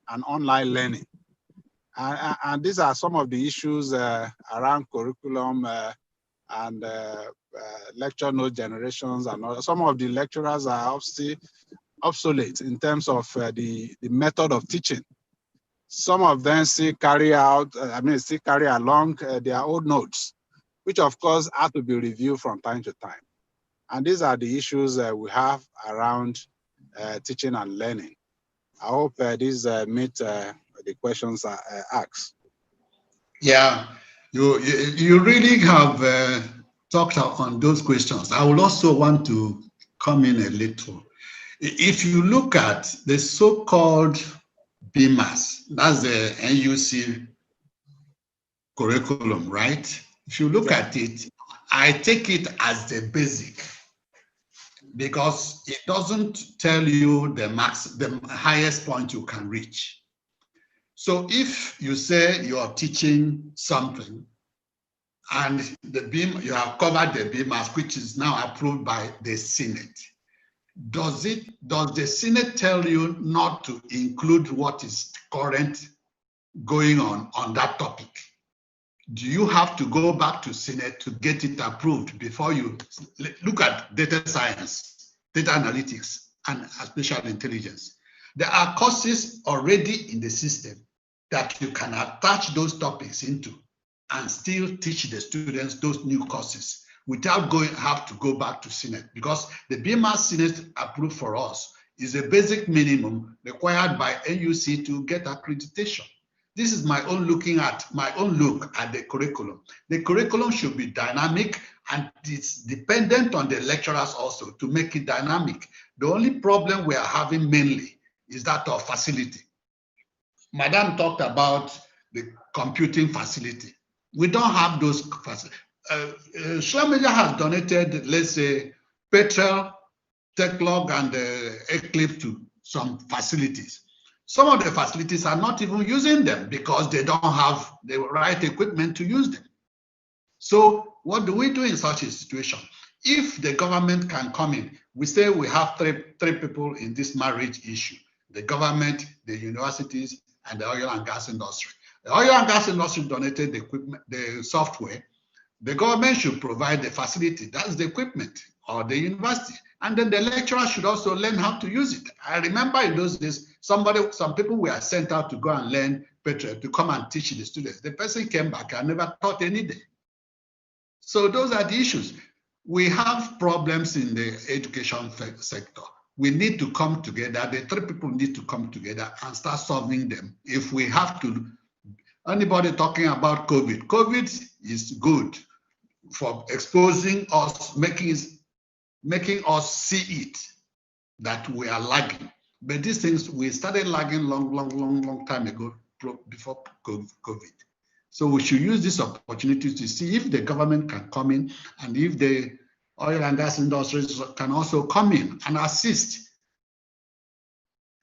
and online learning. And these are some of the issues around curriculum and lecture note generations, and all. Some of the lecturers are still obsolete in terms of the method of teaching. Some of them still carry along their old notes, which of course have to be reviewed from time to time. And these are the issues we have around teaching and learning. I hope these meet the questions asked. Yeah, you really have talked on those questions. I would also want to come in a little. If you look at the so-called BMAS, that's the NUC curriculum, right? If you look at it, I take it as the basic because it doesn't tell you the highest point you can reach. So if you say you are teaching something and you have covered the BMAS, which is now approved by the Senate, does the Senate tell you not to include what is current going on that topic? Do you have to go back to Senate to get it approved before you look at data science, data analytics, and artificial intelligence? There are courses already in the system that you can attach those topics into and still teach the students those new courses without have to go back to Senate, because the BMAS Senate approved for us is a basic minimum required by NUC to get accreditation. This is my own look at the curriculum. The curriculum should be dynamic, and it's dependent on the lecturers also to make it dynamic. The only problem we are having mainly is that of facility. Madam talked about the computing facility. We don't have those facilities. Schlumberger has donated, let's say, Petrel, Techlog, and Eclipse to some facilities. Some of the facilities are not even using them because they don't have the right equipment to use them. So what do we do in such a situation? If the government can come in, we say we have three people in this marriage issue: the government, the universities, and the oil and gas industry. The oil and gas industry donated the equipment, the software. The government should provide the facility, that's the equipment, or the university. And then the lecturer should also learn how to use it. I remember in those days, some people were sent out to go and learn Petroleum, to come and teach the students. The person came back and never taught any day. So those are the issues. We have problems in the education sector. We need to come together. The three people need to come together and start solving them. If we have to, anybody talking about COVID, COVID is good for exposing us, making us see it, that we are lagging. But these things, we started lagging long time ago, before COVID. So we should use this opportunity to see if the government can come in and if the oil and gas industries can also come in and assist.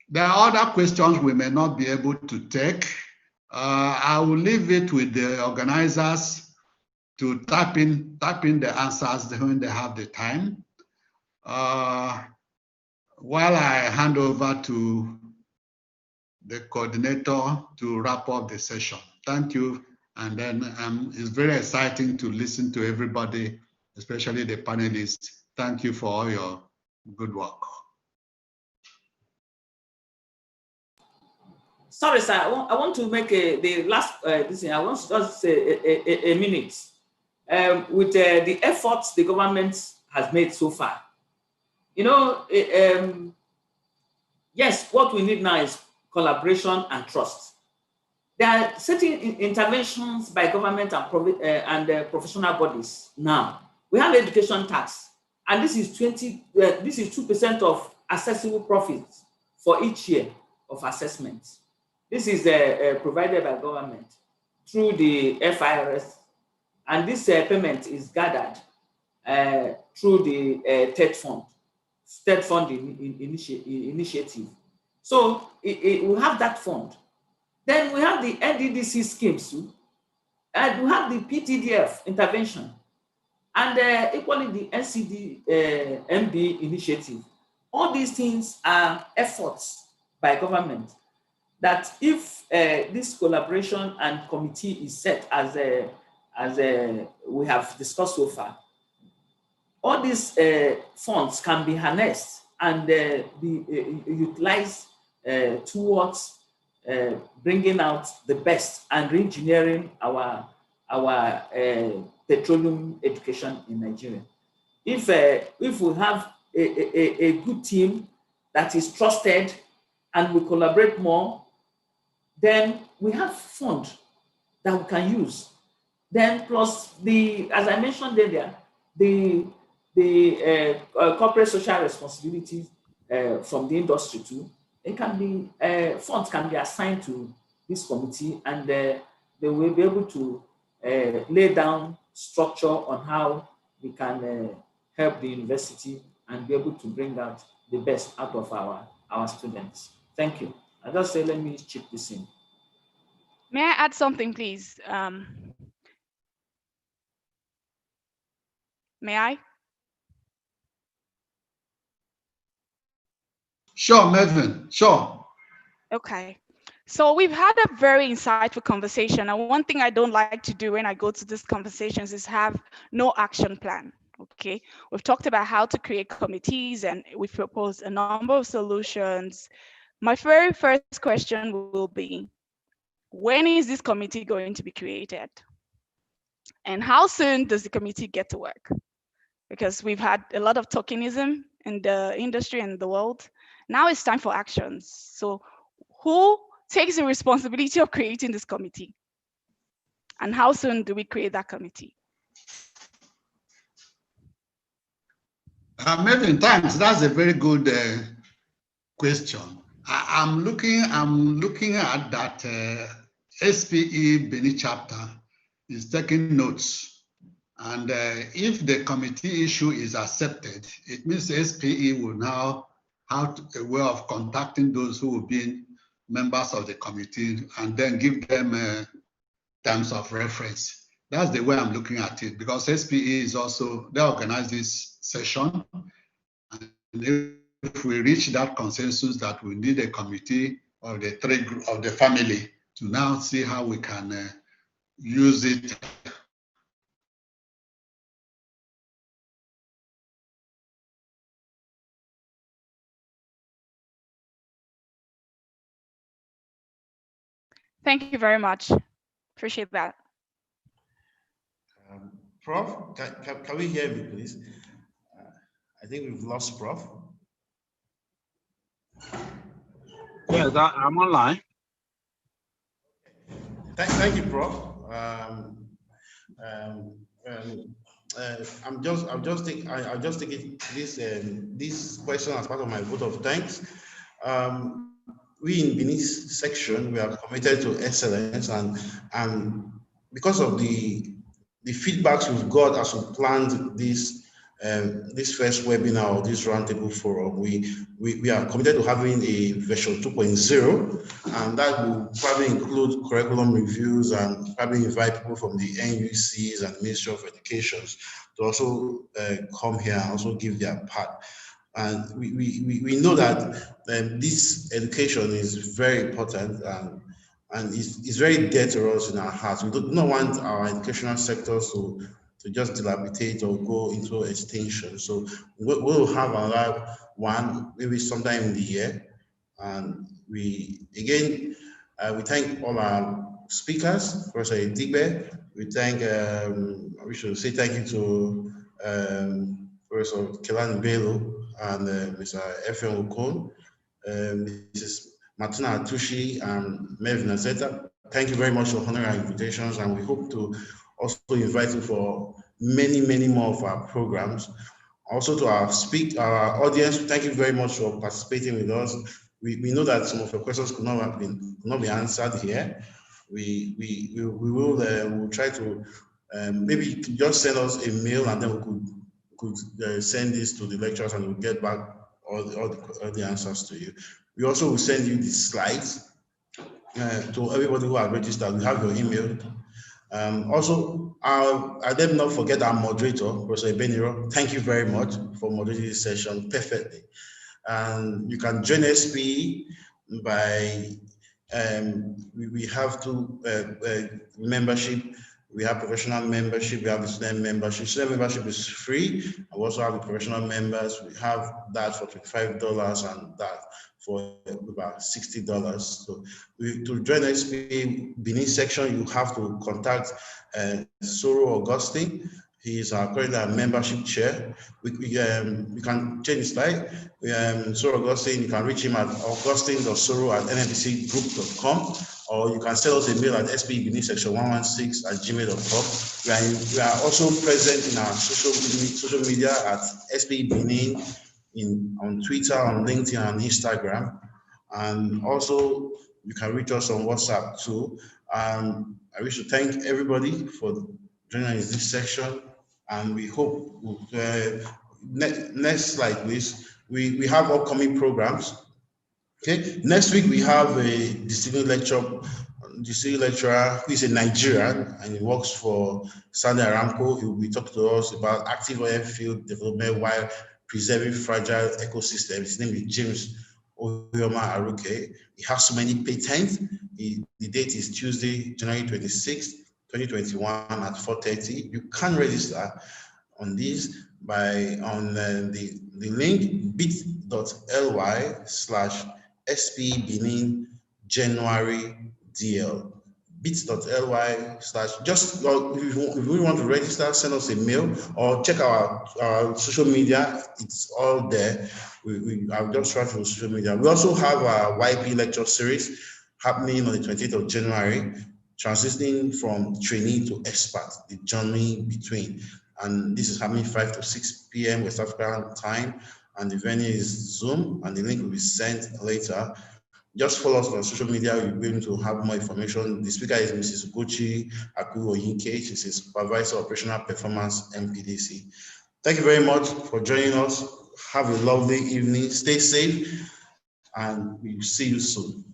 There are other questions we may not be able to take. I will leave it with the organizers to type in the answers when they have the time. While I hand over to the coordinator to wrap up the session. Thank you. And then it's very exciting to listen to everybody, especially the panelists. Thank you for all your good work. Sorry, sir. I want to make the last this thing. I want to just say a minute with the efforts the government has made so far. You know, yes, what we need now is collaboration and trust. There are certain interventions by government and professional bodies now. We have education tax, and this is 2% of accessible profits for each year of assessment. This is provided by government through the FIRS, and this payment is gathered through the State Fund initiative. So we have that fund. Then we have the NDDC schemes too, and we have the PTDF intervention, and equally the NCD MB initiative. All these things are efforts by government that if this collaboration and committee is set as we have discussed so far, all these funds can be harnessed and be utilized towards bringing out the best and re-engineering our petroleum education in Nigeria. If we have a good team that is trusted and we collaborate more, then we have fund that we can use. Then plus as I mentioned earlier, the corporate social responsibility from the industry too. It can be funds can be assigned to this committee, and they will be able to lay down structure on how we can help the university and be able to bring out the best out of our students. Thank you. I just say, let me chip this in. May I add something, please? May I? Sure, Melvin, sure. Okay. So we've had a very insightful conversation. And one thing I don't like to do when I go to these conversations is have no action plan. Okay. We've talked about how to create committees and we've proposed a number of solutions. My very first question will be, when is this committee going to be created? And how soon does the committee get to work? Because we've had a lot of tokenism in the industry and the world. Now it's time for actions. So who takes the responsibility of creating this committee? And how soon do we create that committee? Melvin, thanks. That's a very good question. I'm looking at that SPE Benin chapter is taking notes. And if the committee issue is accepted, it means SPE will now have a way of contacting those who will be members of the committee and then give them terms of reference. That's the way I'm looking at it, because SPE is also, they organize this session. And if we reach that consensus that we need a committee of the three group of the family to now see how we can use it. Thank you very much. Appreciate that. Prof, can we hear me, please? I think we've lost Prof. Yes, I'm online. Thank you, Prof. I'll just take this question as part of my vote of thanks. We in Benin's section, we are committed to excellence, and because of the feedbacks we've got as we planned this first webinar or this roundtable forum, we are committed to having a version 2.0, and that will probably include curriculum reviews and probably invite people from the NUCs and Ministry of Education to also come here and also give their part. And we know that this education is very important and it's very dear to us in our hearts. We do not want our educational sectors to just dilapidate or go into extinction. So we'll have another one maybe sometime in the year. And we thank all our speakers, Professor Idigbe. We thank, we should say thank you to Professor Kelan Bello and Mr. Efren Okon, Mrs. Martina Atushi and Mervyn Azeta. Thank you very much for honoring our invitations, and we hope to also invite you for many, many more of our programs. Also to our audience, thank you very much for participating with us. We know that some of your questions could not be answered here. We'll try to maybe you can just send us a mail, and then we could send this to the lecturers, and we'll get back all the answers to you. We also will send you the slides to everybody who are registered. We have your email. Also, I did not forget our moderator, Professor Beniro. Thank you very much for moderating this session perfectly. And you can join SPE by, we have two membership. We have professional membership, we have the student membership. Student membership is free. We also have the professional members. We have that for $25 and that for about $60. So to join SPE Benin section, you have to contact Soro Augustine. He is currently our membership chair. We can change the slide. Soro Augustine, you can reach him at augustine.soro@nnpcgroup.com, or you can send us a mail at spebenin16@gmail.com. We are also present in our social media at SPE Benin, on Twitter, on LinkedIn, and Instagram. And also, you can reach us on WhatsApp too. I wish to thank everybody for joining us in this section. And we hope, next slide, please. We have upcoming programs. Okay, next week we have a distinguished lecturer who is a Nigerian and he works for Saudi Aramco. He will be talking to us about active oil field development while preserving fragile ecosystems. His name is James Oyoma Aruke. He has so many patents. The date is Tuesday, January 26th, 2021 at 4:30. You can register on this on the link bit.ly/SPE Benin January DL. bit.ly/ just if you want to register, send us a mail or check our social media. It's all there. I've just tried through social media. We also have a YP lecture series happening on the 28th of January, transitioning from trainee to expert, the journey between. And this is happening 5 to 6 p.m. West African time. And the venue is Zoom, and the link will be sent later. Just follow us on social media. You'll be able to have more information. The speaker is Mrs. Ugochi Akuoyinke. She's a supervisor of operational performance, MPDC. Thank you very much for joining us. Have a lovely evening. Stay safe, and we'll see you soon.